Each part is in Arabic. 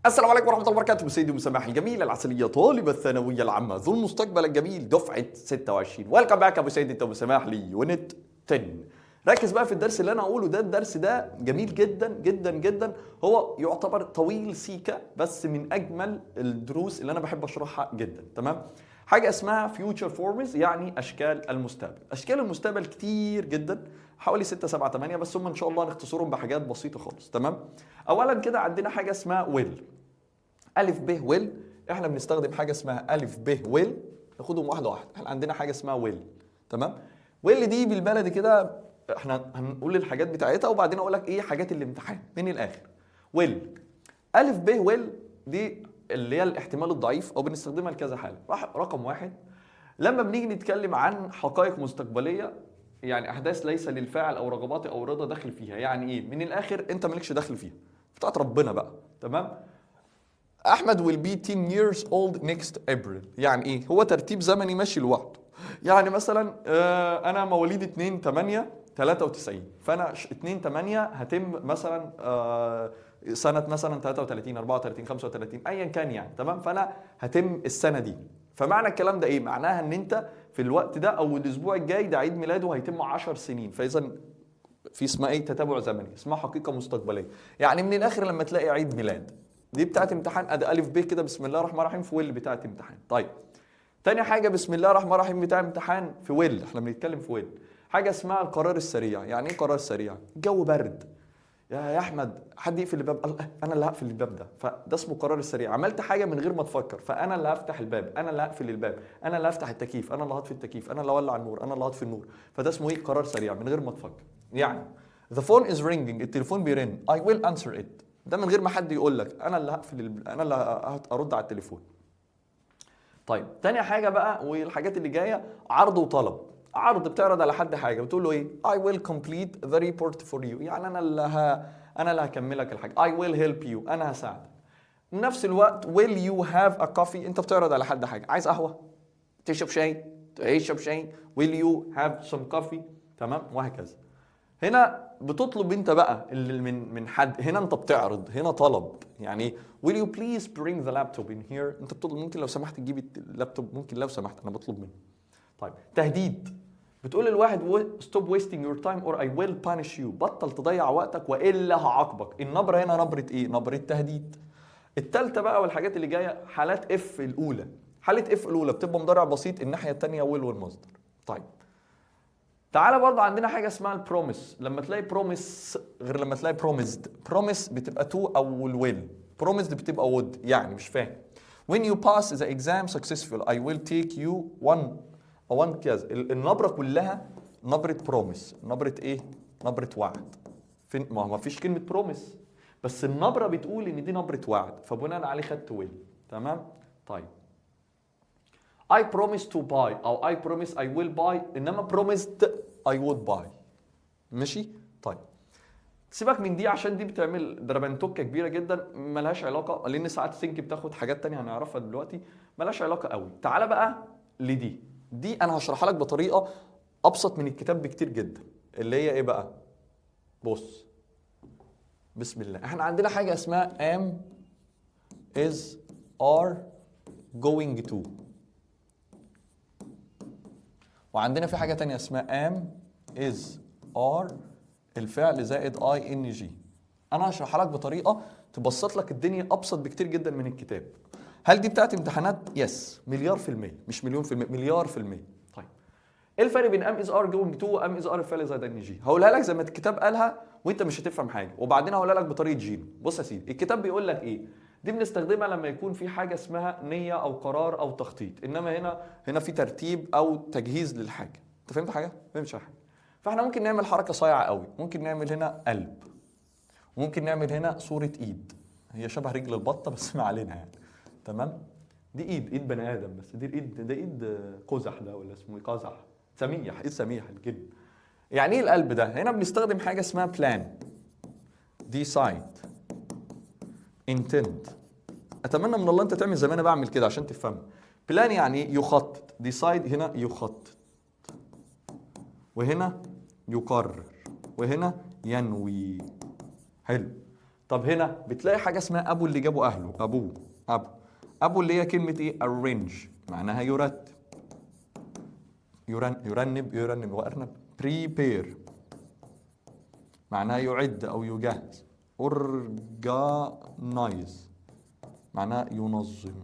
السلام عليكم ورحمة الله وبركاته. سيدي ومسامح الجميل العسلية طالب الثانوية العامة ذو المستقبل الجميل دفعة 26. ويلكم باك ابو سيدي ابو سماح لي يونت 10. ركز بقى في الدرس اللي انا هقوله ده. الدرس ده جميل جدا جدا جدا، هو يعتبر طويل سيكا بس من اجمل الدروس اللي انا بحب اشرحها جدا. تمام؟ حاجة اسمها فيوتشر فورمز، يعني اشكال المستقبل. اشكال المستقبل كتير جدا، حوالي 6 7 8، بس هم ان شاء الله نختصرهم بحاجات بسيطة خالص. تمام؟ اولا كده عندنا حاجة اسمها ويل، ألف ب ويل. احنا بنستخدم حاجة اسمها ألف ب ويل، ناخدهم واحدة واحدة. احنا عندنا حاجة اسمها ويل. تمام؟ ويل دي بالبلدي كده احنا هنقول الحاجات بتاعتها وبعدين اقول لك ايه حاجات الامتحان من الاخر. ويل، ألف ب ويل دي اللي هي الاحتمال الضعيف او بنستخدمها لكذا حالة. رقم واحد، لما بنيجي نتكلم عن حقائق مستقبلية، يعني احداث ليس للفاعل او رغباتي او رضا داخل فيها. يعني ايه؟ من الاخر انت مالكش دخل فيها، بتاعت ربنا بقى. تمام؟ احمد will be 10 years old next April، يعني ايه؟ هو ترتيب زمني ماشي لوحده. يعني مثلا انا مواليد 2 8 93، فانا 2 8 هتم مثلا سنه مثلا 33 34 35 ايا كان يعني. تمام؟ فانا هتم السنه دي. فمعنى الكلام ده ايه؟ معناها ان انت في الوقت ده او الاسبوع الجاي ده عيد ميلاده هيتم 10 سنين. فاذا في اسمها ايه؟ تتابع زمني، اسمها حقيقه مستقبليه. يعني من الاخر لما تلاقي عيد ميلاد دي بتاعت امتحان، ادي الف ب كده بسم الله الرحمن الرحيم في ويل بتاعت امتحان. طيب تاني حاجه بسم الله الرحمن الرحيم بتاع امتحان في ويل، احنا بنتكلم في ويل. حاجه اسمها القرار السريع. يعني ايه قرار سريع؟ الجو برد، يا احمد حد يقفل الباب، انا اللي هقفل الباب ده، فده اسمه قرار السريع. عملت حاجه من غير ما تفكر، فانا اللي هفتح الباب، انا اللي هقفل الباب، انا اللي هفتح التكييف، انا اللي هطفي التكييف، انا اللي هولع النور، انا اللي هطفي النور. فده اسمه ايه؟ قرار سريع من غير ما تفكر. يعني the phone is ringing، التليفون بيرن، I will answer it، ده من غير ما حد يقول لك، انا اللي هقفل انا اللي هرد على التليفون. طيب تاني حاجه بقى والحاجات اللي جايه، عرض وطلب. عرض بتعرض على حد حاجه، بتقول له ايه؟ I will complete the report for you، يعني انا اللي هكملك الحاجه. I will help you، انا هساعدك. في نفس الوقت will you have a coffee، انت بتعرض على حد حاجه، عايز قهوه؟ تشرب شاي؟ تشرب شاي؟ will you have some coffee؟ تمام؟ وهكذا. هنا بتطلب انت بقى اللي من حد، هنا انت بتعرض، هنا طلب. يعني will you please bring the laptop in here، انت بتطلب ممكن لو سمحت تجيب اللابتوب، ممكن لو سمحت، انا بطلب منه. طيب تهديد، بتقول للواحد stop wasting your time or I will punish you، بطل تضيع وقتك والا هعاقبك. النبره هنا نبره ايه؟ نبره تهديد. الثالثه بقى والحاجات اللي جايه حالات اف الاولى. حاله اف الاولى بتبقى مضارع بسيط، الناحيه الثانيه will والمصدر. طيب تعالى برضه عندنا حاجه اسمها البروميس. لما تلاقي بروميس غير لما تلاقي بروميسد. بروميس بتبقى تو او الويل، بروميسد بتبقى وود. يعني مش فاهم. when you pass the exam successful I will take you one كذا. النبره كلها نبره بروميس. نبره ايه؟ نبره وعد. فين؟ ما فيش كلمه بروميس، بس النبره بتقول ان دي نبره وعد، فبناء عليه خدت ويل. تمام؟ طيب I promise to buy أو I promise I will buy، إنما promised I would buy. ماشي؟ طيب سيبك من دي عشان دي بتعمل دربنتوكة كبيرة جدا ملهاش علاقة، لأن ساعات سينك بتاخد حاجات تانية هنعرفها دلوقتي ملهاش علاقة قوي. تعالى بقى لدي. دي أنا هشرحها لك بطريقة أبسط من الكتاب بكتير جدا، اللي هي إيه بقى؟ بص بسم الله. إحنا عندنا حاجة اسمها am is are going to، وعندنا في حاجة تانية اسمها am is are الفعل زائد ing. أنا هشرحها لك بطريقة تبسط لك الدنيا أبسط بكتير جدا من الكتاب. هل دي بتاعت امتحانات؟ يس، مليار في المية، مش مليون في المية، مليار في المية. طيب إيه الفرق بين am is are going to و am is are الفعل زائد ing؟ هقولها لك زي ما الكتاب قالها وأنت مش هتفهم حاجة، وبعدين هقولها لك بطريقة جينو. بص يا سيدي، الكتاب بيقول لك إيه؟ دي بنستخدمها لما يكون في حاجه اسمها نيه او قرار او تخطيط، انما هنا في ترتيب او تجهيز للحاجه. انت فهمت حاجه؟ ما فهمتش حاجه. فاحنا ممكن نعمل حركه صايعه قوي، ممكن نعمل هنا قلب، وممكن نعمل هنا صوره ايد، هي شبه رجل البطه بس ما علينا يعني. تمام؟ دي ايد بني ادم، بس دي ايد قزح ده ولا اسمه ايه؟ قزح سميح، ايد سميح الكلمه. يعني ايه القلب ده؟ هنا بنستخدم حاجه اسمها بلان، decide، intend. اتمنى من الله انت تعمل زي ما انا بعمل كده عشان تفهم. بلان يعني يخطط، ديسايد هنا يخطط، وهنا يقرر، وهنا ينوي. حلو. طب هنا بتلاقي حاجه اسمها ابو اللي جابوا اهله، ابوه، ابو اللي هي كلمه ايه؟ arrange، معناها يرتب، يرنب وارنب. prepare معناها يعد او يجهز. organize معناها ينظم.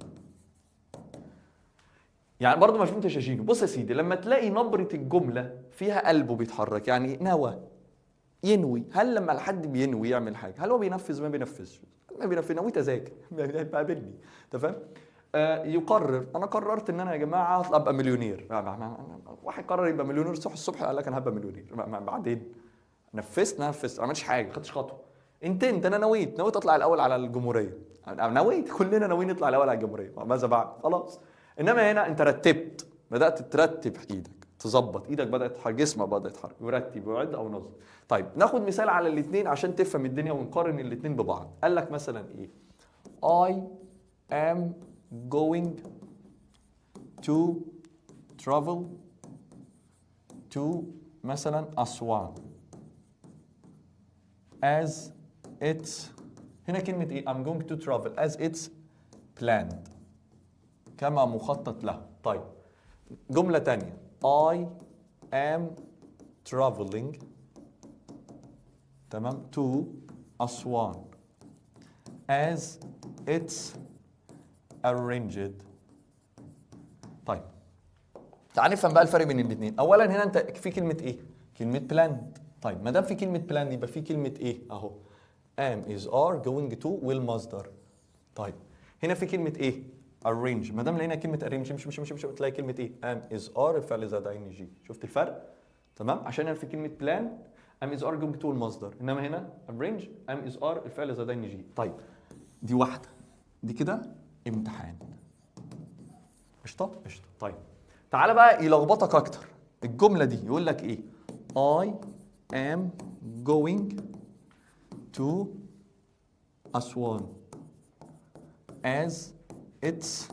يعني برضه ما فهمتش يا جينو. بص يا سيدي، لما تلاقي نبرة الجملة فيها قلبه بيتحرك، يعني نوى، ينوي. هل لما حد بينوي يعمل حاجة هل هو بينفذ؟ ما بينفذش. ما بينفذ، نويت اذاكر قابلني، انت فاهم؟ يقرر، انا قررت ان انا يا جماعه ابقى مليونير. واحد قرر يبقى مليونير الصبح قال لك انا هبقى مليونير، بعدين نفذت ما عملتش حاجه، ما خدتش خطوه. انت انا نويت اطلع الاول على الجمهوريه، نويت، كلنا ناويين نطلع الاول على الجمهوريه، ماذا بعد؟ خلاص. انما هنا انت رتبت، بدات ترتب ايدك، تظبط ايدك، بدات تتحرك، جسمك بدا يتحرك، يرتب ويعد او ينظم. طيب ناخد مثال على الاثنين عشان تفهم الدنيا ونقارن الاثنين ببعض. قال لك مثلا ايه؟ I am going to travel to مثلا أسوان as it's، هنا كلمة ايه؟ I'm going to travel as it's planned، كما مخطط له. طيب جملة تانية، I am traveling تمام to أسوان as it's arranged. طيب تعال نفهم بقى الفرق بين الاثنين. اولا هنا انت في كلمه ايه؟ كلمه planned. طيب ما دام في كلمه planned يبقى في كلمه ايه؟ اهو am is are going to والمصدر. طيب هنا في كلمه ايه؟ arrange. ما دام لقينا كلمه arrange مش تلاقي كلمه ايه؟ am is are الفعل زائد ing. شفت الفرق؟ تمام. عشان هنا في كلمه plan am is are going to والمصدر، انما هنا arrange am is are الفعل زائد ing. طيب دي واحده، دي كده امتحان. قشطه. طيب تعالى بقى يلخبطك اكتر. الجمله دي يقول لك ايه؟ I am going to أسوان as it's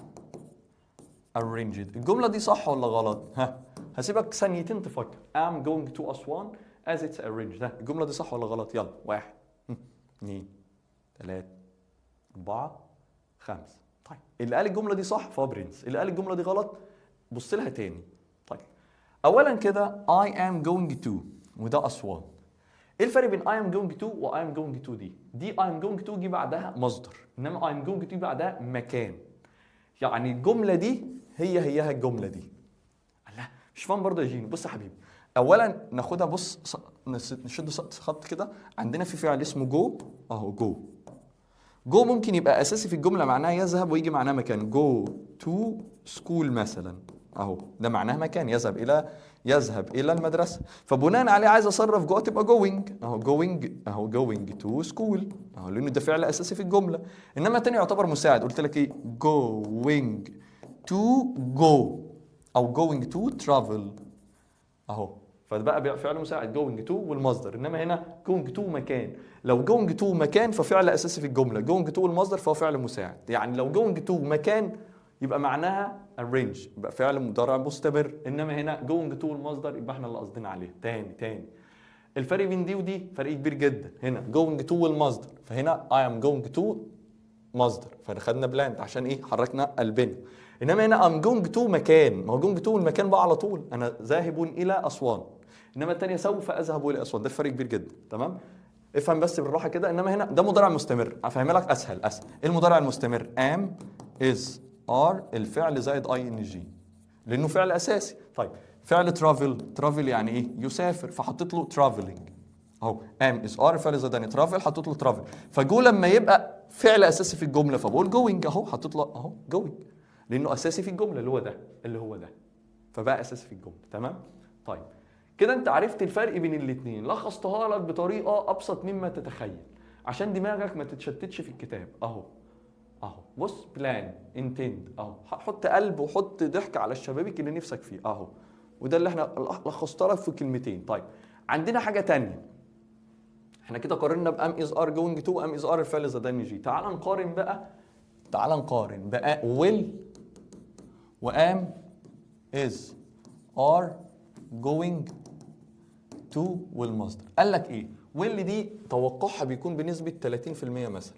arranged. الجمله دي صح ولا غلط؟ ها هسيبك ثانيتين تفكر. I'm going to أسوان as it's arranged. ها الجمله دي صح ولا غلط؟ يلا 1 2 3 4 5. طيب اللي قال الجمله دي صح فهو برنس، اللي قال الجمله دي غلط بص لها تاني. طيب اولا كده I am going to وده أسوان. ايه الفرق بين I am going to و I am going to؟ دي I am going to جه بعدها مصدر، انما I am going to بعدها مكان. يعني الجمله دي هيها الجمله دي. الله مش فاهم برضه يا جينو. بص يا حبيبي، اولا ناخدها، بص نشد خط كده. عندنا في فعل اسمه جو اهو، جو ممكن يبقى اساسي في الجمله معناها يذهب ويجي معناها مكان. جو تو سكول مثلا اهو، ده معناها مكان، يذهب الى المدرسه. فبناء عليه عايز اصرف جو تبقى جوينج اهو، جوينج تو سكول اهو، لانه ده فعل اساسي في الجمله. انما الثاني يعتبر مساعد. قلت لك ايه؟ جوينج تو جو او جوينج تو ترافل اهو، فبقى فعل مساعد جوينج تو والمصدر. انما هنا جوينج تو مكان. لو جوينج تو مكان ففعل اساسي في الجمله، جوينج تو والمصدر فهو فعل مساعد. يعني لو جوينج تو مكان يبقى معناها arrange، يبقى فعل مضارع مستمر. انما هنا جوينج تو والمصدر يبقى احنا اللي قصدنا عليه. تاني الفرق بين دي ودي فرق كبير جدا. هنا جوينج تو والمصدر، فهنا I am going to مصدر، فخدنا بلاند عشان ايه؟ حركنا قلبنا. انما هنا I'm going to مكان، ما هو جوينج تو والمكان بقى على طول، انا ذاهب الى اسوان. انما الثانيه سوف اذهب الى اسوان، ده فرق كبير جدا. تمام، افهم بس بالراحه كده. انما هنا ده مضارع مستمر، افهمها لك اسهل. ايه المضارع المستمر؟ am is are الفعل زائد ing لانه فعل اساسي. طيب فعل ترافل يعني ايه؟ يسافر، فحطيت له traveling اهو. am is are الفعل زائد ing، travel حطيت له travel. فجو لما يبقى فعل اساسي في الجمله فبقول going اهو، حطيت له اهو going لانه اساسي في الجمله اللي هو ده فبقى اساسي في الجمله. تمام. طيب كده انت عرفت الفرق بين الاثنين، لخصتها لك بطريقه ابسط مما تتخيل عشان دماغك ما تتشتتش في الكتاب. اهو بص، بلان، انتند اهو، حط قلب وحط ضحك على الشبابيك اللي نفسك فيه اهو. وده اللي احنا لخصت لك في كلمتين. طيب عندنا حاجه تانية. احنا كده قارنا بام از ار جوينج تو، ام از ار الفعل زائد ان جي. تعال نقارن بقى ويل وام از ار جوينج تو والمصدر. قال لك ايه؟ واللي دي توقعها بيكون بنسبه 30% مثلا،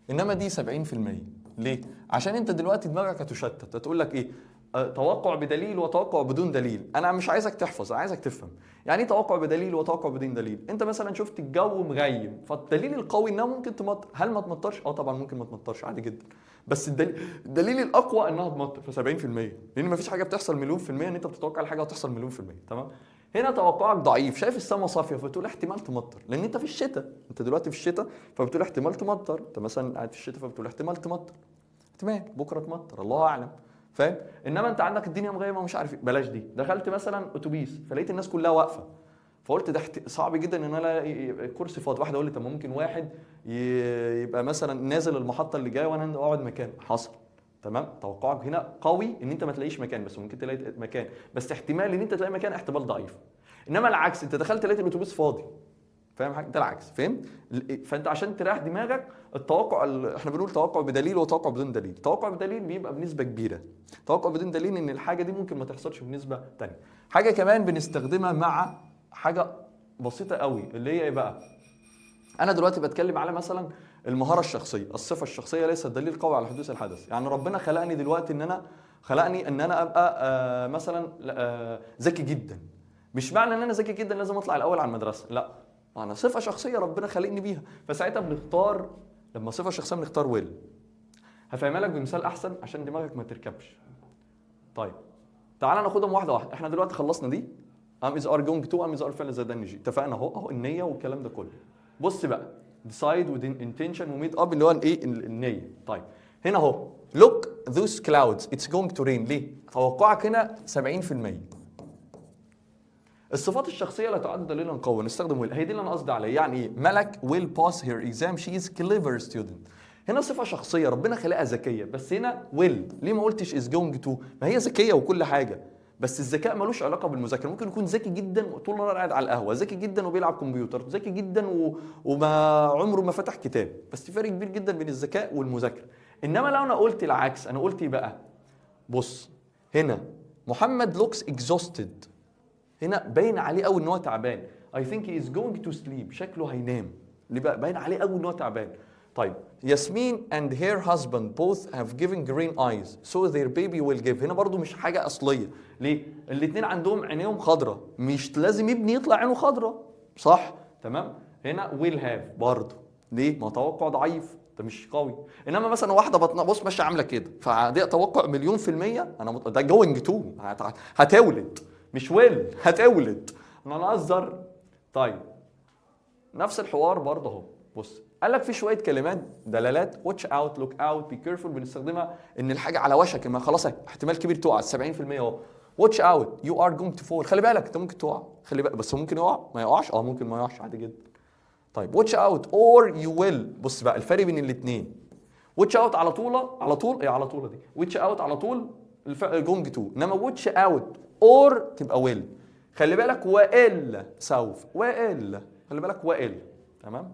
انما دي 70%. ليه؟ عشان انت دلوقتي دماغك هتشتت، هتقول لك ايه؟ توقع بدليل وتوقع بدون دليل. انا مش عايزك تحفظ، انا عايزك تفهم يعني ايه توقع بدليل وتوقع بدون دليل. انت مثلا شفت الجو مغيم، فالدليل القوي انها ممكن تمطر. هل ما تمطرش؟ طبعا ممكن ما تمطرش عادي جدا، بس الدليل الاقوى انها تمطر، ف 70%. لان ما فيش حاجه بتحصل مليون في الميه ان انت بتتوقع الحاجه هتحصل مليون في الميه. تمام؟ هنا توقعك ضعيف، شايف السماء صافيه فبتقول احتمال تمطر، لان انت في الشتاء، انت دلوقتي في الشتاء فبتقول احتمال تمطر. انت مثلا قاعد في الشتاء فبتقول احتمال تمطر، احتمال بكره تمطر، الله اعلم. فاهم؟ انما انت عندك الدنيا مغيمه ومش عارف ايه. بلاش دي. دخلت مثلا اتوبيس فلقيت الناس كلها واقفه، فقلت ده صعب جدا ان انا الاقي كرسي فاضي. واحد اقول لي طب ممكن واحد يبقى مثلا نازل المحطه اللي جايه وانا اقعد مكان. حصل. تمام؟ توقعك هنا قوي ان انت ما تلاقيش مكان، بس ممكن تلاقي مكان، بس احتمال ان انت تلاقي مكان احتمال ضعيف. انما العكس، انت دخلت لقيت الاتوبيس فاضي. فاهم حاجه؟ ده العكس. فاهم؟ فانت عشان تريح دماغك، التوقع احنا بنقول توقع بدليل وتوقع بدون دليل. توقع بدليل بيبقى بنسبه كبيره، توقع بدون دليل ان الحاجه دي ممكن ما تحصلش بنسبه ثانيه. حاجه كمان بنستخدمها مع حاجه بسيطه قوي، اللي هي ايه بقى؟ انا دلوقتي بتكلم على مثلا المهاره الشخصيه، الصفه الشخصيه ليست دليل قوي على حدوث الحدث. يعني ربنا خلقني دلوقتي خلقني ان انا ابقى مثلا ذكي جدا. مش معنى ان انا ذكي جدا لازم اطلع الاول على المدرسه، لا، انا صفه شخصيه ربنا خلقني بيها، فساعتها بنختار. لما صفه شخصيه بنختار ويل. هفهمها لك بمثال احسن عشان دماغك ما تركبش. طيب تعال ناخدهم واحده واحده. احنا دلوقتي خلصنا دي ام از ار جوينج تو، ام از ار فعل زي ده نجي، اتفقنا اهو النيه والكلام ده كله. بص بقى، decide with intention وميد اب اللي هو الايه؟ النيه. طيب هنا اهو look those clouds it's going to rain. ليه؟ توقعك هنا 70%. الصفات الشخصيه لا تعد دليلا قوي، نستخدم ويل. هي دي اللي انا قصدي عليها. يعني ايه؟ ملك will pass her exam she is clever student. هنا صفه شخصيه ربنا خلقها ذكيه، بس هنا will. ليه ما قلتش is going to؟ ما هي ذكيه وكل حاجه، بس الذكاء ملوش علاقه بالمذاكره. ممكن يكون ذكي جدا وطول النهار قاعد على القهوه، ذكي جدا وبيلعب كمبيوتر، ذكي جدا وما عمره ما فتح كتاب، بس في فرق كبير جدا بين الذكاء والمذاكره. انما لو انا قلت العكس، انا قلت ايه بقى؟ بص هنا محمد looks exhausted، هنا باين عليه قوي ان هو تعبان. I think he is going to sleep، شكله هينام. ليه بقى؟ باين عليه قوي ان هو تعبان. طيب ياسمين and her husband both have given green eyes so their baby will give. هنا برضو مش حاجة أصلية. ليه؟ الاتنين عندهم عينيهم خضرة، مش لازم ابني يطلع عينه خضرة، صح؟ تمام؟ هنا will have برضو. ليه؟ ما توقع ضعيف، ده مش قوي. انما مثلا واحده بطنها بص ماشيه عامله كده، فدي توقع مليون في الميه. ده جوينج تو، هتولد، مش ويل، هتولد. انا نهزر. طيب نفس الحوار برضه اهو. بص قال لك في شويه كلمات دلالات واتش اوت، لوك اوت، بي كيرفول، بنستخدمها ان الحاجه على وشك، ما خلاص احتمال كبير تقع. 70% اهو. واتش اوت، يو ار جوينج تو فول، خلي بالك انت ممكن تقع، خلي بالك. بس ممكن يقع ما يقعش، ممكن ما يقعش عادي جدا. طيب واتش اوت اور يو ويل. بص بقى الفرق بين الاثنين. واتش اوت على طول ايه على طول دي، واتش اوت على طول جوينج تو، انما واتش اوت اور تبقى ويل. خلي بالك والا سوف، والا خلي بالك والا. تمام؟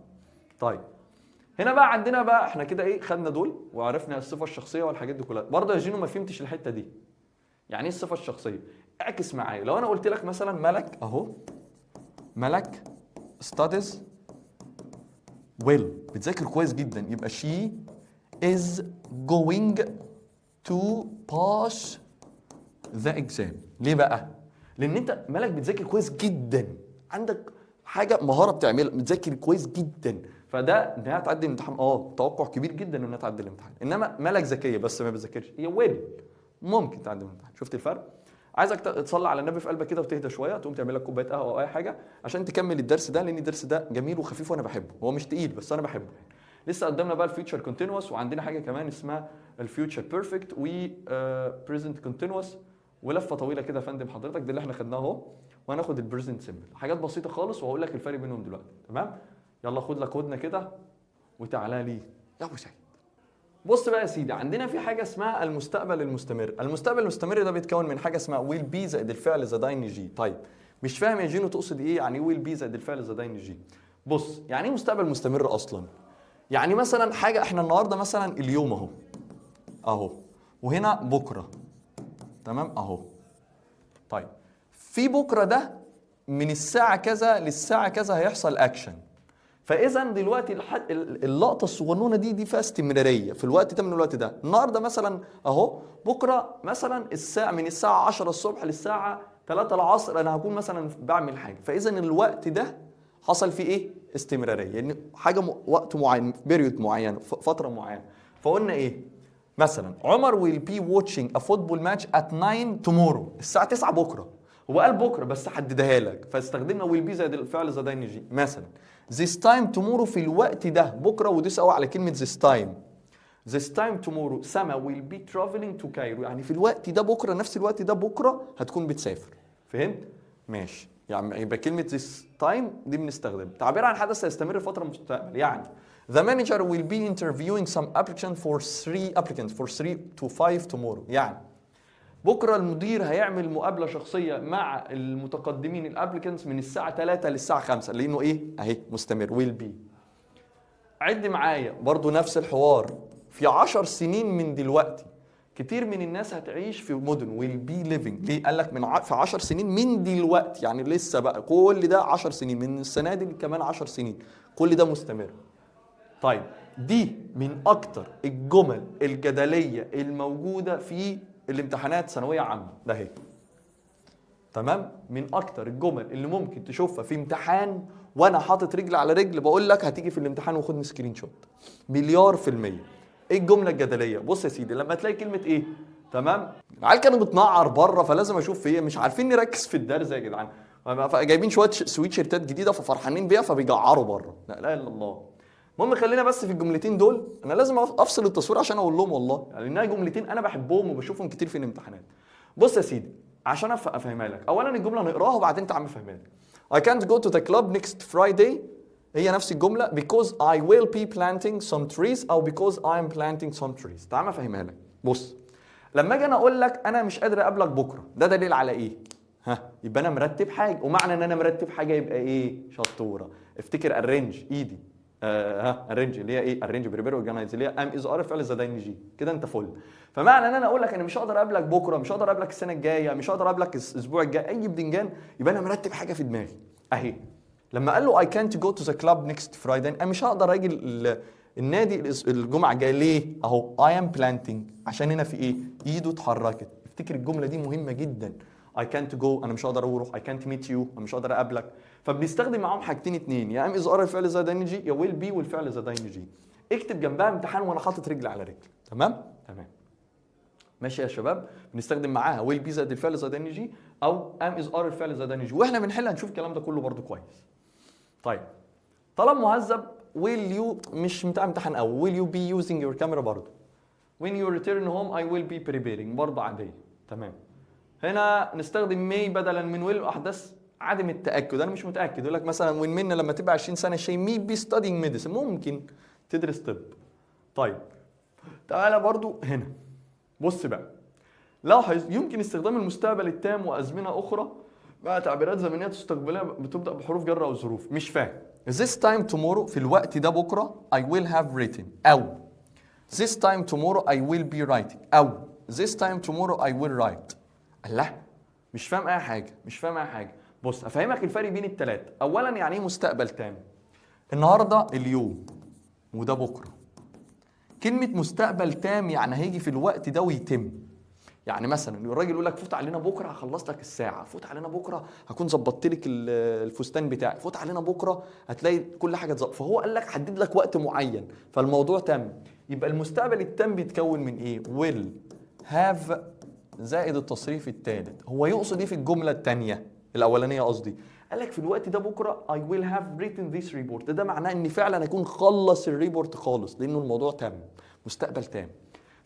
طيب هنا بقى عندنا بقى احنا كده ايه؟ خدنا دول وعرفنا الصفه الشخصيه والحاجات دي كلها. برضه يا جينو ما فهمتش الحته دي. يعني ايه الصفه الشخصيه؟ اعكس معايا. لو انا قلت لك مثلا ملك اهو، ملك studies well، بتذاكر كويس جدا، يبقى she is going to pass the exam. ليه بقى؟ لان انت ملك بتذاكر كويس جدا، عندك حاجه مهاره بتعملها، بتذاكر كويس جدا، فده انها تعدي الامتحان. توقع كبير جدا انها تعدي الامتحان. انما ملك ذكيه بس ما بتذاكرش، هي ويل ممكن تعدي الامتحان. شفت الفرق؟ عايزك تصلي على النبي في قلبك كده وتهدى شويه، تقوم تعمل لك كوبايه قهوه او اي حاجه عشان تكمل الدرس ده، لان الدرس ده جميل وخفيف وانا بحبه. هو مش تقيل بس انا بحبه. لسه قدامنا بقى الفيوتشر كونتينوس، وعندنا حاجه كمان اسمها الفيوتشر بيرفكت و بريزنت كونتينوس، ولفه طويله كده يا فندم حضرتك. ده اللي احنا خدناه اهو، وهناخد البريزنت سيمبل. حاجات بسيطه خالص وهقول لك الفرق بينهم دلوقتي. تمام؟ يلا خد لك هدنه كده وتعالى لي يا ابو سعيد. بص بقى يا سيدي، عندنا في حاجه اسمها المستقبل المستمر. المستقبل المستمر ده بيتكون من حاجه اسمها ويل بي زائد الفعل زائد ان جي. طيب مش فاهم يا جينو تقصد ايه يعني ويل بي زائد الفعل زائد ان جي؟ بص يعني ايه مستقبل مستمر اصلا؟ يعني مثلا حاجه احنا النهارده مثلا اليوم اهو وهنا بكره، تمام اهو. طيب في بكره ده من الساعه كذا للساعه كذا هيحصل اكشن. فاذا دلوقتي اللقطه الصغنونه دي فيها استمراريه في الوقت ده من الوقت ده. النهارده مثلا اهو، بكره مثلا من الساعه 10 الصبح للساعه 3 العصر انا هكون مثلا بعمل حاجه. فاذا الوقت ده حصل فيه ايه؟ استمراريه، يعني حاجه وقت معين، بيريود معين، فتره معينه. فقلنا ايه؟ مثلا عمر will be watching a football match at 9 tomorrow، الساعه 9 بكره. هو قال بكره بس حددها لك، فاستخدمنا will be زي الفعل زي يجي. مثلا this time tomorrow في الوقت ده بكره، ودوس قوي على كلمه this time. this time tomorrow سما will be traveling to Cairo، يعني في الوقت ده بكره، نفس الوقت ده بكره هتكون بتسافر. فهمت؟ ماشي. يعني يبقى كلمه this time دي بنستخدم تعبير عن حدث سيستمر فتره مستقبل. يعني the manager will be interviewing some applicants for 3 to 5 tomorrow، يعني بكره المدير هيعمل مقابله شخصيه مع المتقدمين الابليكنتس من الساعه 3 للساعه 5، لانه ايه؟ اهي مستمر ويل بي. عد معايا برضو نفس الحوار. في 10 سنين من دلوقتي كتير من الناس هتعيش في مدن ويل بي ليفنج. ليه؟ قال لك في 10 سنين من دلوقتي، يعني لسه بقى كل ده 10 سنين من السنه دي كمان 10 سنين، كل ده مستمر. طيب دي من اكتر الجمل الجدليه الموجوده في الامتحانات ثانويه عامه ده هي. تمام؟ من اكتر الجمل اللي ممكن تشوفها في امتحان وانا حاطط رجل على رجل بقول لك هتيجي في الامتحان وخدني سكرين شوت. مليار في المية. ايه الجمله الجدليه؟ بص يا سيدي، لما تلاقي كلمه ايه؟ تمام؟ العيال كانوا بتنعر بره فلازم اشوف في ايه، مش عارفين نركز في الدرس يا جدعان. جايبين شويه سويت شيرتات جديده ففرحانين بيها فبيجعروا بره. لا اله الا الله. المهم خلينا بس في الجملتين دول. انا لازم افصل التصوير عشان اقول لهم والله، يعني انها جملتين انا بحبهم وبشوفهم كتير في الامتحانات. بص يا سيدي، عشان افهمها لك، اولا الجمله نقراها وبعدين تعمل افهمها لك. I can't go to the club next Friday هي نفس الجمله because I will be planting some trees او because I'm planting some trees. تعال افهمها لك. بص، لما اجي انا اقول لك انا مش قادر اقابلك بكره، ده دليل على ايه؟ يبقى انا مرتب حاجه، ومعنى ان انا مرتب حاجه يبقى ايه؟ شطوره. افتكر arrange ايدي. arrange اللي هي ايه؟ arrange prepare organize اللي هي ام از ار فعل زي جي. كده انت فل. فمعنى ان انا اقول لك انا مش هقدر اقابلك بكره، مش هقدر اقابلك السنه الجايه، مش هقدر اقابلك الاسبوع الجاي، اي بدنجان، يبقى انا مرتب حاجه في دماغي اهي. لما قال له I can't go to the club next Friday انا مش هقدر اجي النادي الجمعه الجايه. ليه؟ اهو I am planting، عشان هنا في ايه؟ ايده اتحركت. افتكر الجمله دي مهمه جدا. I can't go انا مش هقدر اروح، I can't meet you انا مش هقدر اقابلك. فبنستخدم معاهم حاجتين اتنين، يا ام از ار الفعل زي جي، يا ويل بي والفعل زي جي. اكتب جنبها امتحان وانا حاطط رجل على رجل. تمام؟ تمام. ماشي يا شباب؟ بنستخدم معاها ويل بي زائد الفعل زي جي او ام از ار الفعل زي جي، واحنا بنحل هنشوف الكلام ده كله برده كويس. طيب طلب مهذب will you مش بتاع امتحان او will you be using your camera برضه. when you return home I will be preparing برضه عاديه. تمام. هنا نستخدم may بدلا من will احداث عدم التاكد، انا مش متاكد. يقول لك مثلا وين منا لما تبقى 20 سنه شيء مي بي studying medicine، ممكن تدرس طب. طيب تعالى برضه هنا بص بقى، لاحظ يمكن استخدام المستقبل التام وازمنه اخرى مع تعبيرات زمنيه تستقبليه بتبدا بحروف جر او ظروف. مش فاهم. This time tomorrow في الوقت ده بكره I will have written، أو this time tomorrow I will be writing، أو this time tomorrow I will write. الله، مش فاهم أي حاجة، مش فاهم أي حاجة. بص أفهمك الفرق بين التلاتة. أولاً يعني إيه مستقبل تام؟ النهارده اليوم وده بكره. كلمة مستقبل تام يعني هيجي في الوقت ده ويتم. يعني مثلا الراجل يقول لك فوت علينا بكره هخلص لك الساعه، فوت علينا بكره هكون ظبطت لك الفستان بتاعي، فوت علينا بكره هتلاقي كل حاجه اتظبط. فهو قال لك حدد لك وقت معين فالموضوع تم. يبقى المستقبل التام بيتكون من ايه؟ will have زائد التصريف الثالث. هو يقصد ايه في الجمله الثانيه الاولانيه قصدي؟ قال لك في الوقت ده بكره I will have written this report. ده معناه ان فعلا هيكون خلص الريبورت خالص لانه الموضوع تم، مستقبل تام.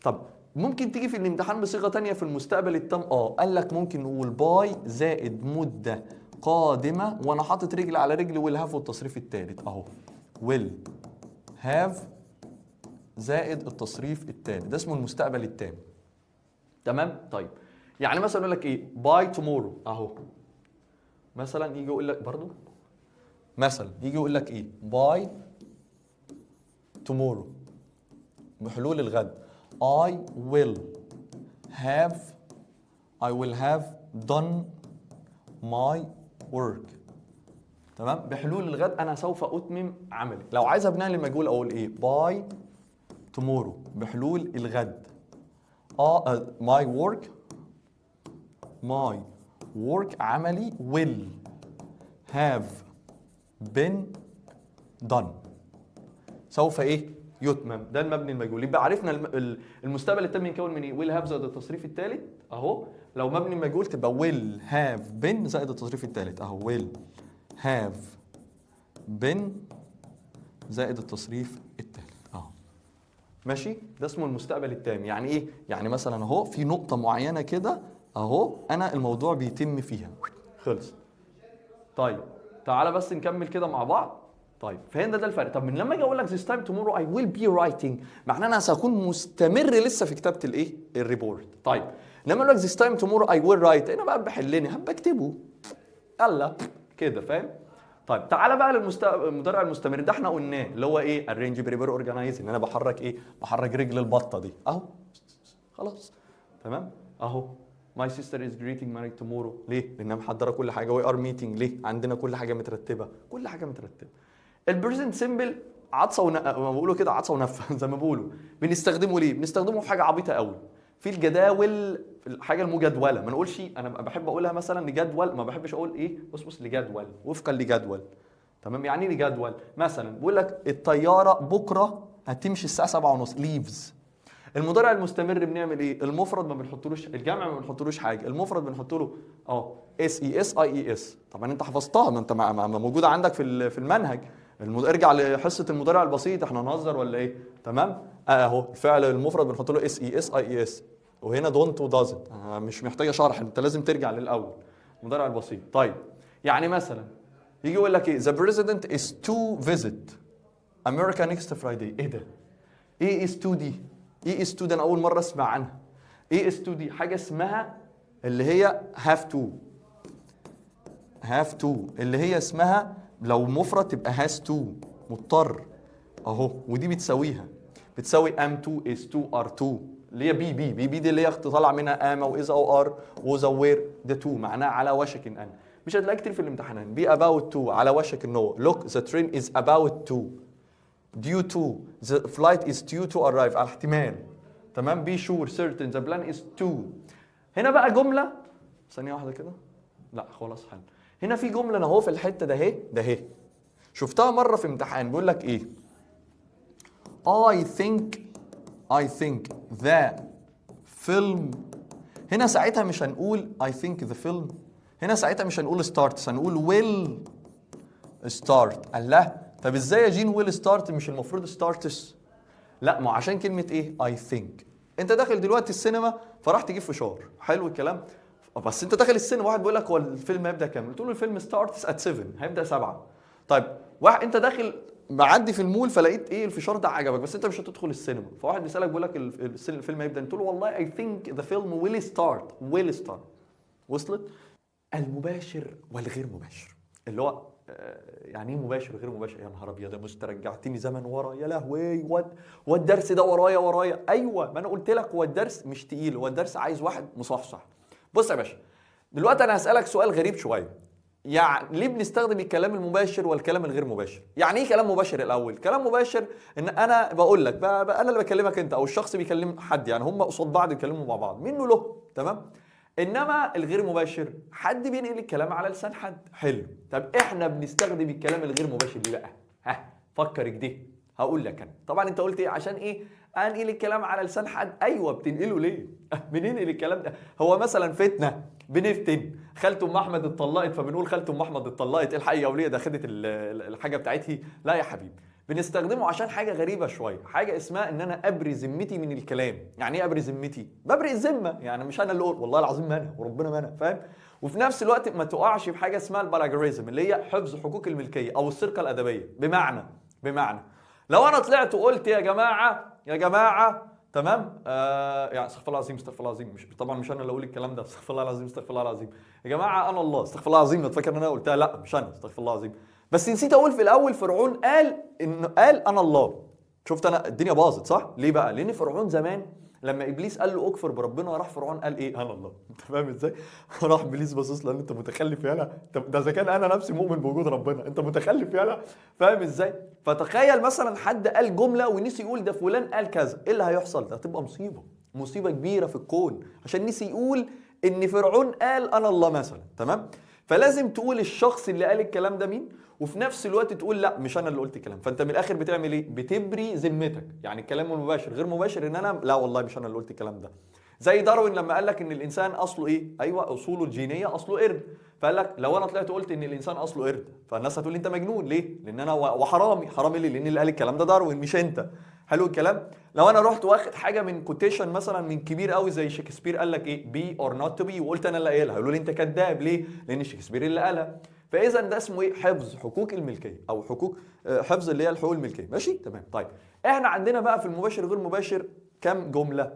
طب ممكن تيجي في الامتحان بصيغه تانية في المستقبل التام. قال لك ممكن نقول باي زائد مده قادمه وانا حاطط رجل على رجل ويل هاف والتصريف الثالث اهو. ويل هاف زائد التصريف الثالث، ده اسمه المستقبل التام. تمام؟ طيب يعني مثلا يقول لك ايه؟ باي تومورو اهو. مثلا يجي يقول لك برضو مثلا يجي يقول لك ايه؟ باي تومورو بحلول الغد I will have done my work. تمام، بحلول الغد انا سوف اتمم عملي. لو عايز ابناء للمجهول اقول ايه؟ by tomorrow، بحلول الغد. my work عملي will have been done، سوف ايه؟ يتمم. ده المبني المجهول. يبقى عرفنا المستقبل التام يتكون من ايه؟ will have زائد التصريف الثالث اهو. لو مبني المجهول تبقى will have been زائد التصريف الثالث اهو، will have been زائد التصريف الثالث اهو. ماشي؟ ده اسمه المستقبل التام. يعني ايه؟ يعني مثلا اهو في نقطة معينة كده اهو انا الموضوع بيتم فيها، خلص. طيب تعالى بس نكمل كده مع بعض. طيب فهنا ده الفرق. طب من لما اجي اقول لك this time tomorrow I will be writing، معناه انا ساكون مستمر لسه في كتابة الايه؟ الريبورت. طيب لما اقول لك this time tomorrow I will write، انا بقى بحلني هبقى اكتبه يلا كده، فاهم؟ طيب تعالى بقى للمضارع المستمر. ده احنا قلناه اللي هو ايه؟ arrange prepare organize، ان انا بحرك ايه؟ بحرك رجل البطه دي اهو، خلاص تمام اهو. my sister is greeting Mary tomorrow، ليه؟ لانها محضره كل حاجه. we are meeting، ليه؟ عندنا كل حاجه مترتبه، كل حاجه مترتبه. البريزنت سيمبل عطسه ما بيقولوا كده، عطسه ونفه زي ما بيقولوا. بنستخدمه ليه؟ بنستخدمه في حاجه عبيطه قوي، في الجداول، في الحاجه المجدوله. ما نقولش، انا بحب اقولها مثلا لجدول، ما بحبش اقول ايه؟ بص لجدول، وفقا لجدول. تمام، يعني ايه لجدول؟ مثلا بقول لك الطياره بكره هتمشي الساعه 7:30 ليفز. المضارع المستمر بنعمل ايه؟ المفرد ما بنحطلوش، الجمع ما بنحطلوش حاجه، المفرد بنحط له SES IES. طبعا انت حفظتها، ما انت موجوده عندك في المنهج. ارجع لحصه المضارع البسيط، احنا هنهزر ولا ايه؟ تمام اهو. الفعل المفرد بنحط له SES IES، وهنا دونت ودازنت مش محتاجه شرح، انت لازم ترجع للاول المضارع البسيط. طيب يعني مثلا يجي يقول لك ايه؟ the president is to visit America next Friday. ايه ده؟ ايه is to دي؟ ايه is to ده؟ انا اول مره اسمع عنها. ايه is to دي؟ حاجه اسمها اللي هي have to اللي هي اسمها لو مفرد تبقى has to، مضطر اهو. ودي بتساوي am to is to are to، اللي هي بي دي اللي هي طالعه منها اما واذا وار وذا وير. ده تو معناها على وشك ان. مش هتلاقي كتير في الامتحانات. بي about to على وشك ان هو. look the train is about to، due to the flight is due to arrive، على احتمال. تمام، be sure certain the plan is to. هنا بقى جمله، ثانيه واحده كده، لا خلاص حل. هنا في جمله انا اهو في الحته ده اهي شفتها مره في امتحان. بيقول لك ايه؟ I think the film. هنا ساعتها مش هنقول I think the film، هنا ساعتها مش هنقول starts، هنقول will start. الله، طب ازاي يا جين will start مش المفروض starts؟ لا، ما عشان كلمة ايه؟ I think. انت داخل دلوقتي السينما فراح تجيب فشار، حلو الكلام، بس انت داخل السينما واحد بيقول لك هو الفيلم هيبدا كام؟ قلت له الفيلم starts at 7، هيبدا 7. طيب واحد انت داخل معدي في المول فلقيت ايه؟ الفشار ده عجبك، بس انت مش هتدخل السينما، فواحد بيسالك بيقول لك الفيلم هيبدا، قلت له والله I think the film will start. وصلت؟ المباشر والغير مباشر، اللي هو يعني ايه مباشر وغير مباشر؟ يا نهار ابيض يا مستر، رجعتني زمن ورا يا لهوي. والدرس ده ورايا. ايوه، ما انا قلت لك هو الدرس مش تقيل، هو الدرس عايز واحد مصحصح. بص يا باشا، دلوقتي انا هسالك سؤال غريب شويه. يعني ليه بنستخدم الكلام المباشر والكلام الغير مباشر؟ يعني ايه كلام مباشر الاول؟ كلام مباشر ان انا بقول لك انا اللي بكلمك انت، او الشخص بيكلم حد، يعني هم قصاد بعض يتكلموا مع بعض منه له، تمام. انما الغير مباشر حد بينقل الكلام على لسان حد. حلو، طب احنا بنستخدم الكلام الغير مباشر ليه بقى؟ فكر كده. هقول لك انا. طبعا انت قلت ايه؟ عشان ايه انقل الكلام على لسان حد. ايوه، بتنقله ليه؟ بننقل الكلام ده. هو مثلا فتنه، بنفتن خالته ام احمد اتطلقت فبنقول خالته ام احمد اتطلقت، ايه الحقيقه يا وليه ده خدت الحاجه بتاعتها؟ لا يا حبيبي، بنستخدمه عشان حاجه غريبه شويه، حاجه اسمها ان انا ابري ذمتي من الكلام. يعني ايه ابري ذمتي؟ ببرئ الذمه، يعني مش انا اللي اقول والله العظيم ما انا وربنا ما انا، فاهم؟ وفي نفس الوقت ما تقعش في حاجه اسمها البلاجريزم، اللي هي حفظ حقوق الملكيه او السرقه الادبيه. بمعنى لو انا طلعت وقلت يا جماعه تمام، يعني استغفر الله العظيم، مش طبعا مش انا اللي اقول الكلام ده، استغفر الله العظيم يا جماعه انا الله، استغفر الله العظيم. فاكر ان انا قلتها؟ لا مش انا، استغفر الله العظيم. بس نسيت اقول في الاول فرعون قال انا الله. شفت انا الدنيا باظت صح؟ ليه بقى؟ لان فرعون زمان لما ابليس قال له اكفر بربنا، راح فرعون قال ايه؟ انا الله. انت فاهم ازاي؟ راح ابليس باصص له قال له انت متخلف يالا، ده اذا كان انا نفسي مؤمن بوجود ربنا، انت متخلف يالا. فاهم ازاي؟ فتخيل مثلا حد قال جمله ونسي يقول ده فلان قال كذا، ايه اللي هيحصل؟ ده هتبقى مصيبه كبيره في الكون، عشان نسي يقول ان فرعون قال انا الله مثلا. تمام؟ فلازم تقول الشخص اللي قال الكلام ده مين، وفي نفس الوقت تقول لا مش انا اللي قلت الكلام. فانت من الاخر بتعمل ايه؟ بتبري ذمتك. يعني الكلام المباشر غير مباشر ان انا لا والله مش انا اللي قلت الكلام ده. زي داروين لما قال لك ان الانسان اصله ايه؟ ايوه اصوله الجينيه اصله قرد. فقال لك لو انا طلعت قلت ان الانسان اصله قرد، فالناس هتقول لي انت مجنون. ليه؟ لان انا وحرامي ليه؟ لان اللي قال الكلام ده داروين مش انت. حلو الكلام. لو انا رحت واخد حاجه من كوتيشن مثلا من كبير قوي زي شكسبير قال لك ايه؟ بي اور نوت تو بي، وقلت انا اللي قايلها، يقولوا لي انت كذاب. ليه؟ لان شكسبير اللي قالها. فاذا ده اسمه ايه؟ حفظ حقوق الملكيه، او حقوق حفظ اللي هي الحقوق الملكيه. ماشي تمام. طيب احنا عندنا بقى في المباشر غير مباشر كم جمله؟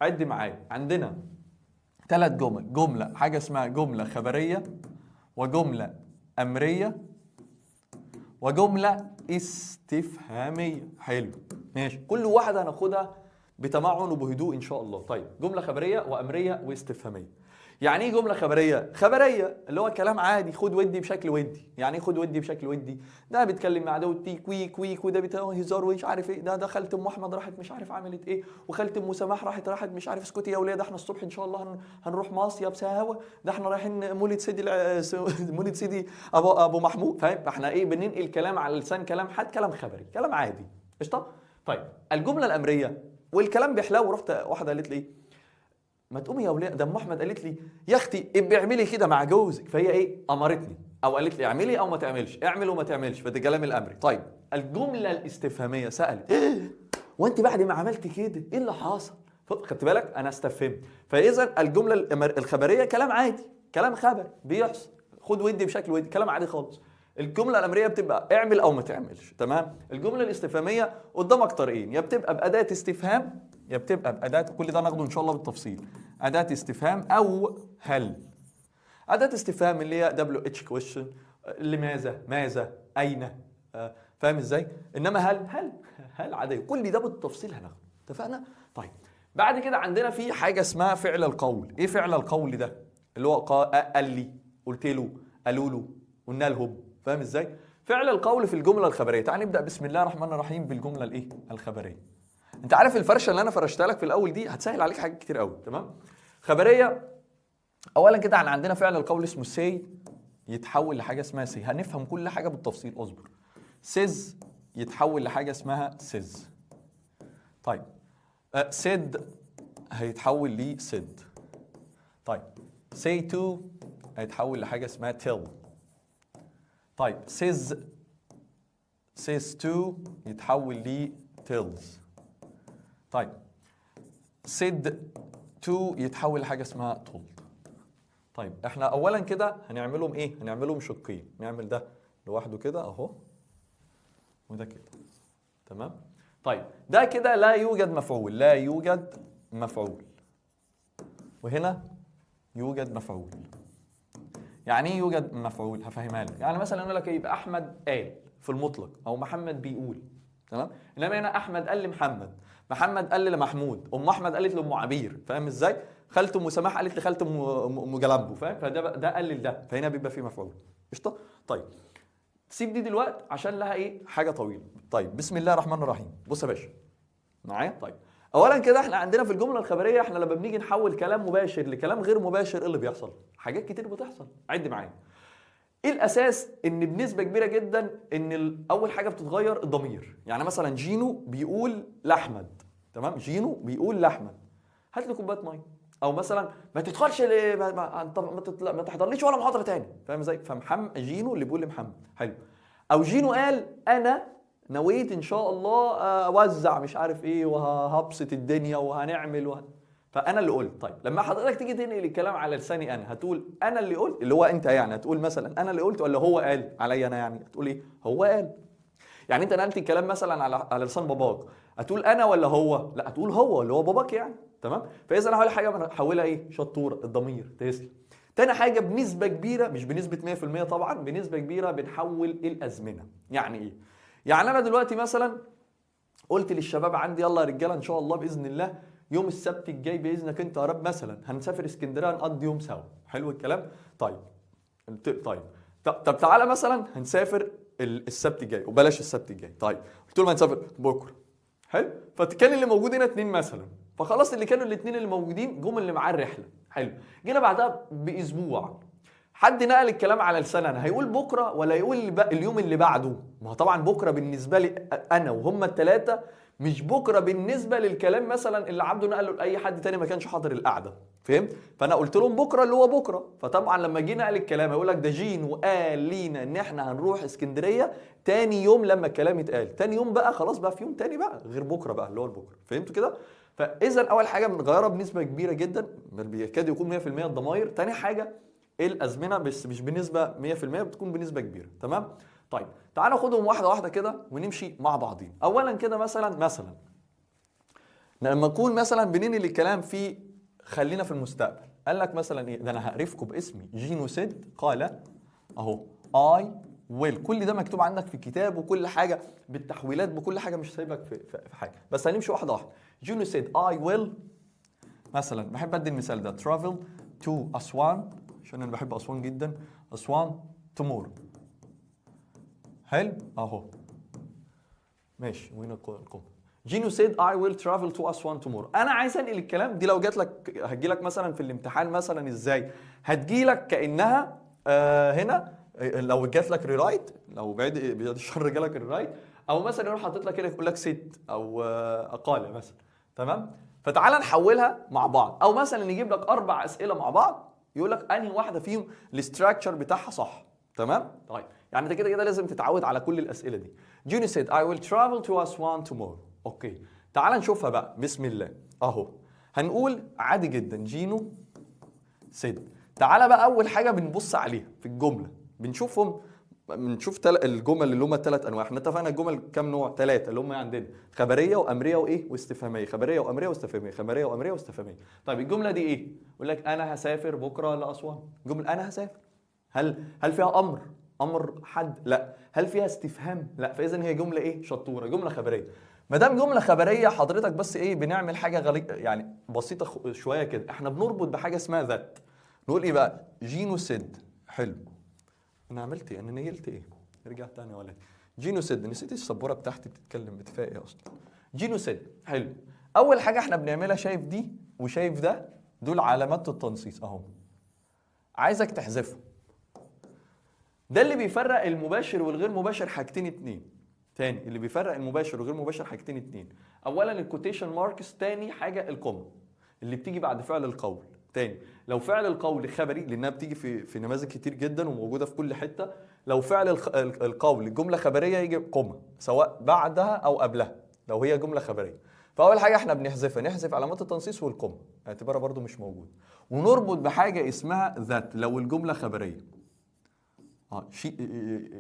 عد معايا. عندنا 3 جمل. جمله حاجه اسمها جمله خبريه، وجمله امريه، وجمله استفهاميه. حلو ماشي. كل واحده هناخدها بتمعن وبهدوء ان شاء الله. طيب جمله خبريه وامريه واستفهاميه. يعني ايه جمله خبريه؟ خبريه اللي هو كلام عادي، خد ودي بشكل ودي. يعني ايه خد ودي بشكل ودي؟ ده بيتكلم مع ده وتيك ويك ويك، وده هزار ومش عارف ايه. ده خالة ام احمد راحت مش عارف عملت ايه، وخالة ام سماح راحت مش عارف. اسكتي يا وليه، ده احنا الصبح ان شاء الله هنروح مصيف سوا، ده احنا رايحين مولد سيدي مولد سيدي ابو محمود. فاهم؟ فاحنا ايه؟ بننقل كلام على لسان كلام حد، كلام خبري، كلام عادي. قشطه. طيب الجمله الامريه والكلام بيحلو. ورحت واحده قالت لي ايه؟ ما تقومي يا وليه، ده ام احمد قالت لي يا اختي ابقي اعملي كده مع جوزك. فهي ايه؟ امرتني او قالت لي اعملي او ما تعملش، اعمل وما تعملش. فده كلام الامري. طيب الجمله الاستفهاميه سالت ايه؟ وانت بعد ما عملت كده ايه اللي حصل؟ خدت بالك؟ انا استفهمت. فاذا الجمله الخبريه كلام عادي، كلام خبري بيحصل، خد ودي بشكل ودي، كلام عادي خالص. الجمله الامريه بتبقى اعمل او ما تعملش. تمام. الجمله الاستفهاميه قدامك طريقين، يا بتبقى باداه استفهام، يا بتبقى باداه، كل ده ناخده ان شاء الله بالتفصيل، اداه استفهام او هل. اداه استفهام اللي هي WH question، لماذا، ماذا، اين. فاهم ازاي؟ انما هل عاديه. كل ده بالتفصيل هناخده. اتفقنا؟ طيب بعد كده عندنا في حاجه اسمها فعل القول. ايه فعل القول ده؟ اللي هو قال لي، قلت له، قالوا له، قلنا لهم. فاهم ازاي؟ فعل القول في الجمله الخبريه. تعال نبدا بسم الله الرحمن الرحيم بالجمله الايه؟ الخبريه. انت عارف الفرشه اللي انا فرشتها لك في الاول دي هتسهل عليك حاجات كتير قوي. تمام. خبريه. اولا كده احنا عندنا فعل القول اسمه سي، يتحول لحاجه اسمها سي. هنفهم كل حاجه بالتفصيل، اصبر. سيز يتحول لحاجه اسمها سيز. طيب سيد هيتحول لسيد. طيب say to هيتحول لحاجه اسمها tell. طيب says to يتحول ل tells. طيب said to يتحول لحاجه اسمها told. طيب احنا اولا كده هنعملهم ايه؟ هنعملهم شقين. نعمل ده لوحده كده اهو، وده كده. تمام. طيب ده كده لا يوجد مفعول، لا يوجد مفعول، وهنا يوجد مفعول. يعني ايه يوجد مفعول؟ هفهمها لك. يعني مثلا اقول لك ايه؟ يبقى احمد قال في المطلق، او محمد بيقول. تمام. انما هنا احمد قال لمحمد، محمد قال لمحمود، ام احمد قالت لام عبير. فاهم ازاي؟ خالته ام سماح قالت لخالته ام جلامبو. فاهم؟ ده قال لده، فهنا بيبقى فيه مفعول. قشطه. طيب سيب دي دلوقتي عشان لها ايه؟ حاجه طويله. طيب بسم الله الرحمن الرحيم. بص يا باشا معايا. طيب اولا كده احنا عندنا في الجمله الخبريه، احنا لما بنيجي نحول كلام مباشر لكلام غير مباشر ايه اللي بيحصل؟ حاجات كتير بتحصل. عد معايا. ايه الاساس؟ ان بنسبه كبيره جدا ان اول حاجه بتتغير الضمير. يعني مثلا جينو بيقول لاحمد. تمام. جينو بيقول لاحمد هات لي كوبايه ميه، او مثلا ما تدخلش ما تحضرليش ولا محاضره تاني. فاهم ازاي؟ جينو اللي بيقول لمحمد. حلو. او جينو قال انا نويت ان شاء الله اوزع مش عارف ايه وهبسط الدنيا وهنعمل فانا اللي قلت. طيب لما حضرتك تيجي تنقل الكلام على لساني انا، هتقول انا اللي قلت اللي هو انت. يعني هتقول مثلا انا اللي قلت ولا هو قال عليا انا؟ يعني هتقول ايه؟ هو قال. يعني انت نقلت الكلام مثلا على لسان باباك، هتقول انا ولا هو؟ لا هتقول هو اللي هو باباك يعني. تمام. فاذا انا هقول حاجه بنحولها ايه؟ شطوره الضمير. تسلم. تاني حاجه بنسبه كبيره، مش بنسبه 100% طبعا، بنسبه كبيره بنحول الازمنه. يعني ايه؟ يعني انا دلوقتي مثلا قلت للشباب عندي يلا يا رجاله ان شاء الله باذن الله يوم السبت الجاي باذنك انت يا رب مثلا هنسافر اسكندريه نقضي يوم سوا. حلو الكلام. طيب طب تعالى مثلا هنسافر السبت الجاي وبلاش السبت الجاي. طيب قلت لهم هنسافر بكره. حلو. فكان اللي موجود هنا 2 مثلا، فخلاص اللي كانوا الاثنين اللي موجودين جم اللي معاه الرحله. حلو. جينا بعدها باسبوع حد نقل الكلام على لساننا، هيقول بكره ولا يقول اليوم اللي بعده؟ ما هو طبعا بكره بالنسبه لي انا وهم الثلاثه مش بكره بالنسبه للكلام مثلا اللي عبده نقله لاي حد تاني ما كانش حاضر القعده. فهمت؟ فانا قلت لهم بكره اللي هو بكره، فطبعا لما جه نقل الكلام هيقول لك ده جين وقال لينا ان احنا هنروح اسكندريه تاني يوم لما الكلام يتقال، تاني يوم بقى خلاص بقى في يوم تاني بقى غير بكره بقى اللي هو بكره. فهمتوا كده؟ فاذا اول حاجه بنغيرها بنسبه كبيره جدا بل بيكاد يكون 100% الضمائر. تاني حاجه الازمنه بس مش بنسبه 100%، بتكون بنسبه كبيره. تمام؟ طيب تعالوا ناخدهم واحده واحده كده ونمشي مع بعضين. اولا كده مثلا لما نكون مثلا بننقل الكلام في خلينا في المستقبل، قال لك مثلا ايه؟ ده انا هعرفكم باسمي جينو سيد قال اهو اي ويل. كل ده مكتوب عندك في الكتاب وكل حاجه بالتحويلات بكل حاجه، مش سايبك في حاجه، بس هنمشي واحده واحده. جينو سيد اي ويل مثلا، بحب ادي المثال ده travel to اسوان عشان انا بحب اسوان جدا. اسوان tomorrow. حلو اهو ماشي. وين القوم؟ جينو سيد I will travel to أسوان tomorrow. أنا عايز أنقل الكلام دي لو جات لك هتجي لك مثلا في الامتحان مثلا إزاي؟ هتجي لك كأنها هنا لو جات لك ريرايت، لو بعيد الشر جالك ريرايت، أو مثلا يروح حاطط لك كده يقول لك ست أو أقالة مثلا. تمام؟ فتعالى نحولها مع بعض، أو مثلا نجيب لك 4 أسئلة مع بعض يقول لك أنهي واحدة فيهم الاستراكشر بتاعها صح. تمام؟ طيب يعني أنت كده لازم تتعود على كل الأسئلة دي. جينو said I will travel to أسوان tomorrow. اوكي تعال نشوفها بقى بسم الله اهو. هنقول عادي جدا جينو سيد. تعال بقى اول حاجه بنبص عليها في الجمله بنشوفهم، بنشوف الجمل اللي هم 3 انواع. احنا اتفقنا الجمل كام نوع؟ 3 اللي هم عندنا خبريه وامريه وايه واستفهاميه. خبريه وامريه واستفهاميه. خبريه وامريه واستفهاميه. طيب الجمله دي ايه؟ يقول لك انا هسافر بكره لاسوان. جمله انا هسافر، هل فيها امر حد؟ لا. هل فيها استفهام؟ لا. فاذا هي جمله ايه؟ شطوره، جمله خبريه. ما دام جمله خبريه حضرتك بس ايه بنعمل حاجه يعني بسيطه شويه كده، احنا بنربط بحاجه اسمها ذات. نقول ايه بقى؟ جينو سيد. حلو. انا عملت ايه؟ انا نيلت ايه؟ ارجع تاني ولا جينو سيد. نسيت السبوره بتاعتي بتتكلم بتفاقي اصلا. جينو سيد. حلو. اول حاجه احنا بنعملها، شايف دي وشايف ده، دول علامات التنصيص اهو، عايزك تحذفهم. ده اللي بيفرق المباشر والغير مباشر حاجتين 2. تاني اللي بيفرق المباشر والغير مباشر حاجتين 2. اولا الكوتيشن ماركس، تاني حاجه الكوما اللي بتيجي بعد فعل القول. تاني لو فعل القول خبري، لانها بتيجي في نماذج كتير جدا وموجوده في كل حته، لو فعل القول الجمله خبريه يجي كوما سواء بعدها او قبلها لو هي جمله خبريه. فاول حاجه احنا بنحذفها، نحذف علامات التنصيص والكوما اعتبارها برده مش موجود، ونربط بحاجه اسمها ذات لو الجمله خبريه.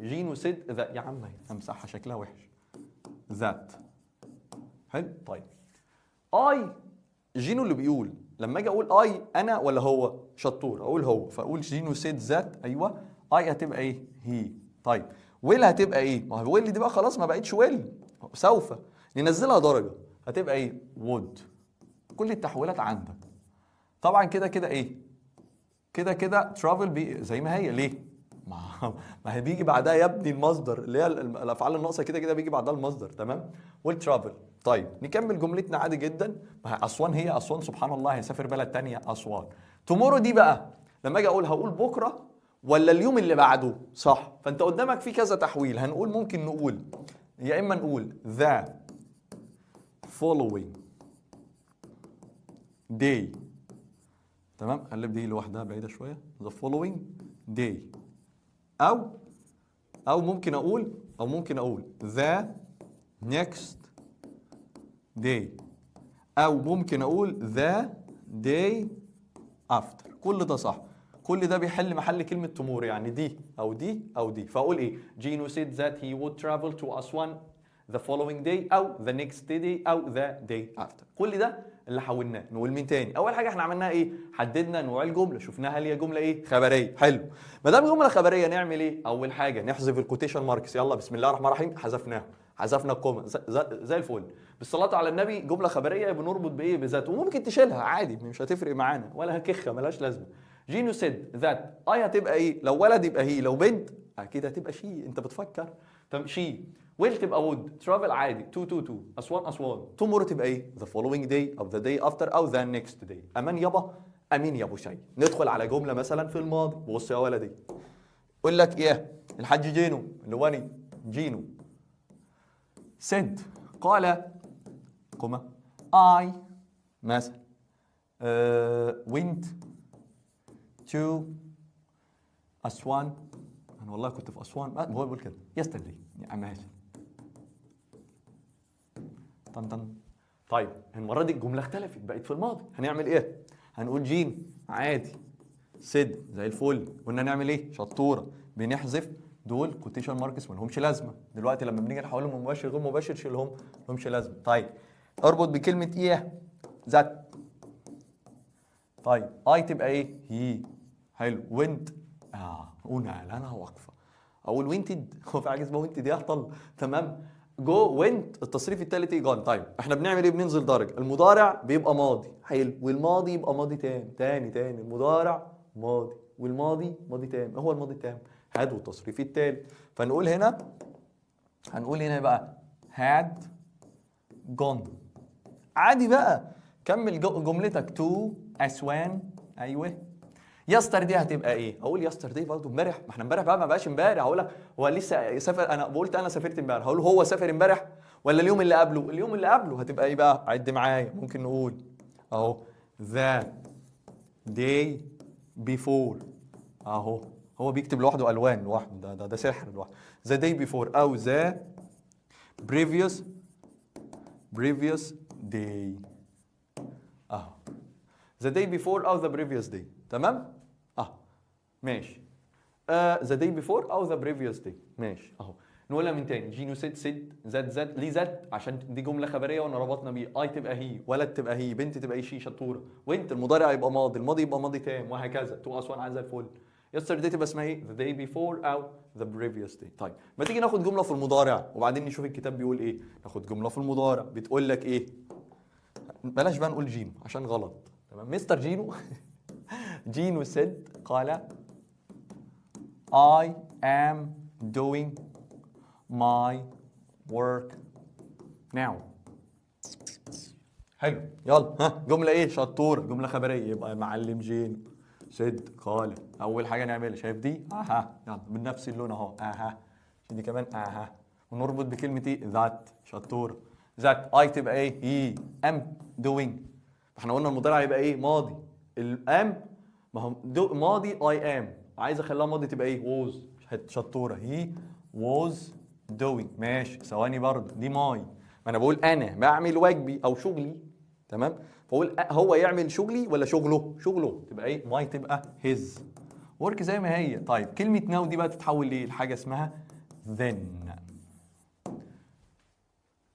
جينو سيد ذات. يا عم امسحها شكلها وحش. ذات. حلو. طيب اي جينو اللي بيقول، لما اجي اقول اي انا ولا هو؟ شطور اقول هو، فاقول جينو سيد ذات. ايوه. اي هتبقى ايه؟ هي. طيب ويل هتبقى ايه؟ ما هو ويل دي بقى خلاص ما بقتش ويل، سوف ننزلها درجه هتبقى ايه؟ وود. كل التحويلات عندك طبعا كده ايه؟ كده ترافل زي ما هي. ليه؟ ما هي بيجي بعدها يا ابني المصدر اللي هي الافعال الناقصه كده بيجي بعدها المصدر. تمام؟ والترافل. طيب نكمل جملتنا عادي جدا. ما هي اسوان، هي اسوان سبحان الله، هيسافر بلد تانية اسوان. تومورو دي بقى لما اجي اقول هقول بكره ولا اليوم اللي بعده؟ صح. فانت قدامك في كذا تحويل. هنقول ممكن نقول يا اما نقول the following day. تمام؟ قلب دي لوحدها بعيده شويه. the following day. او ممكن اقول the next day، او ممكن اقول the day after. كل ده صح، كل ده بيحل محل كلمه tomorrow، يعني دي او دي او دي. فاقول ايه؟ جينو said that he would travel to أسوان the following day او the next day او the day after. كل ده اللي حولناه. نقول مين تاني؟ اول حاجه احنا عملناها ايه؟ حددنا نوع الجمله، شفناها هل هي جمله ايه؟ خبريه. حلو. ما دام جمله خبريه نعمل ايه؟ اول حاجه نحذف الكوتيشن ماركس. يلا بسم الله الرحمن الرحيم، حذفناها. حذفنا الكوما زي الفل. بالصلاه على النبي جمله خبريه بنربط بايه؟ بذات، وممكن تشيلها عادي مش هتفرق معانا ولا هكخه ملهاش لازمه. جينو سيد ذات اي هتبقى ايه؟ لو ولد يبقى هي، لو بنت اكيد هتبقى شي. انت بتفكر. طب شي. ويل تبقى وود. ترافل عادي تو اسوان. تومورو تبقى ايه؟ ذا فولوينج داي او ذا داي افتر او ذا نيكست داي. امان يابا، امين يا ابو شي. ندخل على جمله مثلا في الماضي. بص يا ولدي، يقول لك ايه؟ الحاج جينو اللي هو جينو سيد قال كما I مثلا went to أسوان. أنا والله كنت في أسوان. هو بيقول كده yesterday يا عم هاشم. طن. طيب المرة دي الجملة اختلفت بقت في الماضي. هنعمل إيه؟ هنقول جين عادي، سيد زي الفل. قلنا نعمل إيه؟ شطورة. بنحذف دول كوتيشن ماركس ما لهمش لازمه. دلوقتي لما بنيجي نحولهم من مباشر غير مباشر شيلهم، ما لهمش لازمه. طيب اربط بكلمه ايه؟ ذات. طيب اي تبقى ايه؟ هي. حلو. وينت قلنا انا واقفه. اقول وينتد. هو في حاجه اسمها وينتد يهطل؟ تمام. جو وينت التصريف الثالث ايه؟ جون. طيب احنا بنعمل ايه؟ بننزل درجه. المضارع بيبقى ماضي. حلو. والماضي يبقى ماضي تاني. المضارع ماضي والماضي ماضي تام. هو الماضي التام هاد والتصريف التالت. فنقول هنا، هنقول هنا بقى had gone عادي بقى. كمل جملتك تو أسوان. ايوه. يسترداي هتبقى ايه؟ اقول يسترداي برضه امبارح. ما احنا امبارح بقى ما بقاش امبارح. هقول لك هو لسه سافر. انا قلت انا سافرت امبارح. هقول هو سافر امبارح ولا اليوم اللي قبله؟ اليوم اللي قبله. هتبقى ايه بقى؟ عد معايا. ممكن نقول اهو the day before. اهو هو بيكتب لوحده الوان لوحده. ده سحر لوحده. the day before او the previous day. اهو the day before او the previous day. تمام؟ ماشي. the day before او the previous day. ماشي. اهو نقولها من تاني. جينو سيد ذات ليه ذات؟ عشان دي جمله خبريه وانا ربطنا بيه. اي تبقى هي، ولد تبقى هي، بنت تبقى هي. شي شطوره. وانت المضارع يبقى ماضي، الماضي يبقى ماضي تام، وهكذا. تو اسوان عايزه الفل. yesterday تبقى اسمها ايه؟ the day before او the previous day. طيب ما تيجي ناخد جمله في المضارع وبعدين نشوف الكتاب بيقول ايه. ناخد جمله في المضارع بتقول لك ايه؟ بلاش بقى نقول جينو عشان غلط. تمام. مستر جينو جينو سيد قال I am doing my work now. حلو. يلا ها جملة ايه؟ شطورة. جملة خبرية. يبقى معلم جينو سيد قال. أول حاجة نعملها شايف دي؟ يلا من نفس اللون أهو. دي كمان ونربط بكلمة ايه؟ ذات. شطورة. ذات اي تبقى ايه؟ هي. ام دوينج. احنا قلنا المضارع يبقى ايه؟ ماضي. الام ما هو ماضي اي ام. عايز اخليها ماضي تبقى ايه؟ ووز. شطورة. هي ووز دوينج. ماشي. ثواني برضه دي ماي. ما انا بقول انا بعمل واجبي او شغلي. تمام. فاقول هو يعمل شغلي ولا شغله تبقى ايه؟ ماي تبقى هيز. ورك زي ما هي. طيب كلمة ناو دي بقى تتحول ليه؟ لحاجة اسمها then.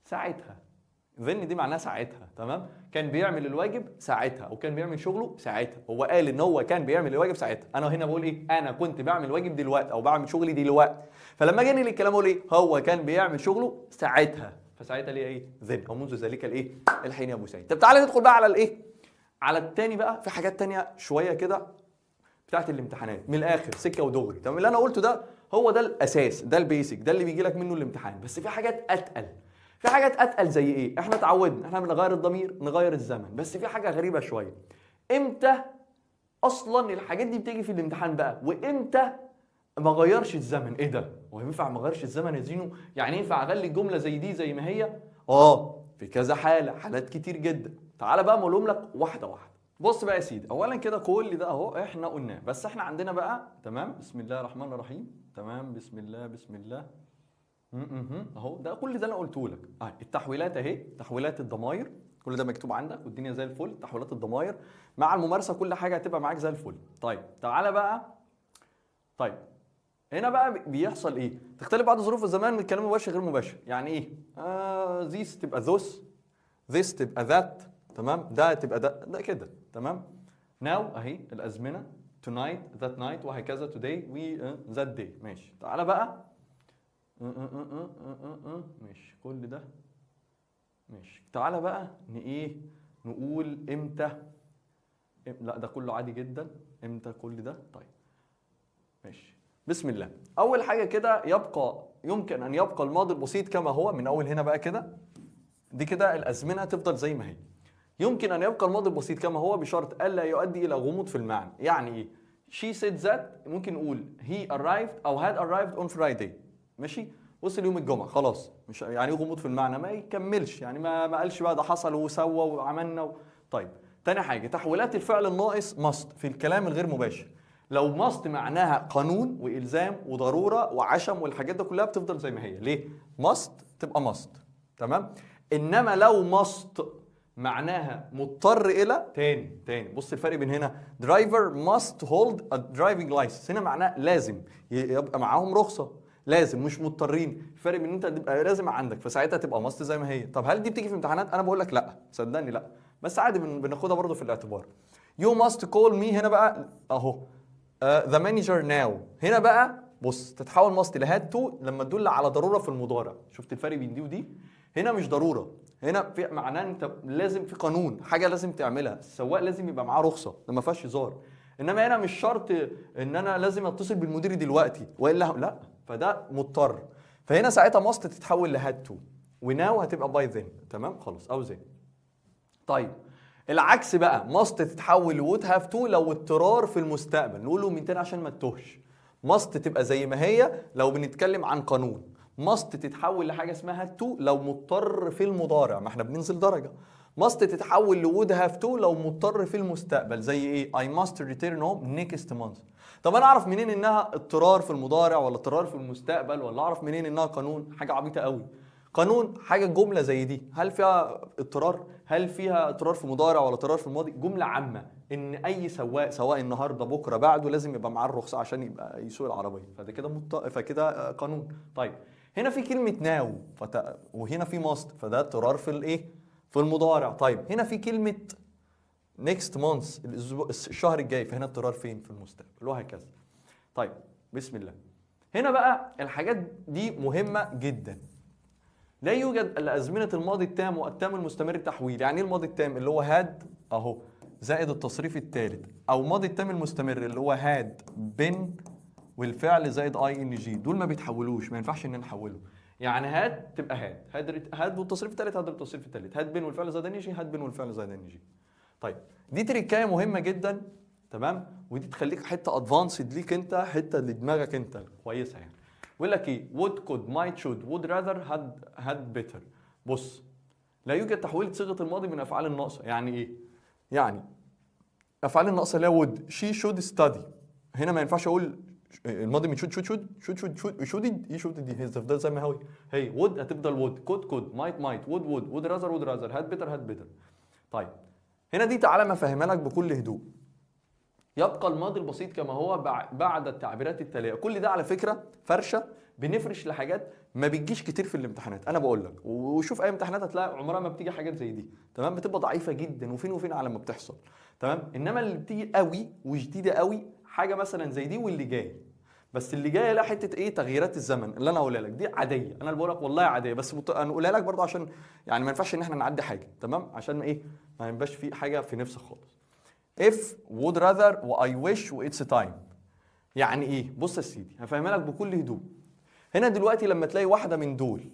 ساعتها. then دي معناها ساعتها. تمام. كان بيعمل الواجب ساعتها او كان بيعمل شغله ساعتها. هو قال ان هو كان بيعمل الواجب ساعتها. انا هنا بقول ايه؟ انا كنت بعمل واجب دلوقتي او بعمل شغلي دلوقتي. فلما جاني للكلام اقول ايه؟ هو كان بيعمل شغله ساعتها. فساعتها ليه ايه؟ then او منذ ذلك الايه؟ الحين يا ابو سيد. طب تعالى ندخل بقى على الايه؟ على التاني بقى. في حاجات تانية شويه كده بتاعت الامتحانات. من الاخر سكه ودغري. تمام. اللي انا قلته ده هو ده الاساس، ده البيسك، ده اللي بيجي لك منه الامتحان. بس في حاجات اتقل. في حاجات اتقل زي ايه؟ احنا اتعودنا احنا بنغير الضمير نغير الزمن. بس في حاجه غريبه شويه. امتى اصلا الحاجات دي بتيجي في الامتحان بقى؟ وامتى ما غيرش الزمن؟ ايه ده؟ هو ينفع ما غيرش الزمن يا زينو؟ يعني ينفع اخلي الجمله زي دي زي ما هي؟ في كذا حاله، حالات كتير جدا. تعالى بقى اقولهم لك واحده واحده. بص بقى يا سيدي. اولا كده كل ده اهو احنا قلناه. بس احنا عندنا بقى تمام. بسم الله الرحمن الرحيم. تمام. بسم الله اهو ده كل ده انا قلته لك. التحويلات اهي. تحويلات الضمائر كل ده مكتوب عندك والدنيا زي الفل. تحويلات الضمائر مع الممارسه كل حاجه هتبقى معاك زي الفل. طيب تعالى بقى. طيب هنا بقى بيحصل ايه؟ تختلف بعض ظروف الزمان من الكلام المباشر غير مباشر. يعني ايه؟ ذيس تبقى ذوس، ذيس تبقى ذات. تمام. ده تبقى ده كده. تمام. ناو اهي الازمنه. tonight that night وهكذا. today we that day. ماشي. تعالى بقى ماشي كل ده ماشي. تعالى بقى ايه نقول امتى. لا ده كله عادي جدا. امتى كل ده؟ طيب ماشي. بسم الله. اول حاجه كده يمكن ان يبقى الماضي البسيط كما هو من اول هنا بقى كده. دي كده الازمنه تفضل زي ما هي. يمكن ان يبقى الماضي البسيط كما هو بشرط الا يؤدي الى غموض في المعنى. يعني ايه؟ she said that ممكن نقول he arrived او had arrived on Friday. ماشي؟ وصل يوم الجمعه خلاص. مش يعني ايه غموض في المعنى؟ ما يكملش يعني ما قالش بقى ده حصل وسوى وعملنا طيب. تاني حاجه تحويلات الفعل الناقص must في الكلام الغير مباشر. لو must معناها قانون والزام وضروره وعشم والحاجات دي كلها بتفضل زي ما هي. ليه؟ must تبقى must. تمام؟ انما لو must معناها مضطر الى تاني بص الفرق بين هنا driver must hold a driving license. هنا معناه لازم يبقى معاهم رخصه. لازم مش مضطرين. الفرق بين ان انت تبقى لازم عندك فساعتها تبقى must زي ما هي. طب هل دي بتيجي في امتحانات؟ انا بقول لك لا صدقني لا. بس عادي بناخدها برضه في الاعتبار. you must call me هنا بقى اهو the manager now. هنا بقى بص تتحول must ل had to لما تدل على ضروره في المضارع. شفت الفرق بين دي ودي؟ هنا مش ضروره. هنا في معناه انت لازم في قانون حاجه لازم تعملها. السواق لازم يبقى معاه رخصه ما فيهاش هزار. انما هنا مش شرط ان انا لازم اتصل بالمدير دلوقتي والا لا. فده مضطر. فهنا ساعتها ماست تتحول لهاد تو وناو هتبقى باي ذن. تمام خلاص او زين. طيب العكس بقى ماست تتحول لوود هاف تو لو اضطرار في المستقبل. نقوله من تاني عشان ما تتوهش. ماست تبقى زي ما هي لو بنتكلم عن قانون. ماست تتحول لحاجه اسمها هاد تو لو مضطر في المضارع. ما احنا بننزل درجه. ماست تتحول لوود هاف تو لو مضطر في المستقبل. زي ايه؟ I must return home next month. طب انا اعرف منين انها اضطرار في المضارع ولا اضطرار في المستقبل ولا اعرف منين انها قانون؟ حاجه عبيطه قوي. قانون حاجه جمله زي دي هل فيها اضطرار؟ هل فيها اضطرار في مضارع ولا اضطرار في الماضي؟ جمله عامه ان اي سواق سواء النهارده بكره بعده لازم يبقى معاه الرخصه عشان يبقى يسوق العربيه. فده كده فكده قانون. طيب هنا في كلمه ناو وهنا في ماست فده اضطرار في الايه؟ في المضارع. طيب هنا في كلمه next month الشهر الجاي فهنا اضطرار فين؟ في المستقبل وهكذا. طيب بسم الله. هنا بقى الحاجات دي مهمه جدا. لا يوجد الا ازمنه الماضي التام والتام المستمر التحويل. يعني ايه الماضي التام؟ اللي هو هاد اهو زائد التصريف الثالث. او ماضي التام المستمر اللي هو هاد بن والفعل زائد اي ان جي. دول ما بيتحولوش ما ينفعش ان نحوله. يعني هاد تبقى هاد والتصريف الثالث هاد التصريف الثالث. هاد بن والفعل زائد ان جي. هاد بن والفعل زائد ان جي. طيب دي تريكايه مهمه جدا. تمام. ودي تخليك حته ادفانسد ليك انت حته لدماغك انت كويسه يعني. بيقول لك ايه؟ would could might should would rather had better. بص لا يوجد تحويل صيغه الماضي من افعال الناقصه. يعني ايه؟ يعني افعال الناقصه اللي هي would she should study. هنا ما ينفعش اقول الماضي من should دي هتفضل زي ما هي would هتفضل would could might would rather had better. طيب هنا دي تعالى ما افهمها لك بكل هدوء. يبقى الماضي البسيط كما هو بعد التعبيرات التاليه. كل ده على فكره فرشه بنفرش لحاجات ما بتجيش كتير في الامتحانات. انا بقول لك وشوف اي امتحانات هتلاقي عمرها ما بتيجي حاجات زي دي. تمام. بتبقى ضعيفه جدا وفين وفين على ما بتحصل. تمام. انما اللي بتيجي قوي وجديده قوي حاجه مثلا زي دي واللي جاي. بس اللي جايه لها حته ايه؟ تغييرات الزمن اللي انا هقولها لك دي عاديه. انا اللي بقول لك والله عاديه بس انا اقولها لك برضه عشان يعني ما ينفعش ان احنا نعدي حاجه. تمام. عشان ايه؟ ما يبقاش في حاجه في نفسك خالص. if would rather و I wish و it's time. يعني ايه؟ بص يا سيدي هفهمها لك بكل هدوء. هنا دلوقتي لما تلاقي واحده من دول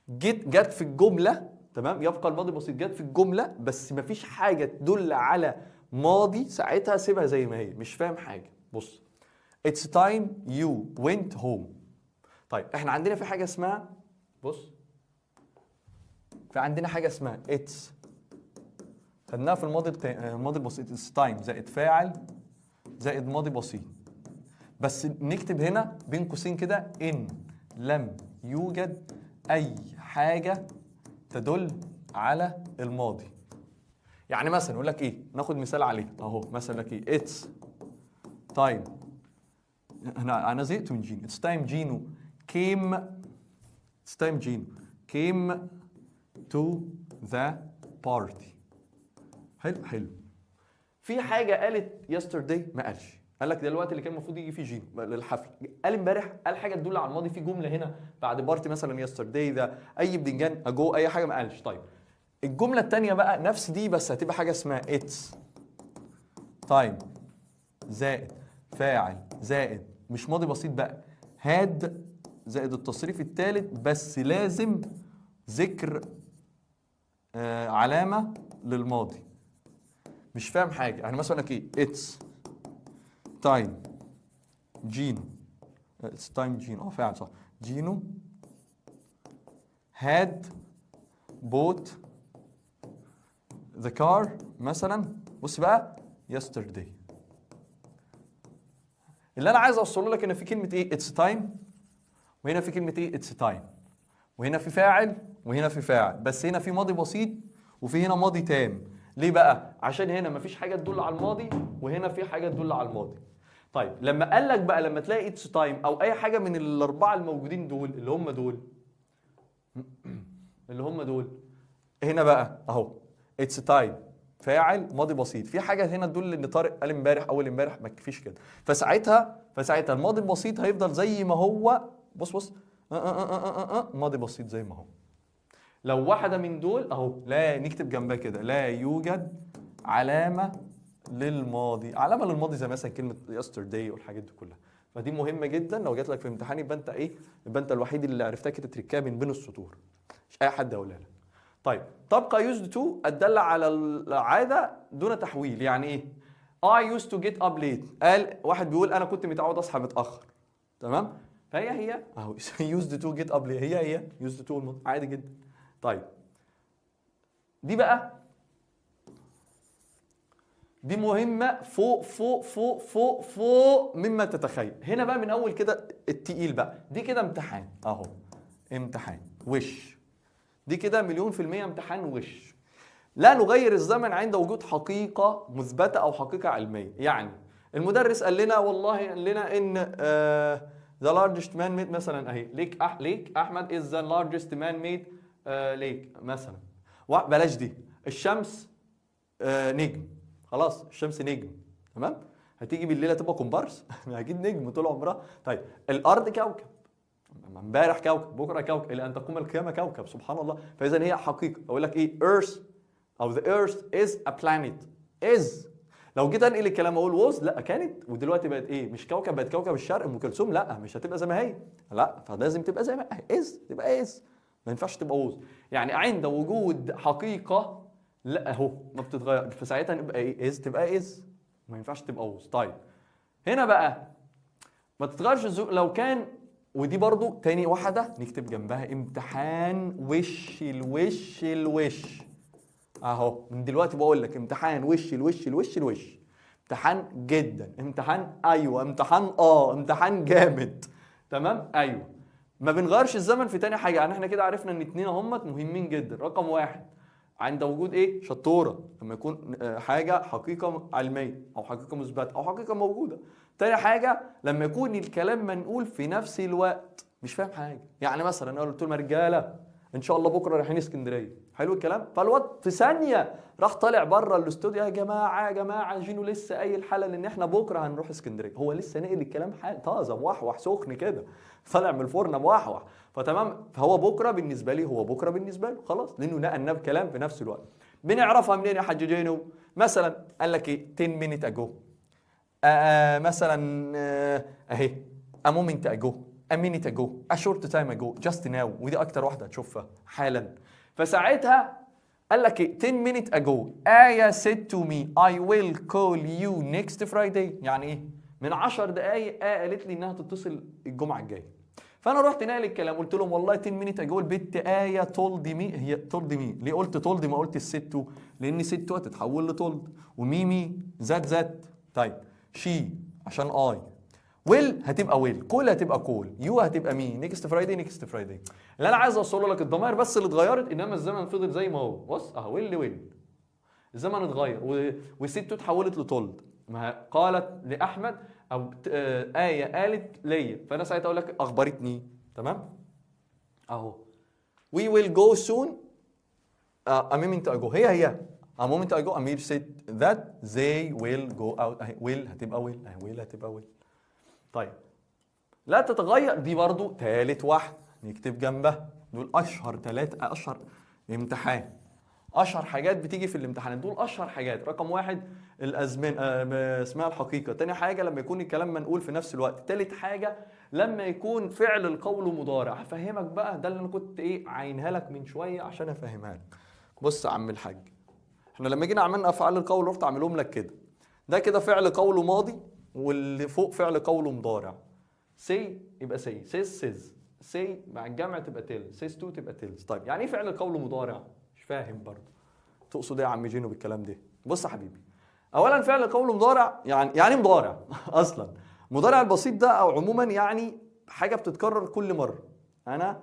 جت في الجمله. تمام. يبقى الماضي بسيط جت في الجمله بس ما فيش حاجه تدل على ماضي ساعتها سيبها زي ما هي. مش فاهم حاجه. بص it's time you went home. طيب احنا عندنا في حاجه اسمها بص في عندنا حاجه اسمها it's خدناها في الماضي البسيط it's time زائد فاعل زائد ماضي بسيط. بس نكتب هنا بين قوسين كده إن لم يوجد أي حاجة تدل على الماضي. يعني مثلا أقول لك إيه؟ ناخد مثال عليه أهو. مثلا لك إيه؟ it's time أنا زهقت من جينو. it's time جينو came to the party. حلو. في حاجة قالت yesterday ما قالش. قال لك ده الوقت اللي كان المفروض يجي فيه جينو للحفل. قال امبارح، قال حاجه تدل على الماضي في جمله هنا بعد بارتي مثلا يسترداي ده اي بدنجان اجو اي حاجه ما قالش. طيب الجمله الثانيه بقى نفس دي بس هتبقى حاجه اسمها اتس تايم زائد فاعل زائد مش ماضي بسيط بقى هاد زائد التصريف الثالث بس لازم ذكر علامه للماضي. مش فاهم حاجه يعني مثلا لك ايه اتس تايم جينو اتس تايم جينو فعلا صح جينو had bought the car مثلا. بص بقى yesterday. اللي انا عايز اوصله لك ان في كلمه ايه اتس تايم وهنا في كلمه ايه اتس تايم وهنا في فاعل وهنا في فاعل بس هنا في ماضي بسيط وفي هنا ماضي تام. ليه بقى؟ عشان هنا مفيش حاجه تدل على الماضي وهنا في حاجه تدل على الماضي. طيب لما قال لك بقى لما تلاقي اتس تايم او اي حاجه من الاربعه الموجودين دول اللي هم دول هنا بقى اهو اتس تايم فاعل ماضي بسيط في حاجه هنا تدل ان طارق قال امبارح اول امبارح ما تكفيش كده. فساعتها الماضي البسيط هيفضل زي ما هو. بص ماضي بسيط زي ما هو. لو واحده من دول اهو لا نكتب جنبها كده لا يوجد علامه للماضي. علامه للماضي زي مثلا كلمه yesterday والحاجات دي كلها. فدي مهمه جدا لو جات لك في امتحان يبقى انت ايه يبقى انت الوحيد اللي عرفتها كده تركها من بين السطور مش اي حد هيقولها لك. طيب تبقى used to الدالة على العادة دون تحويل. يعني ايه؟ I used to get up late. قال واحد بيقول انا كنت متعود اصحى متأخر. تمام؟ فهي اهو used to get up late هي used to عادي جدا. طيب دي بقى دي مهمة فوق مما تتخيل. هنا بقى من اول كده التقيل بقى. دي كده امتحان اهو امتحان وش. دي كده 100% امتحان وش. لا نغير الزمن عند وجود حقيقة مثبتة أو حقيقة علمية. يعني المدرس قال لنا والله قال لنا إن the largest man made مثلا أهي ليك أحمد is the largest man made lake مثلا. بلاش دي. الشمس نجم. خلاص الشمس نجم. تمام؟ هتيجي بالليل تبقى كومبارس؟ أكيد نجم طول عمرها. طيب الأرض كوكب. امبارح كوكب بكره كوكب الى ان تقوم القيامه كوكب سبحان الله. فاذا هي حقيقه. اقول لك ايه earth او the earth is a planet is. لو جيت انقل الكلام اقول was لا كانت ودلوقتي بقت ايه مش كوكب بقت كوكب الشرق ام كلثوم لا مش هتبقى زي ما هي لا فلازم تبقى زي ما هي is تبقى is ما ينفعش تبقى was. يعني عند وجود حقيقه لا اهو ما بتتغير فساعتها نبقى ايه is تبقى is ما ينفعش تبقى was. طيب هنا بقى ما تتغيرش لو كان. ودي برضو تاني واحدة نكتب جنبها امتحان وش الوش اهو من دلوقتي بقول لك امتحان وش الوش امتحان جدا امتحان ايوه امتحان جامد. تمام ايوه ما بنغيرش الزمن في تاني حاجة. يعني احنا كده عرفنا ان اتنين اهمت مهمين جدا. رقم واحد عند وجود ايه شطورة لما يكون حاجة حقيقة علمية او حقيقة مثبتة او حقيقة موجودة. تاني حاجة لما يكون الكلام منقول في نفس الوقت. مش فاهم حاجة. يعني مثلا انا قلت لهم يا رجالة ان شاء الله بكره رايحين اسكندريه. حلو الكلام. فالواد في ثانيه راح طالع بره الاستوديو يا جماعه جينو لسه قايل حالا ان احنا بكره هنروح اسكندريه. هو لسه نقل الكلام حالا طازه موحوح سخن كده طالع من الفرن موحوح. فتمام فهو بكره بالنسبه لي هو بكره بالنسبه له خلاص لانه نقلنا بكلام في نفس الوقت. بنعرفها منين يا حاج جينو؟ مثلا قال لك ايه 10 مينيت اجو مثلا اهي a moment ago a minute ago a short time ago just now. ودي اكتر واحده هتشوفها حالا. فساعتها قال لك ايه 10 minute ago آية said to me I will call you next Friday. يعني ايه من 10 دقايق قالت لي انها تتصل الجمعه الجايه. فانا رحت ناقل الكلام قلت لهم والله 10 minute ago البت آية told me. هي told me ليه قلت told ما قلت الست؟ لان ست هتتحول لتولد وميمي ذات. طيب شي عشان اي ويل هتبقى ويل كول هتبقى كول يو هتبقى مي نيكست فرايداي اللي انا عايز اوصله لك الضمائر بس اللي اتغيرت انما الزمن فضل زي ما هو. بص اهو ويل الزمن اتغير والست اتحولت لتولد. ما قالت لاحمد او آية قالت ليا فانا ساعتها اقول لك اخبرتني. تمام اهو وي ويل جو سون اميمنت اجو هي a moment ago أمير said that they will go out. أهي will هتبقى will، أهي will هتبقى will. طيب لا تتغير دي برضو تالت واحد نكتب جنبها. دول أشهر أشهر امتحان، أشهر حاجات بتيجي في الامتحانات. دول أشهر حاجات. رقم واحد الأزمنة اسمها الحقيقة. تاني حاجة لما يكون الكلام منقول في نفس الوقت. تالت حاجة لما يكون فعل القول مضارع. هفهمك بقى ده اللي أنا كنت عينها لك من شوية عشان أفهمها لك. بص يا عم الحاج، احنا لما جينا عملنا أفعال القول رحت أعملهم لك كده. ده كده فعل قوله ماضي، واللي فوق فعل قوله مضارع. سي يبقى سي، سيز سي مع الجمع تبقى تيل، سيز تو تبقى تيلز. طيب يعني ايه فعل القول مضارع؟ مش فاهم برضه. تقصد ايه يا عم جينو بالكلام ده؟ بص يا حبيبي، اولا فعل القول مضارع يعني مضارع اصلا. مضارع البسيط ده او عموما يعني حاجه بتتكرر كل مره. انا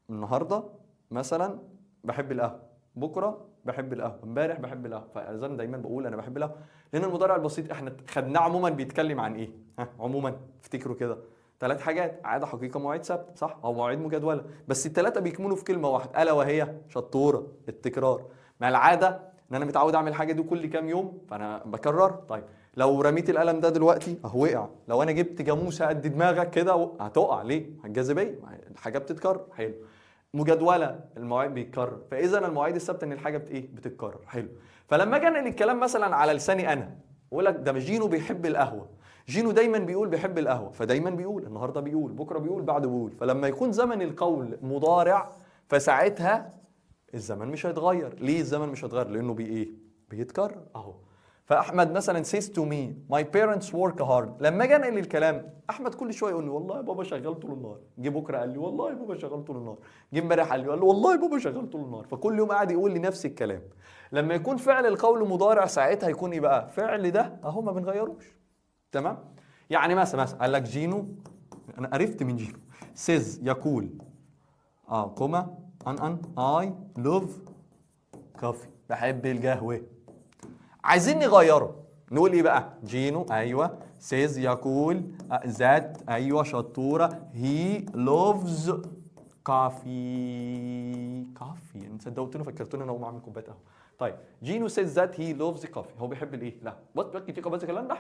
النهارده مثلا بحب القهوه، بكره بحب القهوه، امبارح بحب القهوه. فاذا دايما بقول انا بحب القهوه لان المضارع البسيط احنا خدناه عموما بيتكلم عن ايه؟ عموما افتكروا كده 3 حاجات: عاده، حقيقه، مواعيد ثابته، صح؟ او مواعيد مجدوله. بس ال3 بيكمنوا في كلمه واحده الا وهي شطوره، التكرار. مع العاده ان انا متعود اعمل الحاجه دي كل كام يوم فانا بكرر. طيب لو رميت القلم ده دلوقتي اهو وقع، لو انا جبت جاموسه قد دماغك كده هتقع. ليه؟ الجاذبيه، الحاجه بتتكرر. حلو. مجدوله، المواعيد بيتكرر. فاذا المواعيد الثابته ان الحاجه بتتكرر. حلو. فلما اجي انقل الكلام مثلا على لساني انا اقول لك ده جينو بيحب القهوه، جينو دايما بيقول بيحب القهوه، فدايما بيقول، النهارده بيقول، بكره بيقول، بعده بيقول. فلما يكون زمن القول مضارع فساعتها الزمن مش هيتغير. ليه الزمن مش هيتغير؟ لانه بيتكرر اهو. فاحمد مثلا says to me my parents work hard. لما اجي انقل الكلام احمد كل شويه يقول لي والله يا بابا شغال طول النهار. جه بكره قال لي والله يا بابا شغال طول النهار. جه امبارح قال لي والله يا بابا شغال طول النهار. فكل يوم قاعد يقول لي نفس الكلام. لما يكون فعل القول مضارع ساعتها يكون ايه بقى؟ فعل ده اهو ما بنغيروش. تمام؟ يعني مثلا قال لك جينو، انا عرفت من جينو، says يقول كوما ان اي لوف كافي، بحب القهوه. عايزين نغيره نقول ايه بقى؟ جينو ايوه says يقول ذات ايوه شطوره he loves coffee. كافي انت صدقتوني فكرتوني انا اقوم اعمل كوبايه قهوه. طيب جينو says that he loves coffee، هو بيحب الايه؟ لا بص في كوبايه كلام ده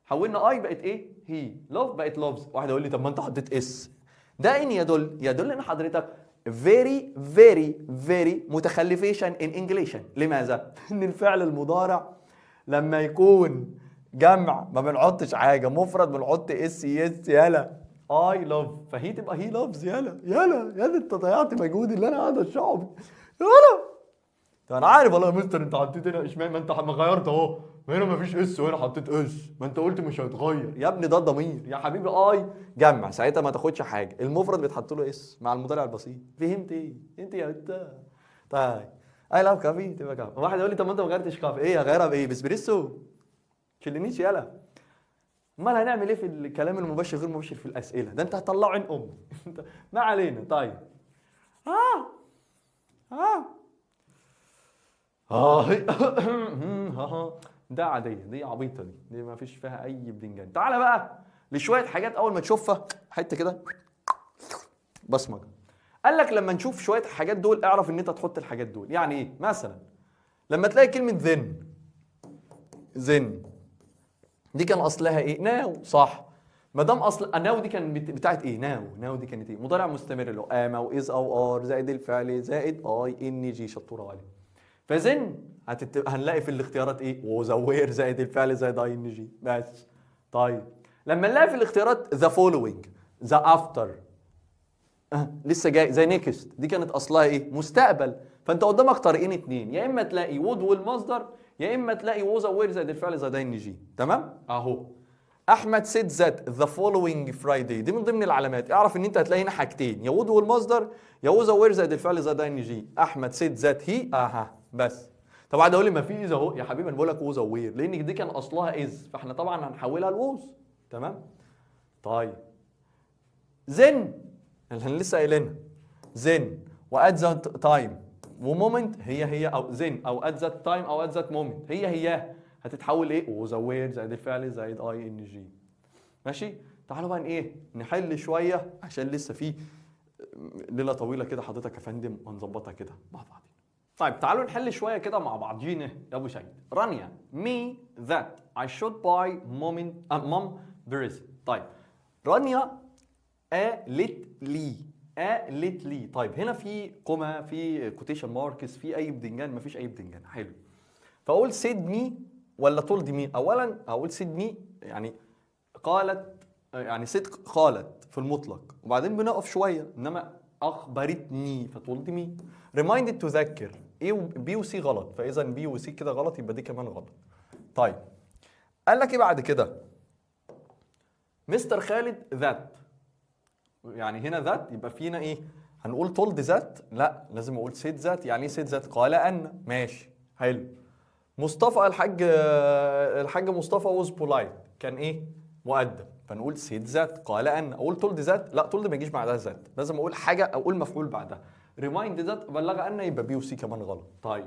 حولنا اي بقت ايه؟ هي لوف بقت لوفز. واحد يقول لي طب ما انت حطيت اس. ده ان يدل ان حضرتك very very very متخلفيشن in English. لماذا؟ ان الفعل المضارع لما يكون جمع ما بنحطش حاجه، مفرد بنحط اس يلا اي لوف، فهي تبقى هي لوفز. يلا انت ضيعت مجهودي اللي انا قاعد اشرحه. يلا طب انا عارف والله يا مستر انت حطيت هنا اشمعنى، ما انت ما غيرت اهو، هنا ما فيش اس وهنا حطيت اس، ما انت قلت مش هيتغير يا ابني. ده ضمير يا حبيبي، اي جمع ساعتها ما تاخدش حاجه، المفرد بيتحط له اس مع المضارع البسيط. فهمت ايه انت يا انت؟ طيب اي لاف كافي تبقى كافي. واحد يقول لي طب ما انت ما غيرتش كافي. ايه هغيرها بايه؟ باسبريسو؟ تشيلنيش يلا. امال هنعمل ايه في الكلام المباشر غير مباشر في الاسئله؟ ده انت هتطلعه عين امي. ما علينا. طيب ده عاديه، دي عبيطه، دي ما فيش فيها اي بدنجان. تعالى بقى لشويه حاجات اول ما تشوفها حته كده بصمجه. قال لك لما نشوف شويه حاجات دول اعرف ان انت تحط الحاجات دول. يعني ايه؟ مثلا لما تلاقي كلمه ذن دي كان اصلها ايه؟ ناو، صح؟ ما دام اصل ناو دي كان بتاعت ايه؟ ناو دي كانت ايه؟ مضارع مستمر اللي هو ام او از او ار زائد الفعل زائد اي ان جي. شطوره عليه. فزن هنلاقي في الاختيارات ايه؟ وزوير زائد الفعل زائد اي ان جي بس. طيب لما نلاقي في الاختيارات ذا فولوينج، ذا افتر، لسه جاي، زي نيكست دي كانت اصلها ايه؟ مستقبل. فانت قدامك طريقين اتنين، يا اما تلاقي وود والمصدر، يا اما تلاقي وزوير زائد الفعل زائد اي ان جي. تمام؟ اهو احمد سيد ذات ذا فولوينج فرايداي دي من ضمن العلامات. اعرف ان انت هتلاقي هنا حاجتين، يا وود والمصدر يا وزوير زائد الفعل زائد اي ان جي. احمد سيد ذات هي بس. طب قاعد اقول لي ما في از اهو يا حبيبي، انا بقول لك ووز او وير لان دي كان اصلها از، فاحنا طبعا هنحولها لووز. تمام؟ طيب زن اللي احنا لسه قايلينها، زن وات ذات تايم ومومنت هي او زن او ات ذات تايم او ات ذات مومنت هي هتتحول ايه؟ ووز او وير زائد الفعل زائد اي ان جي. ماشي؟ تعالوا بقى نحل شويه عشان لسه في ليله طويله كده حضرتك يا فندم، ونظبطها كده مع بعض. طيب تعالوا نحل شويه كده مع بعضينا يا ابو سعيد. رانيا me that I should buy mom present. طيب رانيا قالت لي. طيب هنا في كوما، في كوتيشن ماركس، في اي بدنجان؟ مفيش اي بدنجان. حلو. فاقول سيد مي ولا تولد مي؟ اولا اقول سيد مي يعني قالت، يعني صدق قالت في المطلق، وبعدين بنقف شويه، انما اخبرتني فتولد مي. ريمايندد تذكر، ايه بي وسي غلط، فاذا بي وسي كده غلط، يبقى دي كمان غلط. طيب قال لك ايه بعد كده؟ مستر خالد ذات، يعني هنا ذات يبقى فينا ايه؟ هنقول تولد ذات؟ لا، لازم اقول سيد ذات. يعني ايه سيد ذات؟ قال ان. ماشي حلو. مصطفى الحاج مصطفى ووز بولايت، كان ايه؟ مؤدب، فنقول سيد ذات قال ان. اقول تولد ذات؟ لا، تولد ما يجيش بعدها ذات، لازم اقول حاجه، اقول مفعول بعدها. ريمايند ذات بلغ ان، يبقى بي وسي كمان غلط. طيب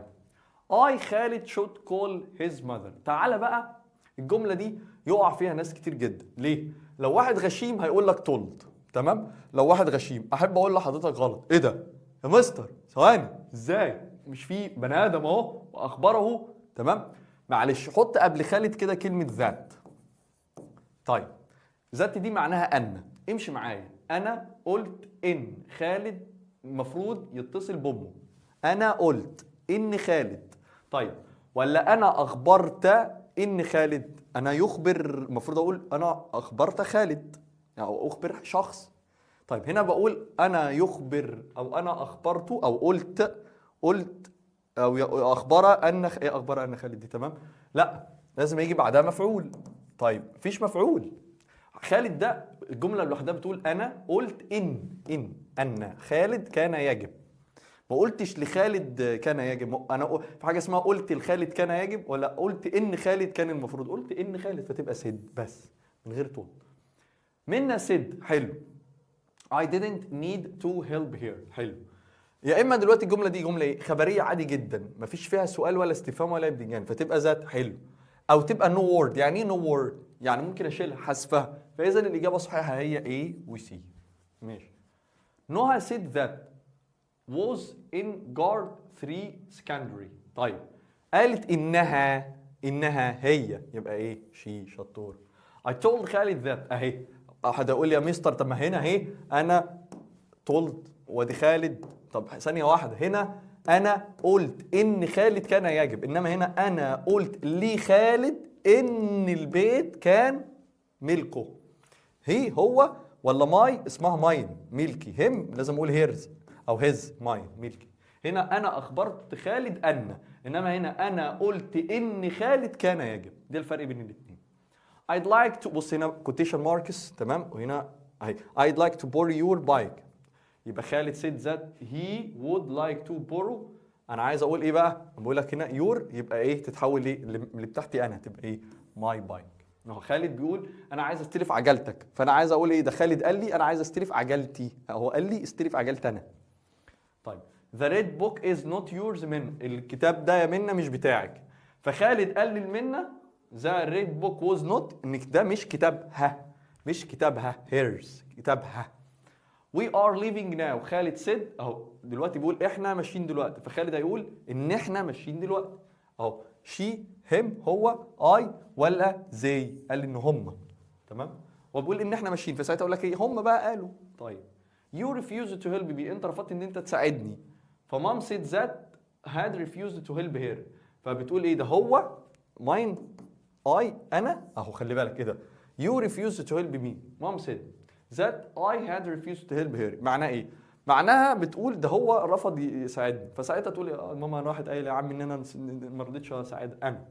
اي خالد شود كول هيز ماذر. تعالى بقى، الجمله دي يقع فيها ناس كتير جدا. ليه؟ لو واحد غشيم هيقول لك تولد، تمام؟ لو واحد غشيم احب اقول لحضرتك غلط. ايه ده يا مستر؟ ثواني، ازاي؟ مش في بني ادم اهو واخبره، تمام؟ معلش، حط قبل خالد كده كلمه ذات. طيب ذات دي معناها ان. امشي معايا، انا قلت ان خالد المفروض يتصل بامه. انا قلت ان خالد. طيب ولا انا اخبرت ان خالد؟ انا يخبر، المفروض اقول انا اخبرت خالد او اخبر شخص. طيب هنا بقول انا يخبر او انا اخبرت او قلت او اخبر ان ايه اخبر ان خالد دي، تمام؟ لا، لازم يجي بعدها مفعول. طيب مفيش مفعول. خالد ده الجمله لوحدها بتقول انا قلت ان خالد كان يجب. ما قلتش لخالد كان يجب. انا في حاجه اسمها قلت لخالد كان يجب، ولا قلت ان خالد كان المفروض. قلت ان خالد، فتبقى سد بس من غير طول. منا سد. حلو. I didn't need to help here. حلو. يا اما دلوقتي الجمله دي جمله ايه؟ خبريه عادي جدا، مفيش فيها سؤال ولا استفهام ولا ابتدان، فتبقى ذات. حلو. او تبقى نو وورد. يعني ايه نو وورد؟ يعني ممكن اشيلها، حذفها. فاذا الاجابه الصحيحه هي A و C. ماشي. نوها said that was in guard 3 secondary. طيب قالت انها هي، يبقى ايه؟ شي. شطور. I told خالد that اهي. احد اقول يا مستر طب ما هنا اهي انا told ودي خالد. طب ثانيه واحده، هنا انا قلت ان خالد كان يجب، انما هنا انا قلت لخالد ان البيت كان ملكه. هي هو ولا ماي؟ اسمها ماين. ملكي. هم لازم اقول هيرز او هيز. ماين ملكي. هنا انا اخبرت خالد ان، انما هنا انا قلت ان خالد كان يجب. ده الفرق بين الاثنين. I'd like to، بص هنا quotation marks، تمام؟ وهنا اهي I'd like to borrow your bike. يبقى خالد said that he would like to borrow. انا عايز اقول ايه بقى؟ بقول لك هنا your، يبقى ايه؟ تتحول ليه اللي بتاعتي انا، تبقى ايه؟ my bike. هو خالد بيقول انا عايز استلف عجلتك، فانا عايز اقول ايه؟ ده خالد قال لي انا عايز استلف عجلتي، هو قال لي استلف عجلتي انا. طيب the red book is not yours من، الكتاب ده يا منى مش بتاعك. فخالد قال للمنى the red book was not، انك ده مش كتابها، مش كتابها. hers كتابها. we are leaving now. خالد said اهو دلوقتي بيقول احنا ماشيين دلوقتي، فخالد هيقول ان احنا ماشيين دلوقتي اهو. she him هو I ولا they؟ قال ان هم، تمام؟ هو بيقول ان احنا ماشيين، فساعتها اقول لك ايه؟ هم بقى قالوا. طيب you refused to help me، انت رفضت ان انت تساعدني. فمام said that had refused to help her، فبتقول ايه؟ ده هو mine I انا اهو. خلي بالك كده you refused to help me. مام said that I had refused to help her. معناها ايه؟ معناها بتقول ده هو رفض يساعدني، فساعتها تقول يا ماما انا واحد قايل يا عم ان انا ما رضيتش اساعد. انا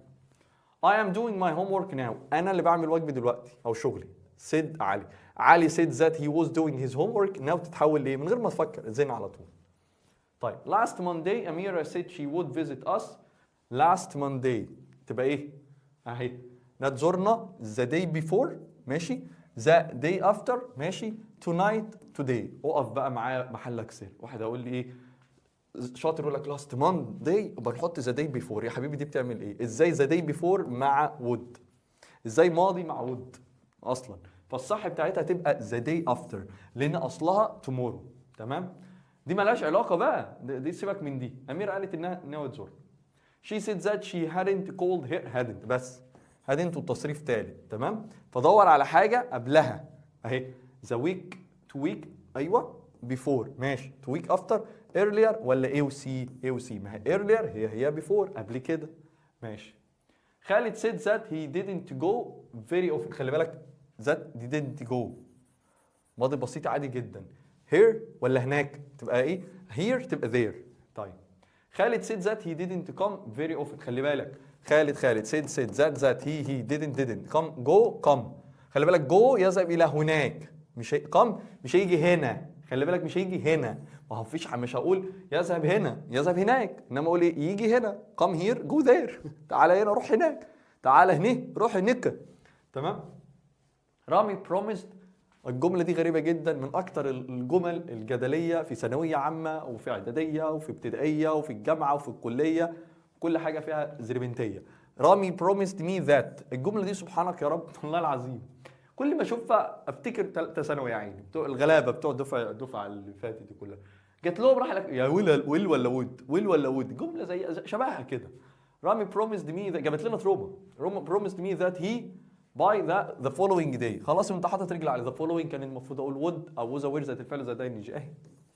I am doing my homework now. انا اللي بعمل واجبي دلوقتي او شغلي. said علي said that he was doing his homework. now تتحول ليه؟ من غير ما تفكر، زين على طول. طيب last Monday Amira said she would visit us. last Monday تبقى ايه؟ اهي نتزورنا the day before، ماشي؟ the day after، ماشي؟ tonight today. اقف بقى معايا محلك سر. واحد هيقول لي ايه؟ شاطر يقول لك last Monday وبنحط the day before. يا حبيبي دي بتعمل ايه؟ ازاي the day before مع would؟ ازاي ماضي مع would اصلا؟ فالصح بتاعتها تبقى the day after لان اصلها tomorrow، تمام؟ دي مالهاش علاقه بقى، دي سيبك من دي. اميره قالت انها ناوي تزور. she said that she hadn't called her hadn't بس hadn't والتصريف ثالث. تمام. فدور على حاجه قبلها اهي the week to week ايوه before ماشي to week after earlier ولا A و C. A و C ما هي earlier هي before قبل كده ماشي. خالد said that he didn't go very often. خلي بالك that didn't go ماضي بسيط عادي جدا. here ولا هناك تبقى ايه؟ here تبقى there. طيب خالد said that he didn't come very often. خلي بالك خالد said that he didn't come. خلي بالك go يذهب الى هناك مش come مش هيجي هنا. خلي بالك مش هيجي هنا. ما هو مش هقول يذهب هنا يذهب هناك، انما اقول ايه؟ يجي هنا come here go there. تعالى هنا روح هناك، تعالى هنا روح هناك. تمام. رامي promised. الجملة دي غريبة جدا، من أكتر الجمل الجدلية في ثانوية عامة وفي إعدادية وفي ابتدائية وفي الجامعة وفي الكلية، كل حاجة فيها زربنتية. رامي promised me that. الجملة دي سبحانك يا رب والله العظيم كل ما أشوفها أفتكر ثالثة ثانوي يا عيني، بتوع الغلابة بتوع الدفعة اللي فاتت دي كلها. جت لهم راح لك يا ويل ولا وود جملة زي شبهها كده. رامي promised me that جابت لنا تروما. promised me that he by the following day. خلاص انت حاطط رجل على the following، كان المفروض اقول would او was aware ذات الفعل ذات يجي اهي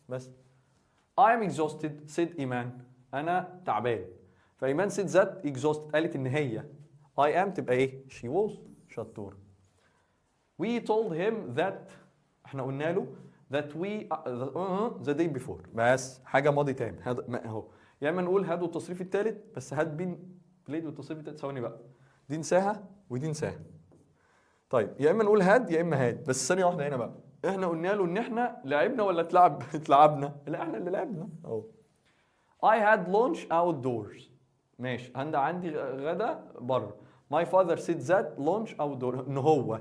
بس. I am exhausted said ايمان. انا تعبان. فايمان said that exhausted قالت ان هي I am تبقى ايه؟ she was. شطور. We told him that احنا قلنا له that we the day before بس حاجه ماضي تام. هذا اهو يا اما نقول هاد والتصريف الثالث بس هاد بين بليد والتصريف الثالث. ثواني بقى دي نساها ودي نساها. طيب يا اما نقول هاد يا اما هاد بس ثانيه واحده هنا بقى. احنا قلنا له ان احنا لعبنا ولا اتلعبنا؟ لا احنا اللي لعبنا اهو. I had lunch outdoors. ماشي عندي غدا بره. My father said that lunch outdoors ان هو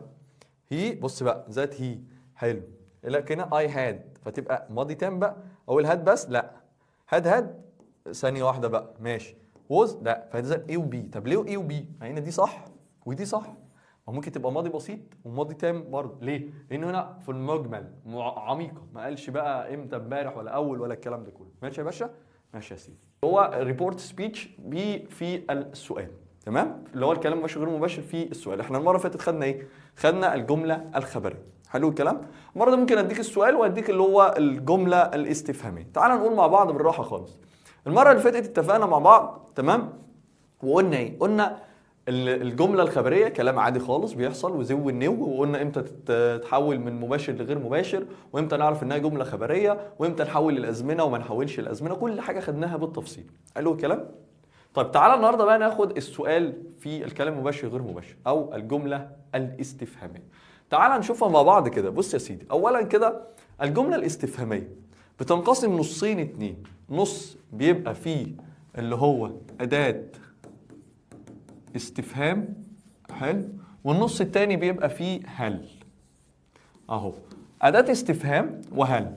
هي. بص بقى ذات هي حلو، لكن I had فتبقى ماضي تام بقى. اقول هاد بس لا هاد ثانيه واحده بقى ماشي. was لا فهذا A و B. طب ليه A و B؟ هنا دي صح ودي صح. ممكن تبقى ماضي بسيط وماضي تام برضه. ليه؟ لأنه هنا في المجمل عميقة، ما قالش بقى امتى امبارح ولا أول ولا الكلام ده كله. ماشي يا باشا؟ ماشي يا سيدي. هو ريبورت سبيتش في السؤال. تمام؟ اللي هو الكلام مباشر غير مباشر في السؤال. احنا المرة اللي فاتت خدنا ايه؟ خدنا الجملة الخبرية. حلو الكلام؟ المرة دي ممكن اديك السؤال واديك اللي هو الجملة الاستفهامية. تعال نقول مع بعض بالراحة خالص. المرة اللي فاتت اتفقنا مع بعض تمام؟ وقلنا ايه؟ قلنا الجملة الخبرية كلام عادي خالص بيحصل وزو النو، وقلنا امتى تتحول من مباشر لغير مباشر، وامتى نعرف انها جملة خبرية، وامتى نحول الازمنة وما نحولش الازمنة. كل حاجة خدناها بالتفصيل. حلو الكلام؟ طيب تعالى النهارده بقى ناخد السؤال في الكلام المباشر غير مباشر او الجملة الاستفهامية. تعالى نشوفها مع بعض كده. بص يا سيدي، اولا كده الجملة الاستفهامية بتنقسم نصين اتنين. نص بيبقى فيه اللي هو أداة استفهام حلو، والنص التاني بيبقى فيه هل. اهو أداة استفهام وهل.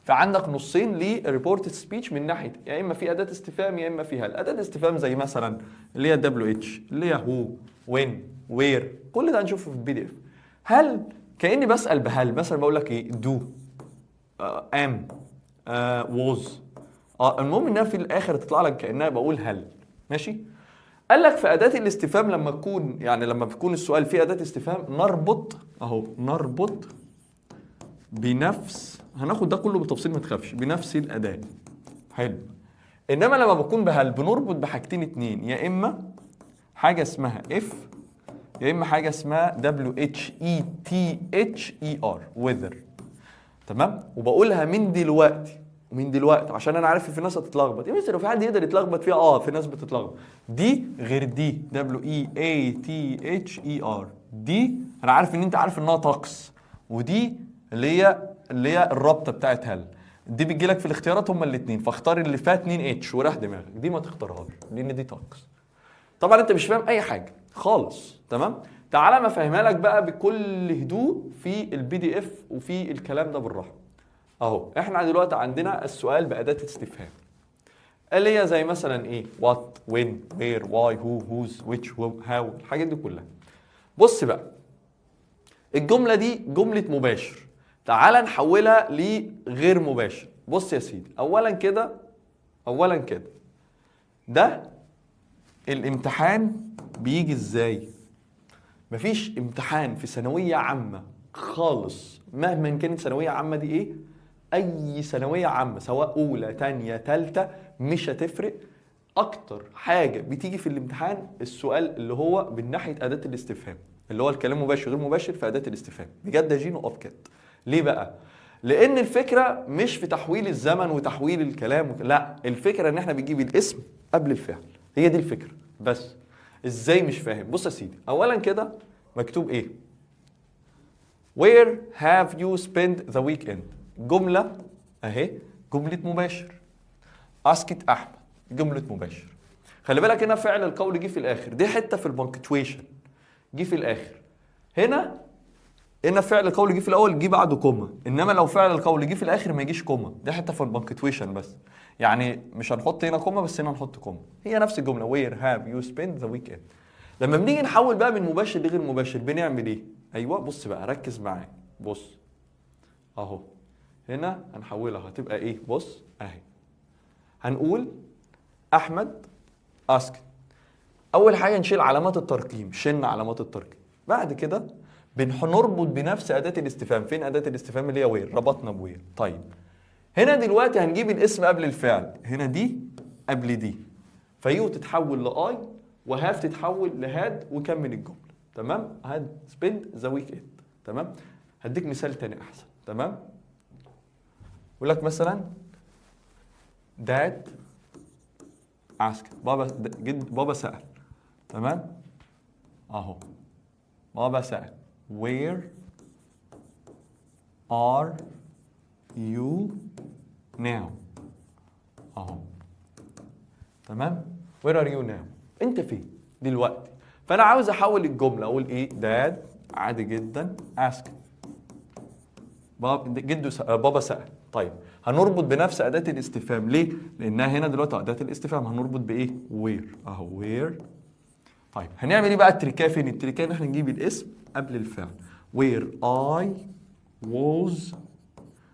فعندك نصين لريبورتد سبيتش من ناحية يا إما في أداة استفهام يا إما في هل. أداة استفهام زي مثلا اللي هي WH اللي هي هو وين وير، كل ده هنشوفه في الPDF. هل كأني بسأل بهل، مثلا بقول لك إيه do am was المهم إنها في الآخر تطلع لك كأنها بقول هل. ماشي. قال لك في أداة الاستفهام لما تكون لما بيكون السؤال فيه أداة استفهام نربط اهو نربط بنفس، هناخد ده كله بالتفصيل ما تخافش، بنفس الأداة. حلو. إنما لما بكون بهل بنربط بحاجتين اتنين، يا إما حاجة اسمها if يا إما حاجة اسمها WHETHER weather. تمام؟ وبقولها من دلوقتي عشان انا عارف في ناس هتتلخبط. يا مستر لو في حد يقدر يتلخبط فيها في ناس بتتلخبط. دي غير دي WEATHER. دي انا عارف ان انت عارف انها طقس، ودي اللي هي الرابطه بتاعت هل. دي بتجي لك في الاختيارات هما الاثنين، فاختار اللي فيها 2 اتش وريح دماغك. دي ما تختارهاش لان دي طقس. طبعا انت مش فاهم اي حاجه خالص. تمام. تعالى ما افهمها لك بقى بكل هدوء في الPDF وفي الكلام ده بالراحه. اهو احنا دلوقتي عندنا السؤال بأداة استفهام اللي هي زي مثلا ايه what when where why who whose which how الحاجات دي كلها. بص بقى الجملة دي جملة مباشر، تعال نحولها لغير مباشر. بص يا سيدي، اولا كده ده الامتحان بيجي ازاي؟ مفيش امتحان في ثانويه عامه خالص مهما كانت ثانويه عامه دي ايه، اي ثانويه عامه سواء اولى تانية تالتة مش هتفرق، اكتر حاجه بتيجي في الامتحان السؤال اللي هو من ناحيه اداه الاستفهام، اللي هو الكلام مباشر غير مباشر في اداه الاستفهام. بجد يا جينو اقف كده. ليه بقى؟ لان الفكره مش في تحويل الزمن وتحويل الكلام لا، الفكره ان احنا بنجيب الاسم قبل الفعل، هي دي الفكره بس. ازاي مش فاهم؟ بص يا سيدي، اولا كده مكتوب ايه؟ Where have you spent the weekend؟ جمله اهي، جمله مباشر. اسكت احمد، جمله مباشر. خلي بالك هنا فعل القول جه في الاخر، دي حته في البنكتويشن جه في الاخر. هنا فعل القول جه في الاول جه بعده كوما، انما لو فعل القول جه في الاخر ما يجيش كوما، دي حته في البنكتويشن بس. يعني مش هنحط هنا كوما بس هنا هنحط كوما، هي نفس الجمله where have you spent the weekend. لما بنيجي نحول بقى من مباشر لغير مباشر بنعمل ايه؟ ايوه بص بقى ركز معايا، بص اهو هنا هنحولها هتبقى ايه؟ بص اهي هنقول احمد اسكت. اول حاجه نشيل علامات الترقيم، شلنا علامات الترقيم. بعد كده بنربط بنفس اداه الاستفهام. فين اداه الاستفهام؟ اللي هي وير، ربطنا بوير. طيب هنا دلوقتي هنجيب الاسم قبل الفعل، هنا دي قبل دي، فيو تتحول لاي وهاف تتحول لهاد وكمل الجمله. تمام؟ هاد سبند ذا ويك اند. تمام؟ هديك مثال تاني احسن. تمام؟ يقول لك مثلا داد اسك، بابا سأل. تمام؟ اهو بابا سأل where are you now؟ اهو تمام؟ where are you now؟ انت فين دلوقتي؟ فانا عاوز احول الجمله، اقول ايه؟ داد عادي جدا ask، بابا سأل. طيب هنربط بنفس اداه الاستفهام، ليه؟ لانها هنا دلوقتي اداه الاستفهام، هنربط بايه؟ where اهو where. طيب هنعمل ايه بقى؟ التركايه فين؟ التركايه ان احنا نجيب الاسم قبل الفعل. where I was.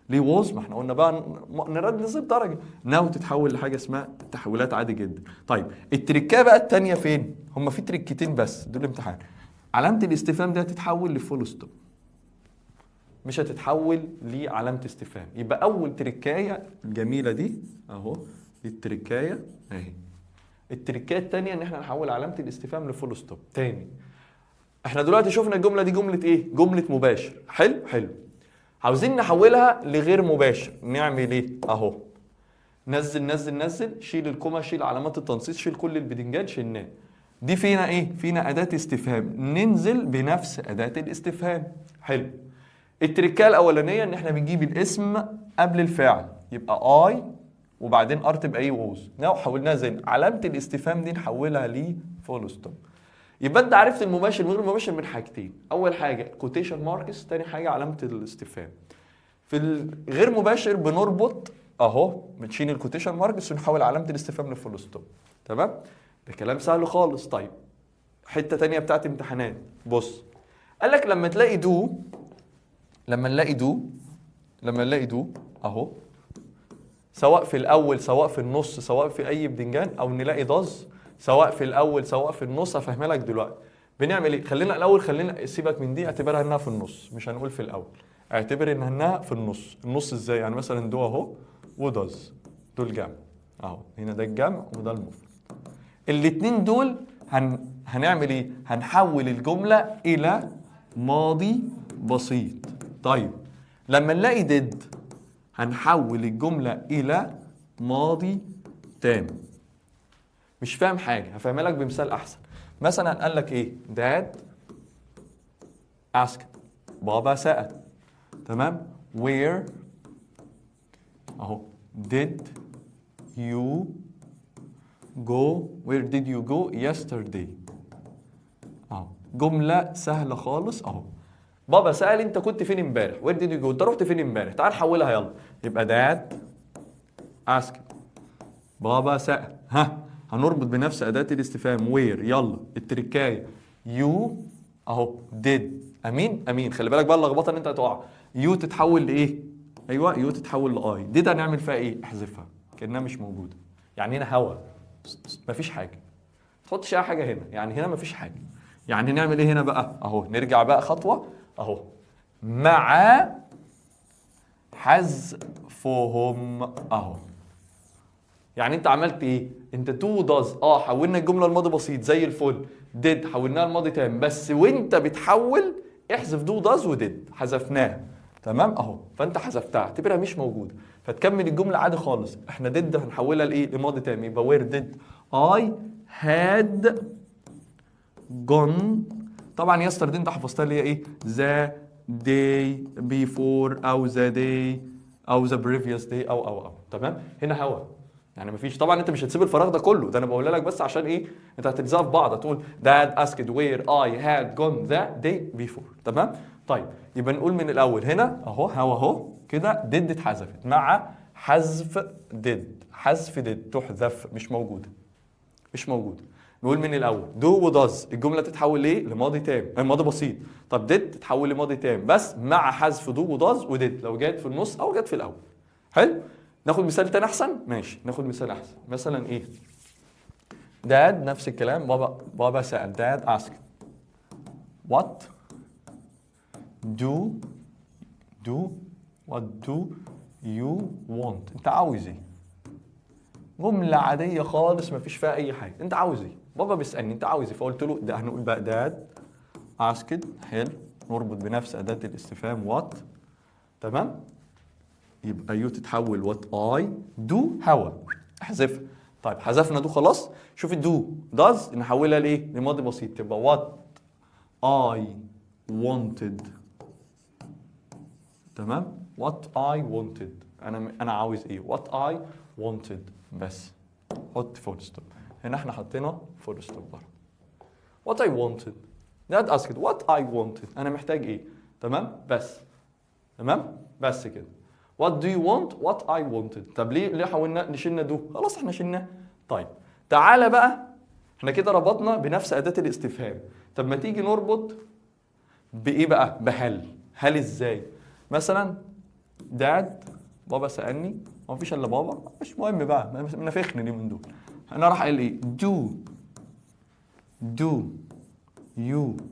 ليه was؟ ما احنا قلنا بقى نصيب درجه. now تتحول لحاجه اسمها تحويلات عادي جدا. طيب التركايه بقى الثانيه فين؟ هم في تركتين بس دول الامتحان. علامه الاستفهام دي هتتحول لفول ستوب، مش هتتحول لعلامه استفهام. يبقى اول تركايه الجميله دي اهو، دي التركايه اهي. التركايه الثانيه ان احنا نحول علامه الاستفهام لفول ستوب. تاني احنا دلوقتي شفنا الجمله دي جمله ايه؟ جمله مباشر. حلو. عاوزين نحولها لغير مباشر، نعمل ايه؟ اهو نزل، شيل الكوما، شيل علامات التنصيص، شيل كل البدنجان شلناه. دي فينا ايه؟ فينا اداه استفهام، ننزل بنفس اداه الاستفهام. حلو. التركايه الاولانيه ان احنا بنجيب الاسم قبل الفاعل، يبقى اي وبعدين ار تبقى ايه؟ ووز. لو حولناها زي علامه الاستفهام دي نحولها لفول ستوب. يبقى انت عرفت المباشر وغير المباشر من حاجتين، اول حاجه كوتيشن ماركس، تاني حاجه علامه الاستفهام. في الغير مباشر بنربط اهو، بنشيل الكوتيشن ماركس ونحول علامه الاستفهام لفول ستوب. تمام؟ ده كلام سهل خالص. طيب حته تانيه بتاعت امتحانات، بص قال لك لما نلاقي دو اهو، سواء في الاول سواء في النص سواء في اي بدنجان، او نلاقي داز سواء في الاول سواء في النص. هفهمها لك دلوقتي. بنعمل ايه؟ خلينا سيبك من دي، اعتبرها انها في النص، مش هنقول في الاول، اعتبر انها في النص ازاي؟ يعني مثلا دو اهو وداز، دول جمع اهو، هنا ده الجمع وده المفرد. الاتنين دول هنعمل ايه؟ هنحول الجمله الى ماضي بسيط. طيب لما نلاقي ديد هنحول الجمله الى ماضي تام. مش فاهم حاجه، هفهمها لك بمثال احسن. مثلا قال لك ايه؟ داد asked، بابا سأل. تمام؟ where اهو did you go yesterday؟ اهو جمله سهله خالص اهو. بابا سأل انت كنت فين امبارح؟ where did you go؟ انت رحت فين امبارح؟ تعال نحولها يلا. يبقى dad asked، بابا سأل. هنربط بنفس أداة الاستفهام where. يلا التركاية you اهو did. امين. خلي بالك بقى اللخبطه ان انت هتقع. you تتحول لايه؟ ايوه يو تتحول لاي. دي هنعمل فيها ايه؟ احذفها كانها مش موجوده. يعني هنا هوا، مفيش حاجه، ما تحطش اي حاجه هنا، يعني هنا مفيش حاجه. يعني نعمل ايه هنا بقى؟ اهو نرجع بقى خطوه اهو، مع حذفهم اهو. يعني انت عملت ايه؟ انت تو داز حولنا الجمله لماضي بسيط زي الفل، ديد حولناها لماضي تام، بس وانت بتحول احذف دو داز وديد، حذفناها تمام اهو. فانت حذفتها اعتبرها مش موجوده، فتكمل الجمله عادي خالص. احنا ديد هنحولها لايه؟ لماضي تام، يبقى وير ديد اي هاد جون. طبعا يستر دي انت حفظتها اللي هي ايه؟ ذا داي بيفور او ذا داي او ذا بريفيوس داي او تمام. هنا هوا يعني مفيش. طبعا انت مش هتسيب الفراغ ده كله، ده انا بقول لك بس عشان ايه؟ انت هتلزقها في بعض، هتقول dad asked where I had gone the day before. تمام. طيب يبقى نقول من الاول هنا اهو هوا اهو كده did اتحذفت مع حذف did. حذف did تحذف، مش موجوده، مش موجوده. نقول من الاول do و does الجمله تتحول ليه؟ لماضي تام، ماضي بسيط. طب did تتحول لماضي تام بس مع حذف do و does و did لو جت في النص او جت في الاول. حلو. ناخد مثال تاني احسن؟ ماشي ناخد مثال احسن. مثلا ايه؟ داد نفس الكلام، بابا سأل. داد asked what what do you want. انت عاوز ايه؟ جملة عادية خالص مفيش فيها أي حاجة. أنت عاوز إيه؟ بابا بيسألني أنت عاوز إيه؟ فقلت له ده هنقول بقى داد asked. حلو. نربط بنفس أداة الاستفهام what. تمام؟ يبقى يو تتحول وات اي دو هوا، احذفها. طيب حذفنا دو خلاص. شوف الدو داز نحولها لايه؟ لماضي بسيط، تبقى وات اي wanted. تمام. وات اي wanted انا عاوز ايه؟ وات اي wanted بس. حط فول ستوب. هنا احنا حطينا فول ستوب بره. وات اي wanted. Dad asked what I wanted. انا محتاج ايه؟ تمام بس. تمام بس كده. What do you want? What I wanted. طب ليه حاولنا نشيلنا دو؟ خلاص احنا شلناه. طيب تعالى بقى، احنا كده ربطنا بنفس أداة الاستفهام. طب ما تيجي نربط بإيه بقى؟ بهل. هل ازاي؟ مثلا داد بابا سألني، ما فيش الا بابا، مش مهم بقى منافخني ليه من دول. انا راح قال ايه؟ do you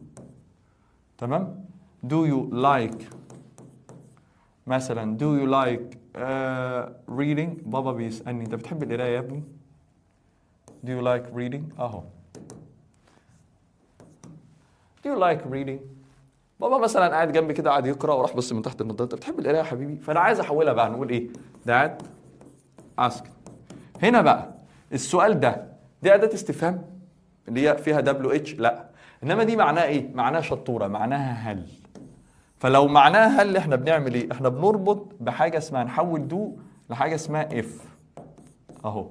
تمام؟ do you like مثلا do you like reading. بابا بيسألني انت بتحب القراية يا ابني؟ do you like reading اهو. do you like reading. بابا مثلا قاعد جنبي كده قاعد يقرا وراح بص من تحت النضاره، انت بتحب القرايه يا حبيبي؟ فانا عايز احولها بقى، نقول ايه؟ dad asked. هنا بقى السؤال دي اداه استفهام اللي هي فيها WH؟ لا، انما دي معناها ايه؟ معناها شطوره، معناها هل. فلو معناها هل احنا بنعمل ايه؟ احنا بنربط بحاجه اسمها نحول دو لحاجه اسمها اف اهو.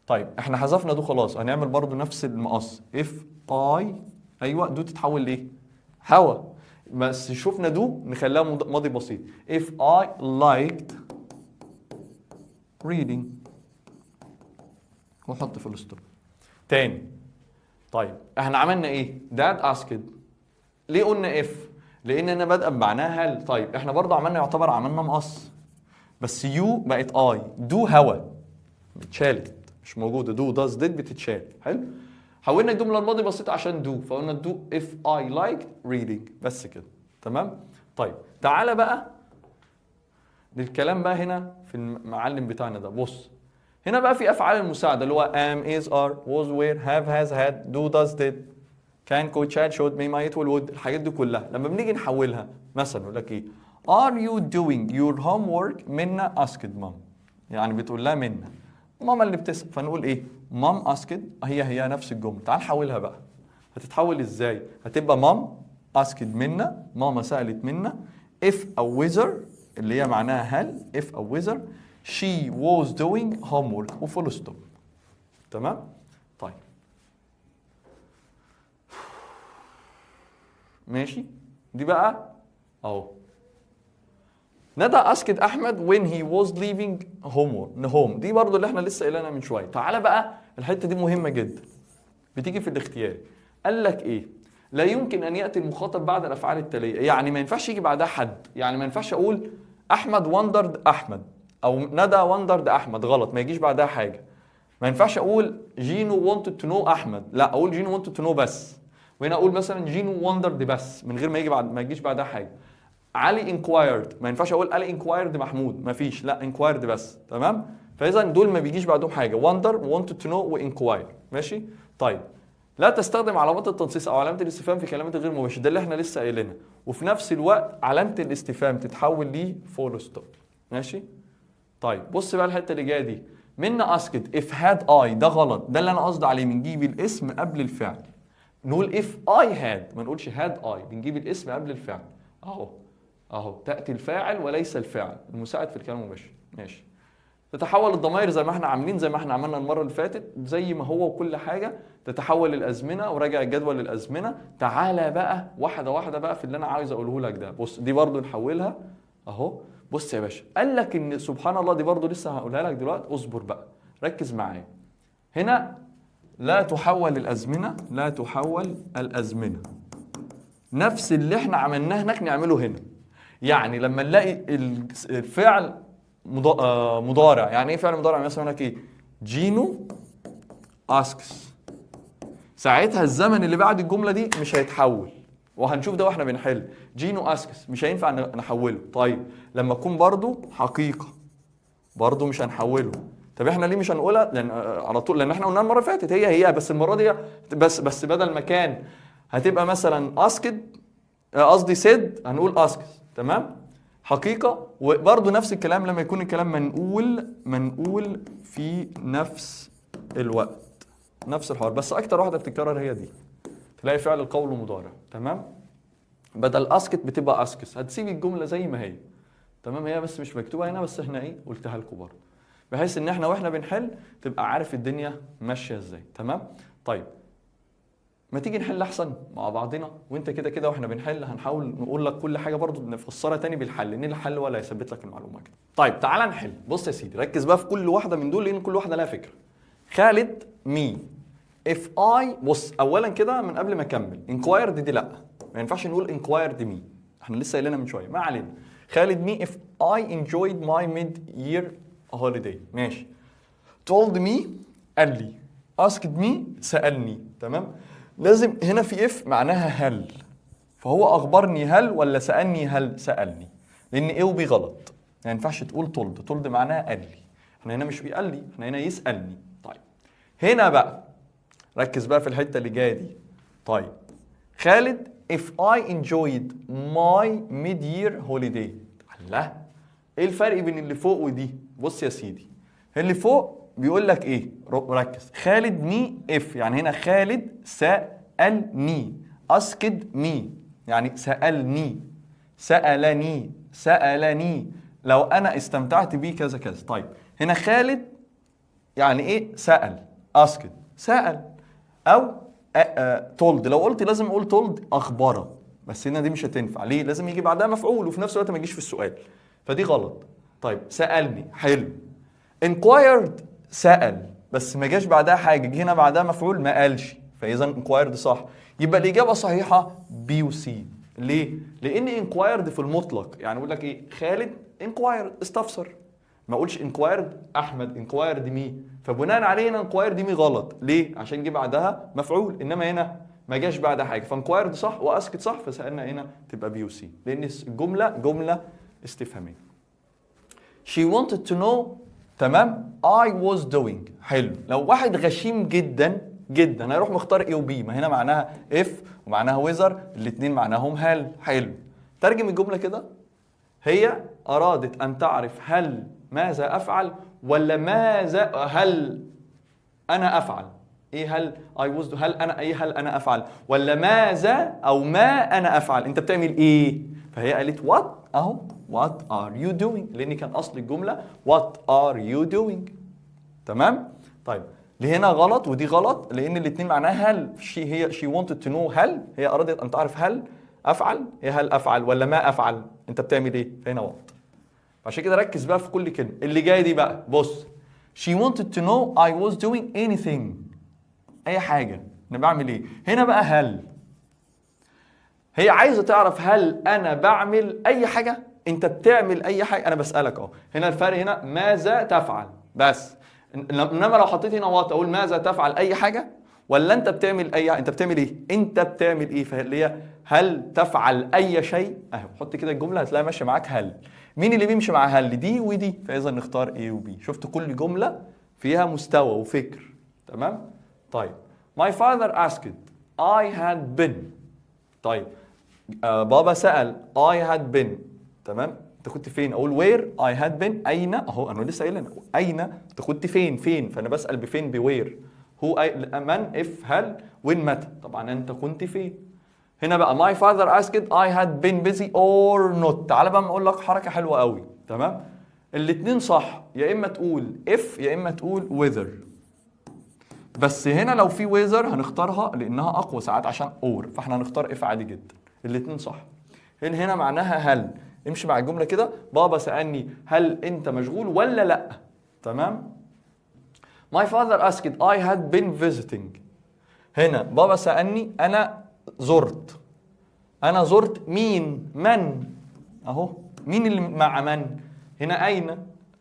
طيب احنا حذفنا دو خلاص، هنعمل برضو نفس المقص. اف اي ايوه دو تتحول لايه؟ هوا. بس شفنا دو نخليها ماضي بسيط. if I liked reading وحط في الستوب تاني. طيب احنا عملنا ايه؟ dad asked. ليه قلنا if؟ لان انا بادئه بمعناها هل. طيب احنا برضه يعتبر عملنا مقص، بس يو بقت اي. دو هوا اتشالت مش موجوده، دو داز ديد بتتشال. حلو. حولنا الجمله الماضي بسيط عشان دو، فقلنا دو if I like reading بس كده. تمام. طيب تعالى بقى للكلام بقى هنا في المعلم بتاعنا ده. بص هنا بقى في افعال المساعده اللي هو am is are was were have has had do does did can could shall should may might will would. الحاجات دي كلها لما بنيجي نحولها مثلا يقول لك ايه؟ are you doing your homework؟ منا asked mom. يعني بتقول لها منا، ماما اللي بتسأل، فنقول ايه؟ mom asked. هي نفس الجمله. تعال نحولها بقى. هتتحول ازاي؟ هتبقى mom asked منا، ماما سألت منا. if او whether اللي هي معناها هل. if او whether she was doing homework وفول ستوب. تمام؟ طيب ماشي. دي بقى اهو ندى اسكت احمد when he was leaving home. دي برضو اللي احنا لسه قايلينها من شويه. تعالى بقى الحته دي مهمه جدا، بتيجي في الاختيار. قال لك ايه؟ لا يمكن ان ياتي المخاطب بعد الافعال التاليه. يعني ما ينفعش يجي بعدها حد. يعني ما ينفعش اقول احمد وندرد احمد، او ندى وندرد احمد، غلط، ما يجيش بعدها حاجه. ما ينفعش اقول جينو wanted to know احمد، لا اقول جينو wanted to know بس. وهنا اقول مثلا جينو وندرد بس من غير ما يجي ما يجيش بعدها حاجه. علي انكوايرد، ما ينفعش اقول علي انكوايرد محمود، ما فيش، لا انكوايرد بس، تمام. فاذا دول ما بيجيش بعدهم حاجه، وندر wanted to know وانكواير، ماشي. طيب لا تستخدم علامات التنصيص او علامه الاستفهام في كلمات غير مباشره، ده اللي احنا لسه قايلينها. وفي نفس الوقت علامه الاستفهام تتحول ليه فول ستوب، ماشي. طيب بص بقى الحته اللي جايه دي، منا اسكت اف هاد اي، ده غلط، ده اللي انا قصدي عليه، بنجيب الاسم قبل الفعل. نقول اف اي هاد، ما نقولش هاد اي، بنجيب الاسم قبل الفعل. اهو تاتي الفاعل وليس الفاعل، المساعد في الكلام المباشر، ماشي. تتحول الضمائر زي ما احنا عاملين، زي ما احنا عملنا المره اللي فاتت، زي ما هو وكل حاجه. تتحول الازمنه، وراجع الجدول للازمنه. تعالى بقى واحده واحده بقى في اللي انا عاوز اقوله لك ده. بص دي برضو نحولها اهو. بص يا باشا، قال لك ان سبحان الله، دي برضو لسه هقولها لك دلوقتي، اصبر بقى ركز معايا. هنا لا تحول الازمنه، لا تحول الازمنه، نفس اللي احنا عملناه هناك نعمله هنا. يعني لما نلاقي الفعل مضارع، يعني ايه فعل مضارع؟ مثلا هناك ايه؟ جينو اسكس، ساعتها الزمن اللي بعد الجمله دي مش هيتحول، وهنشوف ده واحنا بنحل. جينو اسكس مش هينفع نحوله. طيب لما تكون برضو حقيقه، برضو مش هنحوله. طب احنا ليه مش هنقولها؟ لان على طول، لان احنا قلناها المره اللي فاتت، هي بس المره دي بس بدل ما كان هتبقى مثلا اسكد، قصدي سيد، هنقول اسكس، تمام. حقيقه. وبرضو نفس الكلام لما يكون الكلام منقول في نفس الوقت، نفس الحوار، بس اكتر واحده بتتكرر هي دي. تلاقي فعل القول مضارع، تمام. بدل اسكت بتبقى اسكس، هتسيب الجمله زي ما هي، تمام. هي بس مش مكتوبه هنا، بس احنا ايه قلتها لكم برضه، بحيث ان احنا واحنا بنحل تبقى عارف الدنيا ماشيه ازاي، تمام. طيب ما تيجي نحل احسن مع بعضنا، وانت كده كده واحنا بنحل هنحاول نقول لك كل حاجه برضه نفسرها تاني بالحل، ان الحل ولا هيثبت لك المعلومه كده. طيب تعالى نحل. بص يا سيدي، ركز بقى في كل واحده من دول، لان كل واحده لها فكره. خالد مي if I، بص اولا كده من قبل ما اكمل، inquired دي لا، ما ينفعش نقول inquired me، احنا لسه قايلينها من شويه، ما علينا. خالد مي if I enjoyed my mid-year holiday، ماشي. told me قال لي، asked me سالني، تمام. لازم هنا في if معناها هل، فهو اخبرني هل ولا سالني هل؟ سالني، لان ايه وبي غلط، ما ينفعش تقول told معناها قال لي، احنا هنا مش بيقال لي، احنا هنا يسالني. طيب هنا بقى ركز بقى في الحته اللي جايه دي. طيب خالد if I enjoyed my mid-year holiday، الله، ايه الفرق بين اللي فوق ودي؟ بص يا سيدي، اللي فوق بيقول لك ايه؟ ركز، خالد مي if، يعني هنا خالد سألني، asked me يعني سألني لو انا استمتعت بيه كذا كذا. طيب هنا خالد يعني ايه؟ سأل، asked سأل، او told، لو قلت لازم اقول told اخبره، بس هنا دي مش هتنفع، ليه؟ لازم يجي بعدها مفعول، وفي نفس الوقت ما يجيش في السؤال، فدي غلط. طيب سألني، حلو. inquired سأل، بس ما جاش بعدها حاجه، جه هنا بعدها مفعول ما قالش، فاذا inquired صح. يبقى الاجابه صحيحه بي وسي. ليه؟ لان inquired في المطلق، يعني بقول لك ايه؟ خالد inquired استفسر، ما اقولش inquired احمد، inquired مي، فبناء عليه هنا inquired مي غلط. ليه؟ عشان جه بعدها مفعول، انما هنا ما جاش بعدها حاجه، فinquired صح واسكت صح، فسالنا هنا تبقى بي وسي، لان الجمله جمله استفهاميه. she wanted to know، تمام. I was doing، حلو. لو واحد غشيم جدا جدا هيروح مختار ايه وبي، ما هنا معناها if ومعناها whether، الاثنين معناهم هل، حلو. ترجم الجمله كده، هي ارادت ان تعرف هل ماذا افعل، ولا هل انا افعل. ايه هل I was، هل انا ايه، هل انا افعل، ولا ماذا او ما انا افعل، انت بتعمل ايه؟ فهي قالت what، اهو what are you doing، لان كان اصل الجمله what are you doing، تمام. طيب ليه هنا غلط ودي غلط؟ لان الاثنين معناها هل. she wanted to know، هل هي ارادت ان تعرف هل افعل، هي هل افعل ولا ما افعل، انت بتعمل ايه؟ فهنا what. عشان كده ركز بقى في كل كلمه اللي جايه دي بقى. بص she wanted to know I was doing anything، اي حاجه، انا بعمل ايه؟ هنا بقى هل، هي عايزه تعرف هل انا بعمل اي حاجه، انت بتعمل اي حاجه، انا بسالك اهو. هنا الفرق هنا ماذا تفعل بس، انما لو حطيت هنا وات اقول ماذا تفعل اي حاجه، ولا انت بتعمل اي، انت بتعمل ايه، انت بتعمل ايه، فاللي هي هل تفعل اي شيء اهو. حط كده الجمله هتلاقي ماشيه معاك هل. مين اللي بيمشي مع هل؟ دي ودي، فاذا نختار A و B. شفت كل جمله فيها مستوى وفكر. تمام. طيب my father asked I had been. طيب بابا سأل I had been. تمام. انت كنت فين؟ اقول where I had been. اين اهو، انا لسه قايل اين، انت كنت فين، فانا بسأل بفين بوير. هو من if هل وين متى. طبعا انت كنت فين. هنا بقى my father asked I had been busy or not. تعالى بقى اقول لك حركة حلوة قوي. تمام. الاتنين صح، يا اما تقول if يا اما تقول whether. بس هنا لو في whether هنختارها لانها اقوى ساعات عشان or، فاحنا هنختار if عادي جدا. الاتنين صح. هنا معناها هل. امشي مع الجملة كده. بابا سألني هل انت مشغول ولا لا. تمام. My father asked I had been visiting. هنا بابا سألني أنا زرت. أنا زرت مين؟ من. أهو مين اللي مع من؟ هنا أين؟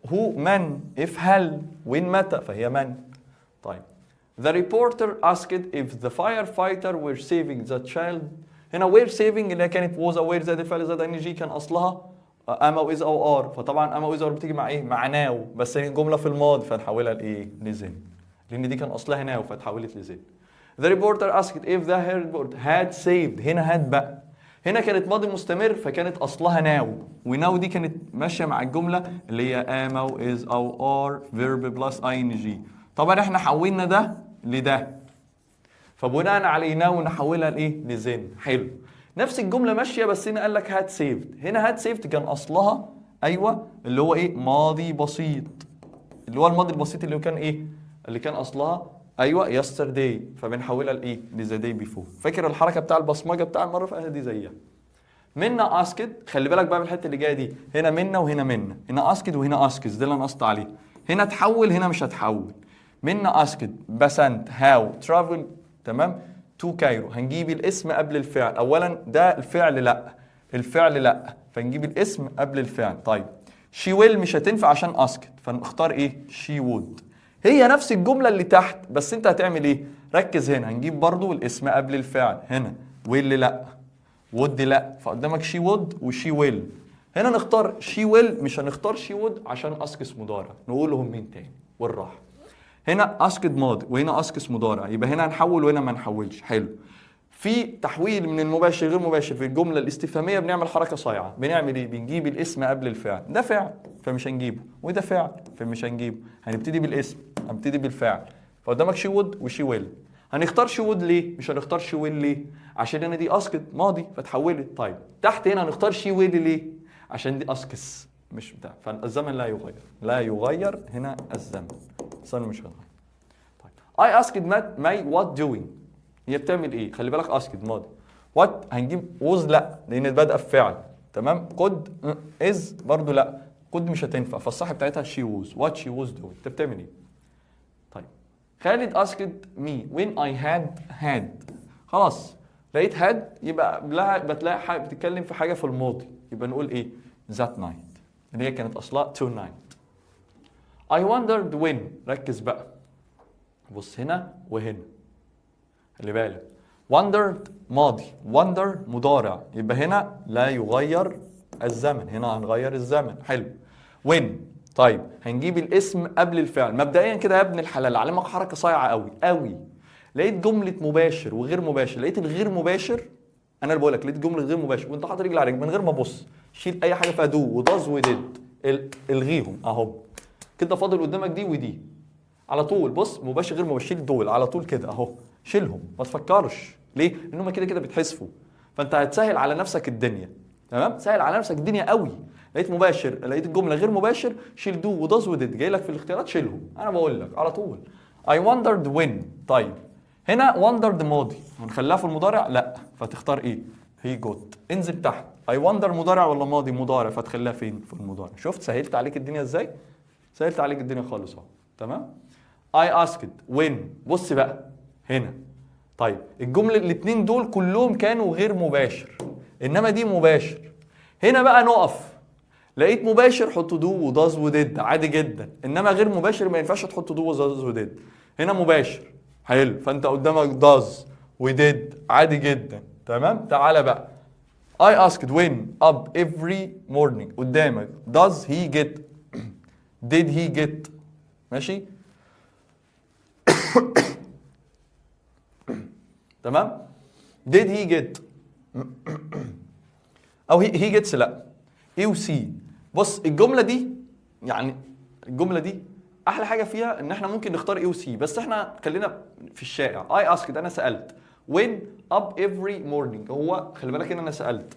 هو من. if هل وين متى، فهي من. طيب the reporter asked if the firefighter were saving the child. هنا were saving اللي هي كانت was aware زائد الفعل زائد ing كان أصلها أما و is أو are. فطبعا أما و is أو بتيجي مع إيه؟ مع now، بس هي جملة في الماضي فنحولها لإيه؟ لزين، لأن دي كان أصلها now فاتحولت لزين. The reporter asked if the airport had saved. هنا had بقى. هنا كانت ماضي مستمر فكانت أصلها now، وناو دي كانت ماشية مع الجملة اللي هي am أو is أو are verb plus ing. طبعا احنا حولنا ده لده، فبناء عليه ناو نحولها لإيه؟ لزين. حلو. نفس الجملة ماشية بس هنا قال لك had saved. هنا had saved كان أصلها أيوة اللي هو إيه؟ ماضي بسيط. اللي هو الماضي البسيط اللي هو كان إيه؟ اللي كان أصلها ايوه yesterday، فبنحولها لايه؟ لذا داي بيفور. فاكر الحركه بتاع البصمجه بتاع المره اللي فاتت دي زيها. منا اسكد. خلي بالك بقى من الحته اللي جايه دي، هنا منا وهنا منا، هنا اسكد وهنا اسكز، ده اللي انا قصدي عليه. هنا تحول هنا مش هتحول. منا اسكد بسنت هاو ترافل. تمام. تو كايرو. هنجيب الاسم قبل الفعل. اولا ده الفعل لا، الفعل لا، فنجيب الاسم قبل الفعل. طيب شي ويل مش هتنفع عشان اسكد، فنختار ايه؟ شي وود. هي نفس الجملة اللي تحت بس انت هتعمل ايه؟ ركز هنا، هنجيب برضو الاسم قبل الفعل. هنا ويل لا، وود لا، فقدامك شي وود وشي ويل. هنا نختار شي ويل مش هنختار شي وود عشان اسكس مضارع. نقولهم مين تاني والراحة. هنا اسكد ماضي وهنا اسكس مضارع، يبقى هنا هنحول وهنا ما نحولش. حلو. في تحويل من المباشر غير مباشر في الجملة الاستفهامية بنعمل حركة صايعة. بنعمل ايه؟ بنجيب الاسم قبل الفعل. ده فعل فمش هنجيبه، وده فعل فمش هنجيبه. هنبتدي بالاسم، هنبتدي بالفعل. فقدامك شي وود وشي ويل. هنختار شي وود ليه؟ مش هنختار شي ويل ليه؟ عشان انا دي اسكت ماضي فتحولت. طيب تحت هنا هنختار شي ويل ليه؟ عشان دي اسكس مش بتاع، فالزمن لا يغير، لا يغير هنا الزمن. الزمن مش هيغير. طيب I asked May what doing. هي بتعمل ايه؟ خلي بالك اسكت ماضي. وات هنجيب ووز لا لان بادئه بفعل. تمام. كود از برضو لا، كود مش هتنفع، فالصح بتاعتها شي ووز. وات شي ووز دوينج. انت بتعمل ايه؟ طيب خالد اسكت مي وين اي هاد. خلاص لقيت هاد يبقى بتلاقي حاجه بتتكلم في حاجه في الماضي، يبقى نقول ايه؟ ذات نايت اللي هي كانت اصلها تو نايت. I wondered when. ركز بقى، بص هنا وهنا، خلي بالك. wondered ماضي، wonder مضارع، يبقى هنا لا يغير الزمن، هنا هنغير الزمن. حلو. when. طيب هنجيب الاسم قبل الفعل. مبدئيا كده يا ابن الحلال علمك حركه صايعه قوي قوي. لقيت جمله مباشر وغير مباشر، لقيت الغير مباشر، انا اللي بقول لك لقيت جمله غير مباشر وانت حاطط رجل على رجل من غير ما ابص، شيل اي حاجه فيها دو وداز وديد، الغيهم اهو كده. فاضل قدامك دي ودي على طول. بص مباشر غير مباشر، شيل دول على طول كده اهو، شيلهم ما تفكرش. ليه؟ لان هم كده كده بيتحذفوا، فانت هتسهل على نفسك الدنيا. تمام. سهل على نفسك الدنيا قوي. لقيت مباشر، لقيت الجمله غير مباشر، شيل دو وداز وديد، جاي لك في الاختيارات شيلهم. انا بقول لك على طول. I wondered when. طيب هنا wondered ماضي هنخليها في المضارع؟ لا، فتختار ايه؟ هي جوت. انزل تحت. I wonder مضارع ولا ماضي؟ مضارع، فتخليها فين؟ في المضارع. شفت سهلت عليك الدنيا ازاي؟ سهلت عليك الدنيا خالص اهو. تمام. I asked when. بص بقى هنا. طيب الجمله الاثنين دول كلهم كانوا غير مباشر، انما دي مباشر. هنا بقى نقف لقيت مباشر حط دو وداز وديد عادي جدا، انما غير مباشر ما ينفعش تحط دو وداز وديد. هنا مباشر حلو، فانت قدامك داز وديد عادي جدا. تمام. تعالى بقى I asked when up every morning، قدامك does he get did he get. ماشي. تمام. did he get او he gets لا A و C. بص الجمله دي يعني الجمله دي احلى حاجه فيها ان احنا ممكن نختار A و C، بس احنا خلينا في الشائع. I asked انا سالت when up every morning، هو خلي بالك ان انا سالت،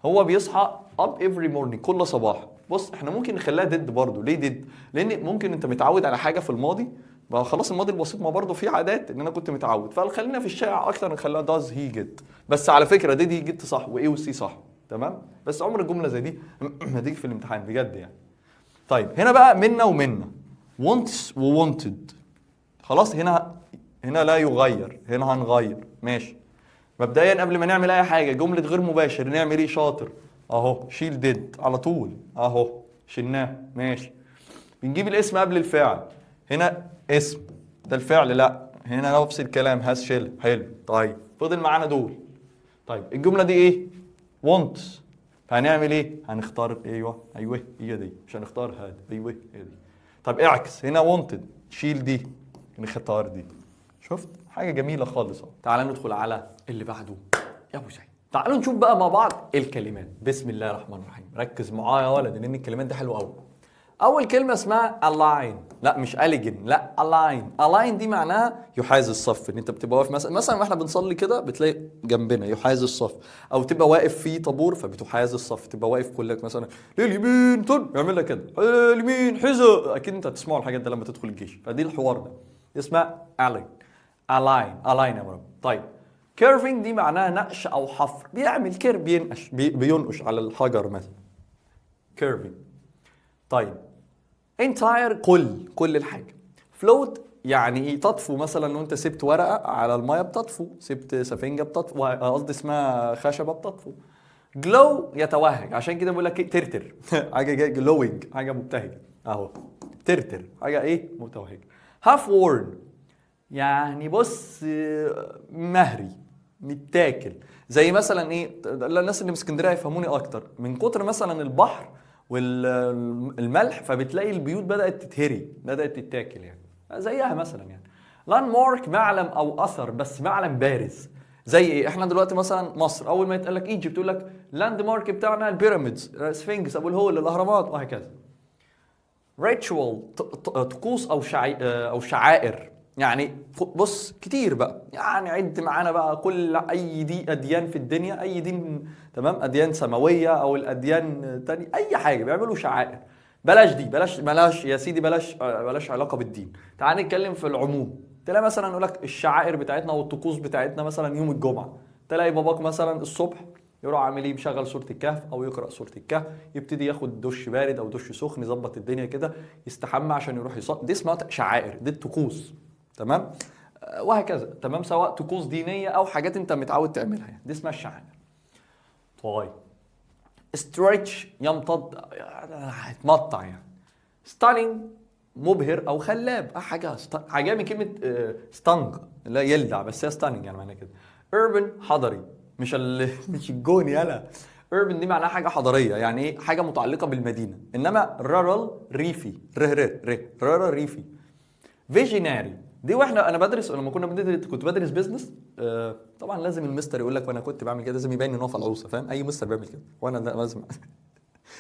هو بيصحى up every morning كل صباح. بص احنا ممكن نخليها ديد برضه. ليه ديد؟ لان ممكن انت متعود على حاجه في الماضي بقى خلاص، الماضي البسيط ما برضه فيه عادات ان انا كنت متعود، فخلينا في الشائع اكتر نخليها does he get. بس على فكره did he get صح وايه وسي صح. تمام. بس عمر الجمله زي دي ما تيجي في الامتحان بجد يعني. طيب هنا بقى منا ومنا wants و wanted. خلاص هنا لا يغير، هنا هنغير. ماشي. مبدئيا قبل ما نعمل اي حاجه جمله غير مباشر نعمل ايه؟ شاطر اهو شيل ديد على طول اهو شلناه. ماشي. بنجيب الاسم قبل الفعل. هنا اسم ده الفعل، لا هنا نفس الكلام هاز شيل. حلو. طيب فضل معانا دول. طيب الجمله دي ايه؟ wants، فهنعمل ايه؟ هنختار ايوه هي دي، مش هنختار هذا. ايوه هي دي. طب اعكس، هنا wanted شيل دي نختار دي. شفت حاجه جميله خالص اهو. تعال ندخل على اللي بعده يا ابو سعيد. تعالوا نشوف بقى مع بعض الكلمات. بسم الله الرحمن الرحيم. ركز معايا يا ولد لان الكلمات دي حلوه قوي. اول كلمه اسمها align، لا مش elegant، لا align دي معناها يحاذي الصف. ان انت بتبقى واقف مثلا واحنا بنصلي كده بتلاقي جنبنا يحاذي الصف، او تبقى واقف في طابور فبتحاذي الصف، تبقى واقف كلك مثلا لليمين يعمل لك كده اليمين حذاء. اكيد انت هتسمعوا الحاجات دي لما تدخل الجيش. فدي الحوار ده اسمها align يا مرحبا. طيب curving دي معناها نقش او حفر، بيعمل كير بينقش على الحجر مثلا curving. طيب entire كل الحاجه. float يعني ايه؟ تطفو. مثلا لو انت سبت ورقه على الميه بتطفو، سبت سفنجه بتطفو، قصدي اسمها خشبه بتطفو. glow يتوهج، عشان كده بقول لك ترتر حاجه جايه glowing حاجه مبتهجه اهو. ترتر حاجه ايه؟ متوهجه. half worn يعني بص مهري متاكل. زي مثلا ايه؟ الناس اللي من اسكندريه يفهموني اكتر، من كتر مثلا البحر والملح فبتلاقي البيوت بدات تتهري، بدات تتاكل يعني. زيها مثلا يعني. لاند مارك معلم او اثر، بس معلم بارز. زي ايه؟ احنا دلوقتي مثلا مصر اول ما يتقال لك ايجيبت تقول لك لاند مارك بتاعنا البيراميدز، سفنكس، ابو الهول، الاهرامات، وهكذا. ريتشوال طقوس او شعائر. يعني بص كتير بقى يعني، عد معانا بقى كل اي دي اديان في الدنيا، اي دين تمام، اديان سماويه او الاديان الثانيه، اي حاجه بيعملوا شعائر. بلاش دي، بلاش يا سيدي، بلاش علاقه بالدين. تعال نتكلم في العموم. تلاقي مثلا يقول لك الشعائر بتاعتنا والطقوس بتاعتنا مثلا يوم الجمعه، تلاقي باباك مثلا الصبح يروح عامل ايه؟ مشغل سوره الكهف او يقرا سوره الكهف، يبتدي ياخد دش بارد او دش سخن، يظبط الدنيا كده، يستحمى عشان يروح يصلي. دي اسمها شعائر، دي الطقوس. تمام. وهكذا. تمام. سواء طقوس دينيه او حاجات انت متعود تعملها يعني، دي اسمها الشعائر. طيب ستريتش يمتد، هيتمطع يعني. ستانينج مبهر او خلاب، حاجه عجبني كلمه ستانج، لا يلدع، بس هي ستانينج يعني معناها كده. urban حضري، مش الجون يلا. urban دي معناها حاجه حضريه، يعني ايه؟ حاجه متعلقه بالمدينه. انما rural ريفي، rural ريفي. فيجيناري دي انا بدرس، لما كنت بدرس بيزنس، طبعا لازم المستر يقول لك، وانا كنت بعمل كده لازم يبين ان هو فلعوصه، فاهم؟ اي مستر بيعمل كده وانا لازم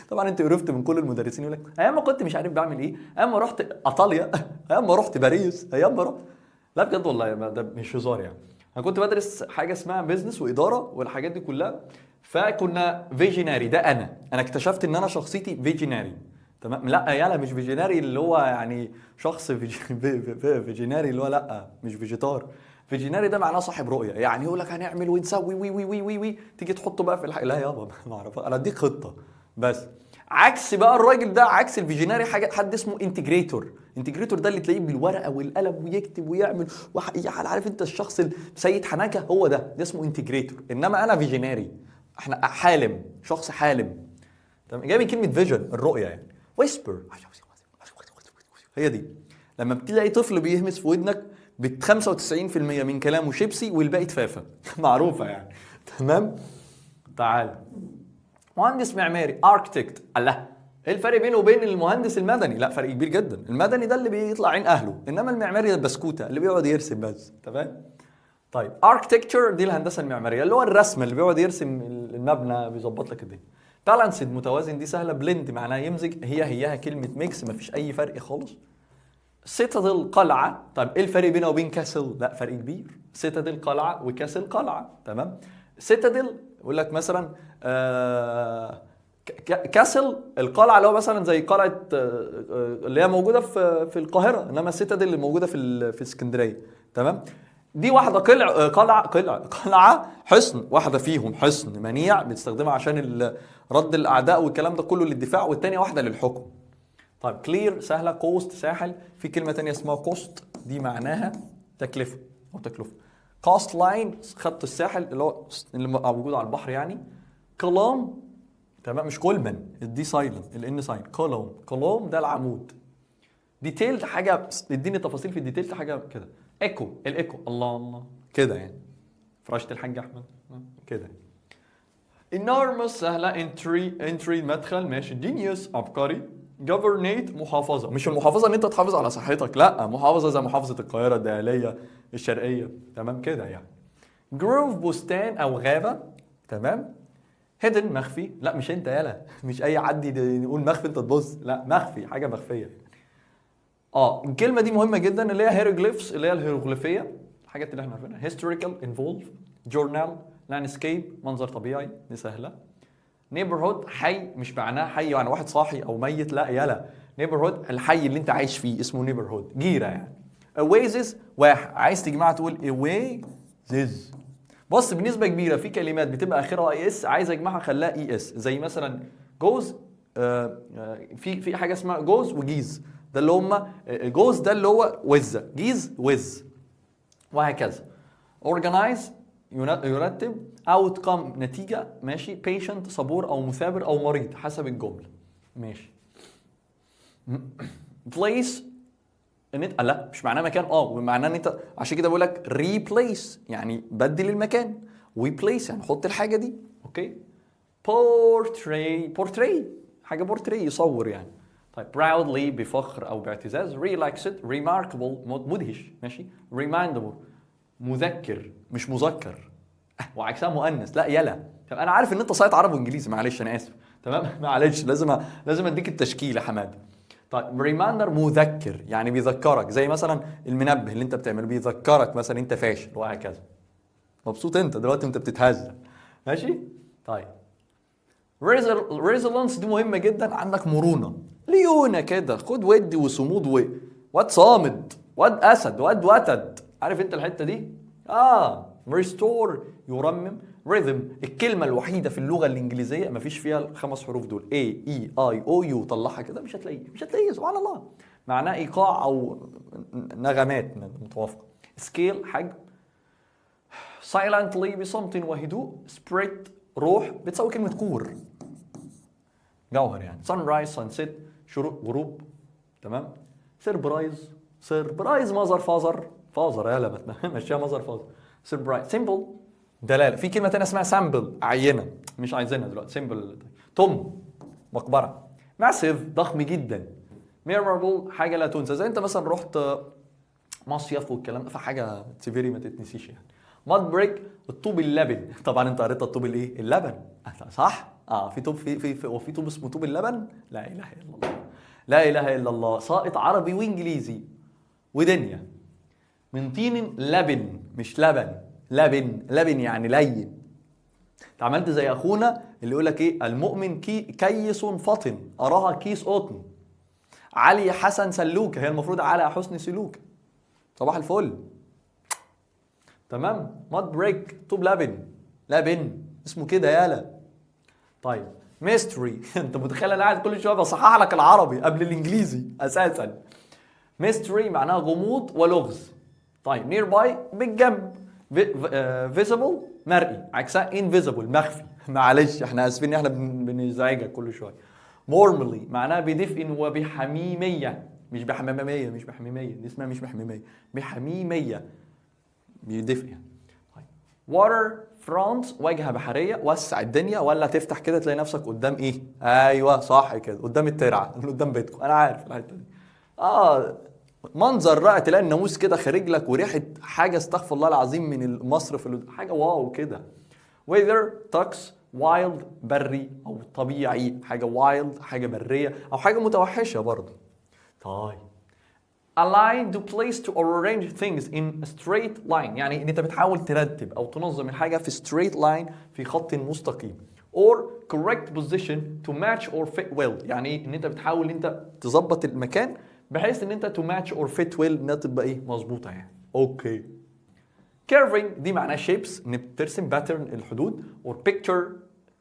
طبعا انت عرفت من كل المدرسين يقول لك ايام ما كنت مش عارف بعمل ايه، ايام ما رحت ايطاليا، ايام ما رحت باريس، ايام ما رحت. لا بجد والله ده مش هزار يعني. انا كنت بدرس حاجه اسمها بيزنس واداره والحاجات دي كلها، فكنا فيجيناري. ده انا اكتشفت ان انا شخصيتي فيجيناري. تمام. لا يلا مش فيجيناري اللي هو يعني شخص فيجيناري اللي هو لا مش فيجيتار. فيجيناري ده معناه صاحب رؤيه، يعني يقول لك هنعمل ونسوي وي وي وي وي وي، تيجي تحطه بقى في لا يابا ما اعرف، انا اديك خطه بس. عكس بقى الراجل ده، عكس الفيجيناري، حد اسمه انتجريتور ده اللي تلاقيه بالورقه والقلم ويكتب ويعمل يعني عارف انت الشخص سيد حنكه، هو ده اسمه انتجريتور. انما انا فيجيناري، احنا حالم، شخص حالم. تمام، جاي من كلمه فيجن الرؤيه يعني. ويسبر هي دي. لما بتلاقي طفل بيهمس في ودنك 95% من كلامه شيبسي والباقي تفافه معروفه يعني. تمام. تعال مهندس معماري اركتكت. الله، ايه الفرق بينه وبين المهندس المدني؟ لا فرق كبير جدا. المدني ده اللي بيطلع عين اهله، انما المعماري ده البسكوته اللي بيقعد يرسم بس. تمام. طيب اركتكتشر دي الهندسه المعماريه اللي هو الرسم اللي بيقعد يرسم المبنى بيظبط لك الدنيا. بالانسد متوازن دي سهله. بلند معناها يمزج، هيها كلمه ميكس مفيش اي فرق خالص. سيتادل قلعه. طيب ايه الفرق بينه وبين كاسل؟ لا فرق كبير. سيتادل قلعه وكاسل قلعه. تمام. سيتادل يقول لك مثلا كاسل القلعه اللي هو مثلا زي قلعه اللي هي موجوده في القاهره، انما السيتادل اللي موجوده في اسكندريه. تمام. دي واحده قلعه حصن، واحده فيهم حصن منيع بتستخدمها عشان رد الاعداء والكلام ده كله للدفاع، والتانيه واحده للحكم. طيب كلير سهله. كوست ساحل. في كلمه تانية اسمها كوست دي معناها تكلفه او تكلفه. كاست لاين خط الساحل اللي موجود على البحر يعني. كولوم تمام، مش كولمان الدي سايلنت الان ساين. كولوم ده العمود. ديتيلد حاجه، اديني تفاصيل في الديتيلد حاجه كده. ايكو الايكو الله كده يعني. فراشة الحاج احمد كده. enormous سهله. انتري مدخل ماشي. جينيوس عبقري. governate محافظه، مش المحافظه ان انت تحافظ على صحتك، لا محافظه زي محافظه القاهره الدهليه الشرقيه. تمام كده يعني. جروف بستان او غابه. تمام. هيدن مخفي. لا مش انت يالا، مش اي حد يقول مخفي انت تبص، لا مخفي حاجه مخفيه. الكلمه دي مهمه جدا اللي هي هيروغليفز اللي هي الهيروغليفيه، الحاجات اللي احنا عارفينها. هيستوريكال انفولف. جورنال. لاندسكيب منظر طبيعي دي سهله. نيبرهود حي، مش معناه حي يعني واحد صاحي او ميت، لا يالا. نيبرهود الحي اللي انت عايش فيه اسمه نيبرهود، جيره يعني. اويزز واحد، عايز تجمعها تقول اويزز. بص بنسبه كبيره في كلمات بتبقى اخرها اي اس عايز اجمعها خلاها اي اس، زي مثلا جوز. في حاجه اسمها جوز وجيز، ده اللي هم جوز ده اللي هو وزه، جيز وز، وهكذا. اورجنايز يرتب. اوتكم نتيجه ماشي. بيشنت صبور او مثابر او مريض حسب الجمله ماشي. بليس ان انت لا مش معناه مكان، ومعناه ان انت عشان كده بقول لك ريبليس يعني بدل المكان، وبليس يعني حط الحاجه دي. اوكي. بورتري حاجه بورتري يصور يعني. طيب براودلي بفخر او باعتزاز. ريلاكسد ريماركبل مدهش ماشي. ريمايندبل مذكر مش مذكر وعكسها مؤنث، لا يلا. طب انا عارف ان انت سايت عربي وانجليزي، معلش انا اسف. تمام معلش لازم اديك التشكيل يا حماد. طيب ريمايندر مذكر يعني بيذكرك، زي مثلا المنبه اللي انت بتعمله بيذكرك مثلا انت فاشل وهكذا. مبسوط انت دلوقتي انت بتتهز ماشي. طيب ريزولانس دي مهمه جدا. عندك مرونه ليونه كده، خد ودي وصمود واد صامد، واد اسد، واد وتد، عارف انت الحته دي. ريستور يرمم. ريذم الكلمه الوحيده في اللغه الانجليزيه ما فيش فيها الخمس حروف دول A E I O U، طلعها كده مش هتلاقيه سبحان الله. معناه ايقاع او نغمات متوافقه. سكيل حجم. silently بصمت وهدوء. spread روح بتساوي كلمه كور جوهر يعني. sunrise sunset شروق غروب. تمام. سربرايز مظهر فازر يلا مشيها مظهر فازر. سربرايز سيمبل دلاله. في كلمه ثانيه اسمها سامبل عينه مش عايزينها دلوقتي. سيمبل توم مقبره. ماسيف ضخم جدا. ميمورابل حاجه لا تنسى، زي انت مثلا رحت مصيف والكلام ده، فحاجه سيفيري ما تتنسيش يعني. ماد بريك الطوب اللبن. طبعا انت قريت الطوب الايه؟ اللبن صح. في طوب في طوب اسمه طوب اللبن. لا اله الا الله، لا اله الا الله. سائط عربي وانجليزي ودنيا. من طين لبن مش لبن، لبن يعني لين. انت عملت زي اخونا اللي يقول لك ايه؟ المؤمن كيس فطن اراها كيس قطن. علي حسن سلوكه، هي المفروض على حسن سلوك. صباح الفل. تمام. ماد بريك طوب لبن اسمه كده يالا. طيب ميستري انت متخيل انا قاعد كل شويه بصحح لك العربي قبل الانجليزي اساسا. ميستري معناها غموض ولغز. طيب نير باي بالجنب. فيزيبل مرئي عكسها انفيزيبل مخفي. معلش احنا اسفين ان احنا بنزعجك كل شويه. warmly معناها بدفء وبحميميه، مش بحماميه، مش بحميميه، دي اسمها مش بحميميه، بحميميه، بدفء يعني. طيب water front واجهه بحريه، وسع الدنيا، ولا تفتح كده تلاقي نفسك قدام ايه؟ ايوه صح كده، قدام الترعه اللي قدام بيتكم، انا عارف الحته دي. منظر رائع، تلاقي الناموس كده خارج لك وريحه حاجه استغفر الله العظيم من المصرف حاجه واو كده. weather طقس، wild بري او طبيعي، حاجه wild حاجه بريه او حاجه متوحشه برضه. طيب align to place to arrange things in a straight line، يعني ان انت بتحاول ترتب او تنظم الحاجه في straight line، في خط مستقيم. or correct position to match or fit well، يعني ان انت بتحاول انت تظبط المكان بحيث ان انت to match or fit well انها تبقى ايه مظبوطه يعني. اوكي. curving دي معناها shapes، ان بترسم pattern الحدود، or picture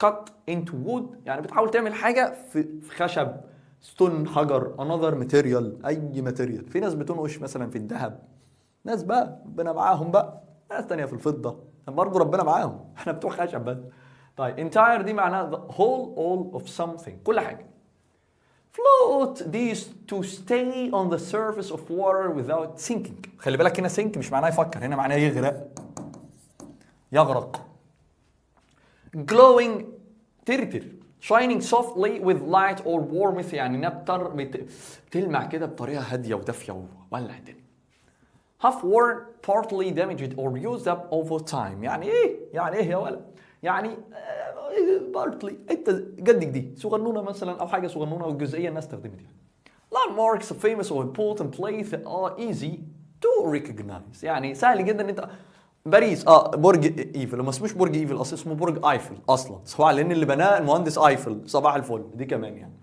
cut into wood، يعني بتحاول تعمل حاجه في خشب، ستون، حجر، another material، اي ماتيريال. في ناس بتنقش مثلا في الذهب، ناس بقى ربنا معاهم بقى، ناس تانية في الفضه برضه ربنا معاهم، احنا بتوع خشب بس. طيب entire دي معناها the whole all of something، كل حاجه. float دي to stay on the surface of water without sinking. خلي بالك هنا sink مش معناه يفكر، هنا معناه يغرق، يغرق. glowing ترتر، shining softly with light or warmth، يعني انها بتلمع كده بطريقه هاديه ودافيه وولع الدنيا. half worn partly damaged or used up over time، يعني ايه؟ يعني ايه يا ولد؟ يعني partly انت جدك دي صغنونه مثلا او حاجه صغنونه او جزئيه الناس استخدمتها. landmarks of famous or important place that are easy to recognize، يعني سهل جدا ان انت باريس برج ايفل، ما اسموش برج ايفل اصلا، اسمه برج ايفل اصلا، سواء لان اللي بناه المهندس ايفل، صباح الفل دي كمان يعني.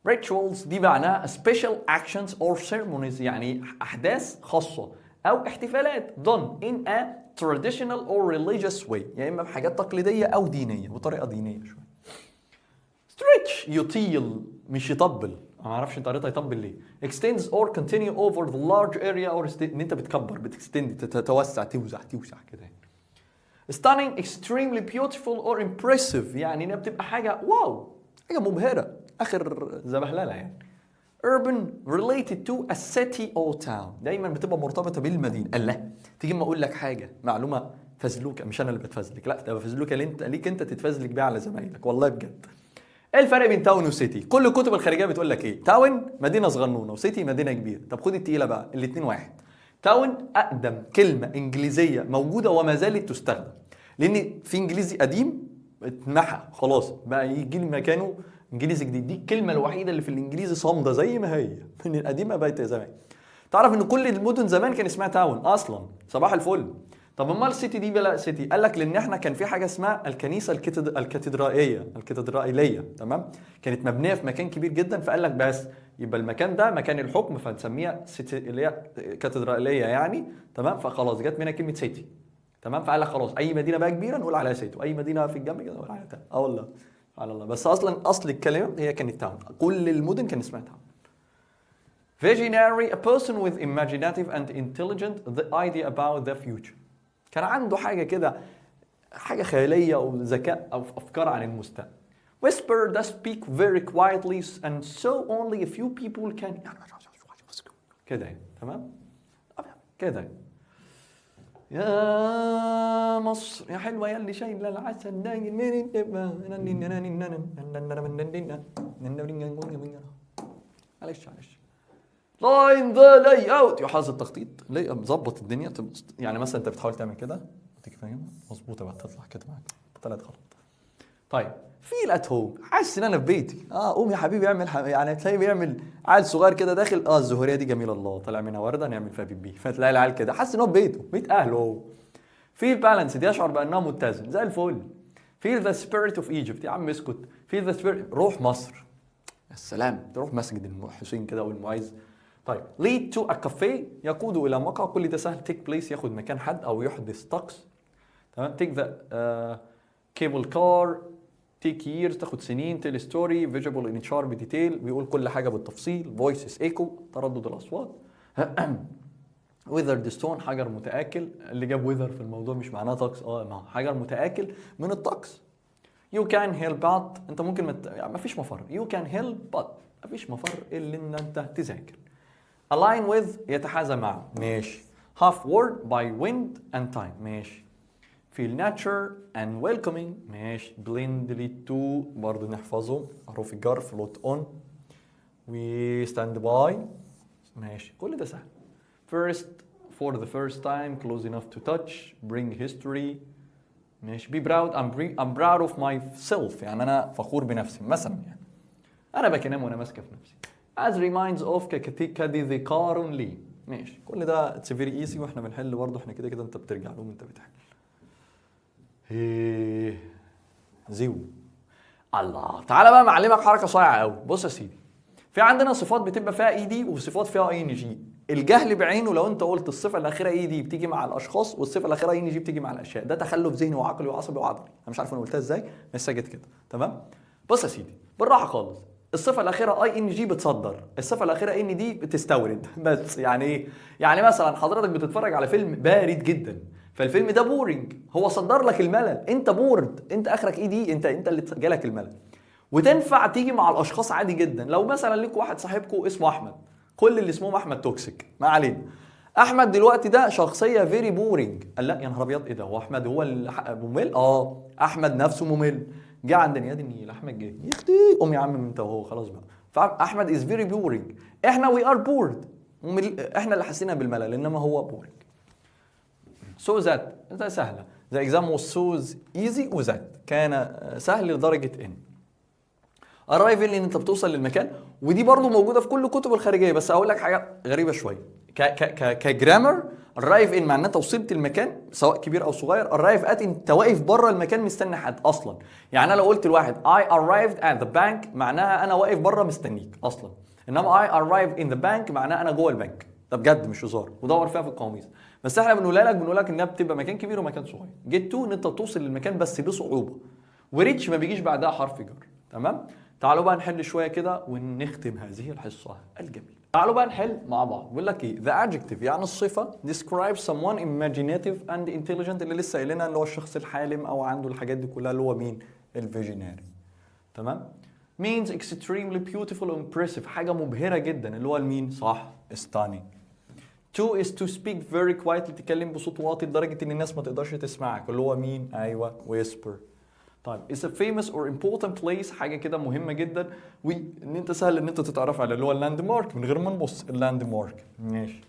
rituals دي معناها special actions or ceremonies، يعني احداث خاصه او احتفالات done in a traditional or religious way، يعني اما بحاجات تقليديه او دينيه بطريقه دينيه شويه. stretch يطيل مش يطبل، ما اعرفش انت قريتها يطبل ليه. extends or continue over the large area or ان انت بتكبر، بتكستند، تتوسع، توسع كده. stunning extremely beautiful or impressive، يعني انها بتبقى حاجه واو، حاجه مبهره اخر زبهلله يعني. urban related to a city or town، دايما بتبقى مرتبطه بالمدينه. الله، تيجي ما اقول لك حاجه معلومه فزلوكه، مش انا اللي بتفزلك، لا ده فزلوكه ليك انت تتفزلك بيها على زمايلك، والله بجد. ايه الفرق بين تاون وسيتي؟ كل الكتب الخارجيه بتقول لك ايه؟ تاون مدينه صغنونه وسيتي مدينه كبيره. طب خد التقيله بقى، الاثنين واحد. تاون اقدم كلمه انجليزيه موجوده وما زالت تستخدم، لان في انجليزي قديم اتمحى خلاص، بقى يجي لي مكانه انجليزي جديد. دي الكلمه الوحيده اللي في الانجليزي صامده زي ما هي، من القديمه بقت زمان. تعرف ان كل المدن زمان كان اسمها تاون اصلا، صباح الفل. طب امال السيتي دي بلا سيتي؟ قال لك لان احنا كان في حاجه اسمها الكنيسه الكاتدرائيه، تمام؟ كانت مبنيه في مكان كبير جدا، فقال لك بس يبقى المكان ده مكان الحكم، فنسميها سيتي اللي هي كاتدرائيه يعني، تمام؟ فخلاص جت منها كلمه سيتي، تمام؟ فقال لك خلاص اي مدينه بقى كبيره نقول عليها سيتي، واي مدينه في الجنب كده نقول عليها تاون. والله سبحان الله، بس اصلا اصل الكلمه هي كانت تاون، كل المدن كان اسمها تاون. Visionary a person with imaginative and intelligent the idea about the future، كان عنده حاجة كده، حاجة خيالية أو ذكاء أو أفكار عن المستقبل. Whisper that speak very quietly and so only a few people can كده يعني، تمام؟ كده يعني. يا مصر يا حلوة يا اللي شايلة العسل معلش لاين ذا لاي اوت، يحاز التخطيط، مظبط الدنيا، يعني مثلا انت بتحاول تعمل كده تيجي فاهم مظبوطه بقى، تطلع كده معاك طلعت غلط. طيب فيل ات هوم، حاسس ان انا في بيتي. قوم يا حبيبي اعمل يعني تلاقيه بيعمل عيل صغير كده داخل، الزهوريه دي جميله الله طلع منها ورده نعمل فيها بيبي، فتلاقي العيال كده حاسس ان هو في بيته، بيت اهله. فيل بالانس دي يشعر بانه متزن زي الفل. فيل ذا سبيريت اوف ايجيبت، يا عم اسكت. فيل ذا سبيريت، روح مصر، السلام، تروح مسجد الحسين كده والمعز. طيب lead to a cafe، يقود الى مقهى، كل ده سهل. take place ياخد مكان حد او يحدث طقس، تمام. take the cable car take years، تاخد سنين. tell story visible in sharp detail، بيقول كل حاجه بالتفصيل. voices echo، تردد الاصوات. withered stone، حجر متآكل. اللي جاب wither في الموضوع مش معناه طقس، ما حجر متآكل من الطقس، You can help out. انت ممكن يعني مفيش مفر. You can help but مفيش مفر الا ان انت تذاكر. Align with يتحاذى مع ماشي. Half word by wind and time ماشي. Feel nature and welcoming ماشي. Blend lead to برضه نحفظه. حروف الجر float on. We stand by ماشي. كل ده سهل. First for the first time close enough to touch. Bring history ماشي. Be proud. I'm proud of myself يعني أنا فخور بنفسي مثلا يعني. أنا بكنام وأنا ماسكة في نفسي. As reminds of كذكار لي ماشي. كل ده it's very easy واحنا بنحل برضه احنا كده كده انت بترجع لهم انت بتحل. زيو الله. تعالى بقى معلمك حركة صايعة قوي. بص يا سيدي. في عندنا صفات بتبقى فيها اي دي وصفات فيها اي ان جي. الجهل بعينه لو انت قلت الصفه الاخيره اي دي بتيجي مع الاشخاص والصفه الاخيره اي ان جي بتيجي مع الاشياء، ده تخلف ذهني وعقلي وعصبي وعضلي. انا مش عارف انا قلتها ازاي بس جت كده تمام. بص يا سيدي بالراحه خالص. الصفه الاخيره اي ان جي بتصدر، الصفه الاخيره ان دي بتستورد. بس يعني ايه؟ يعني مثلا حضرتك بتتفرج على فيلم بارد جدا فالفيلم ده بورنج، هو صدر لك الملل، انت بورد، انت اخرك اي دي، انت اللي جالك الملل. وتنفع تيجي مع الاشخاص عادي جدا. لو مثلا ليك واحد صاحبكم اسمه احمد، كل اللي اسمهم احمد توكسيك ما علينا. احمد دلوقتي ده شخصيه فيري بورنج. قال لا يا نهار ابيض ايه ده هو احمد هو الممل؟ احمد نفسه ممل. جه عندنا يا دي النيل احمد جه يا اختي قوم يا عم انت وهو خلاص بقى. فاحمد از فيري بورنج. احنا وي ار بورد، احنا اللي حسينا بالملل انما هو بورنج. سو ذات ده سهله. ذا اكزام واز سو ايزي وذات كان سهل لدرجه ان. ارايفل ان انت بتوصل للمكان، ودي برضو موجوده في كل الكتب الخارجيه. بس اقول لك حاجه غريبه شويه كجرامر. ارايف ان معناه انت وصلت المكان سواء كبير او صغير. ارايف ات انت واقف بره المكان مستني حد اصلا. يعني انا لو قلت لواحد I arrived at the bank معناها انا واقف بره مستنيك اصلا. انما I arrived in the bank معناها انا جوه البنك. ده بجد مش هزار ودور فيها في القواميس. بس احنا بنقول لك انها بتبقى مكان كبير ومكان صغير. جيت تو ان انت توصل للمكان بس بصعوبه. وريتش ما بيجيش بعدها حرف جر. تمام. تعالوا بقى نحل شويه كده ونختم هذه الحصه الجميله. تعالوا بقى نحل مع بعض. بيقول لك ايه؟ the adjective يعني الصفه describes someone imaginative and intelligent اللي لسه قايلينها اللي هو الشخص الحالم او عنده الحاجات دي كلها اللي هو مين؟ الفيجناري. تمام؟ means extremely beautiful and impressive حاجه مبهره جدا اللي هو المين؟ صح stunning. to is to speak very quietly تتكلم بصوت واطي لدرجه ان الناس ما تقدرش تسمعك اللي هو مين؟ ايوه whisper. طيب is a famous or important place حاجه كده مهمه جدا وان انت سهل ان انت تتعرف على اللي هو اللاند مارك من غير ما نبص. اللاند مارك ماشي.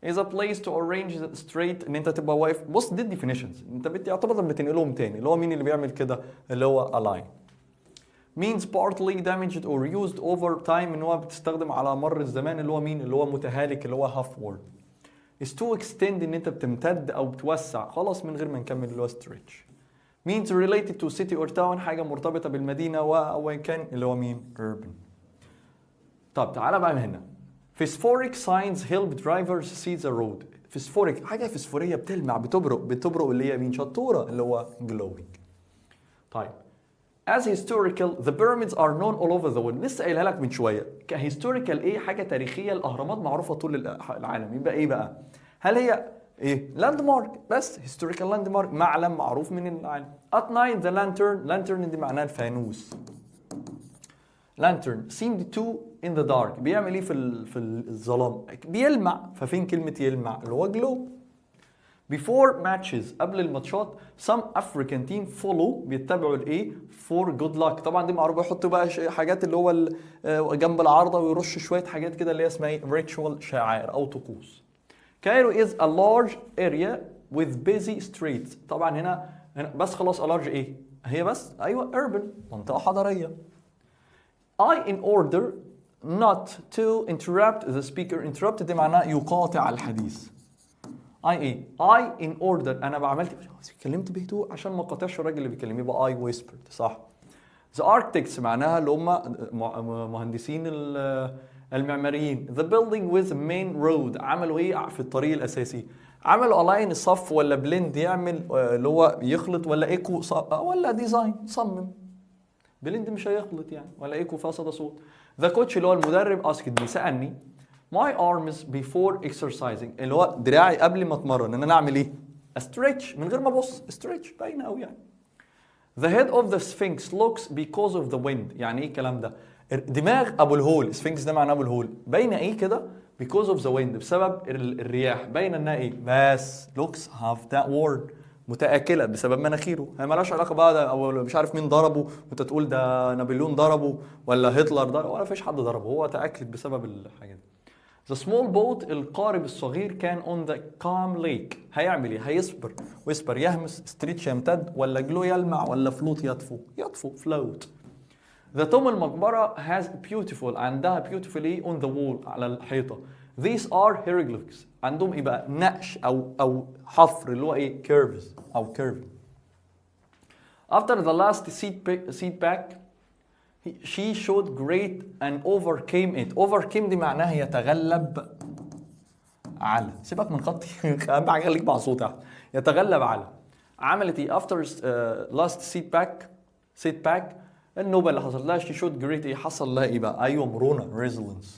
is a place to arrange straight ان انت تبقى واقف. بص دي definitions انت يعتبر بتنقلهم تاني اللي هو مين اللي بيعمل كده اللي هو align. means partly damaged or used over time ان هو بتستخدم على مر الزمان اللي هو مين؟ اللي هو متهالك اللي هو half word. is to extend ان انت بتمتد او بتوسع خلاص من غير ما نكمل اللي هو stretch. means related to city or town حاجة مرتبطة بالمدينة أو كان اللي هو مين؟ urban. طب تعالى بقى من هنا. phosphoric signs help drivers see the road. phosphoric حاجة فسفورية بتلمع بتبرق اللي هي مين؟ شطورة اللي هو glowing. طيب as historical the pyramids are known all over the world. لسه قايلها لك من شوية. كهيستوريكال ايه؟ حاجة تاريخية. الأهرامات معروفة طول العالم. يبقى ايه بقى؟ هل هي ايه؟ لاند مارك بس هيستوريكال لاند مارك معلم معروف من العالم. at night the lantern دي معناها الفانوس. lantern seemed to in the dark بيعمل ايه في الظلام؟ بيلمع. ففين كلمة يلمع؟ اللي هو glow. before matches قبل الماتشات some African team follow بيتبعوا الايه؟ for good luck. طبعا دي معروفة. يحطوا بقى حاجات اللي هو جنب العارضة ويرش شوية حاجات كده اللي هي اسمها ايه؟ ritual شعائر او طقوس. Cairo is a large area with busy streets. طبعا هنا بس خلاص a large ايه؟ هي بس ايوه urban منطقة حضرية. I in order not to interrupt the speaker. interrupt دي معناه يقاطع الحديث. I ايه؟ I in order انا بعملت اتكلمت بهدوء عشان ما اقاطعش الراجل اللي بيكلم يبقى I whispered صح. The architects معناها اللي هم مهندسين المعماريين. The building with main road عملوا ايه في الطريق الاساسي؟ عملوا align صف ولا blend يعمل اللي هو يخلط ولا ايكو ولا ديزاين صمم. blend مش هيخلط يعني ولا ايكو فيها صدى صوت. The coach اللي هو المدرب asked me سألني my arms before exercising اللي هو دراعي قبل ما اتمرن ان انا اعمل ايه؟ stretch من غير ما ابص. stretch باينه قوي يعني. The head of the sphinx looks because of the wind. يعني ايه الكلام ده؟ دماغ ابو الهول، سفنكس ده معناه ابو الهول، باينه ايه كده؟ because of the wind، بسبب الرياح، باينه انها ايه؟ بس looks have that word، متآكلة بسبب مناخيره. هي مالهاش علاقة بقى ده او مش عارف مين ضربه وانت تقول ده نابليون ضربه ولا هتلر ضربه، ولا فيش حد ضربه، هو تأكد بسبب الحاجة دي. The small boat، القارب الصغير، كان on the calm lake، هيعمل ايه؟ هيصبر، ويسبر يهمس، ستريتش يمتد، ولا جلو يلمع، ولا فلوت يطفو float. The tomb، المقبرة، has beautiful، عندها beautiful ايه on the wall، على الحيطة. These are hieroglyphs، عندهم ايه بقى؟ نقش او حفر اللي هو ايه؟ curves او curve. After the last setback she showed great and overcame it. overcame دي معناها يتغلب على، سيبك من خطي اهم حاجه خليك مع صوتي. يتغلب على، عملت ايه؟ after last setback النوبه اللي حصلت لها she showed great ايه؟ حصل لها ايه بقى؟ ايوه مرونه، resilience.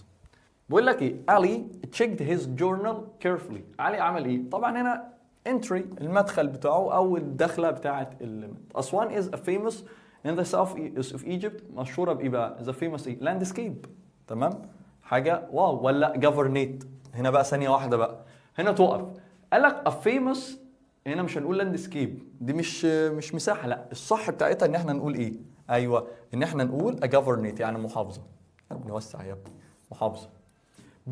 بقول لك ايه؟ علي checked his journal carefully. علي عمل ايه؟ طبعا هنا entry المدخل بتاعه او الدخله بتاعه اسوان is a famous in the south of Egypt، مشهوره بايه بقى؟ the famous ايه؟ landscape. تمام؟ حاجه واو. ولا governate؟ هنا بقى ثانيه واحده بقى، هنا تقف. قال لك a famous، هنا مش هنقول لاندسكيب، دي مش مساحه، لا الصح بتاعتها ان احنا نقول ايه؟ ايوه ان احنا نقول a governate، يعني محافظه. نوسع يا ابني، محافظه.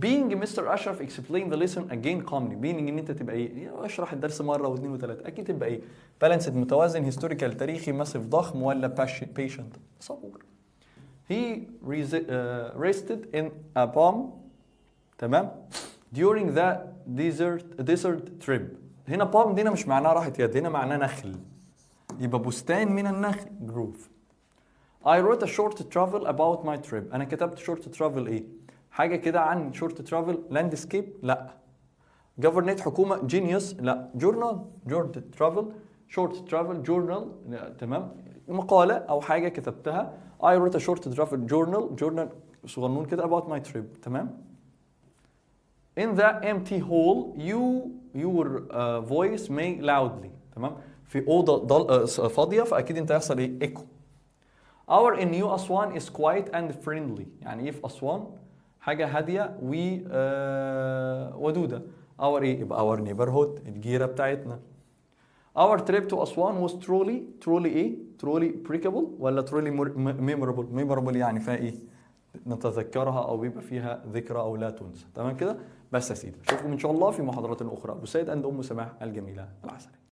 being Mr. Ashraf explain the lesson again calmly. being ان انت تبقى ايه؟ اشرح الدرس مره واثنين وثلاثه، اكيد تبقى ايه؟ balanced متوازن، historical تاريخي، massive ضخم، ولا patient صبور. he rested in a palm، تمام، during the desert trip. هنا palm دي مش معناها راحة يد، هنا معناها نخل، يبقى بستان من النخل grove. I wrote a short travel about my trip. انا كتبت short travel ايه؟ حاجة كده عن short travel. landscape لا. governate حكومة. genius لا. journal short travel journal تمام، مقالة أو حاجة كتبتها. I wrote a short travel journal صغنون كده about my trip. تمام. in the empty hall your voice may loudly. تمام، في أوضة فاضية فأكيد أنت هيحصل إيه؟ echo. our in New Aswan is quiet and friendly. يعني إيه في أسوان؟ حاجة هادية ودودة. our ايه؟ يبقى our neighborhood، الجيرة بتاعتنا. our trip to أسوان was truly ايه؟ truly preachable ولا truly memorable يعني فيها ايه؟ نتذكرها او بيبقى فيها ذكرى او لا تنسى. تمام كده؟ بس يا سيدي اشوفكم ان شاء الله في محاضرات اخرى. ابو سيد اند ام سماح الجميلة العسلية.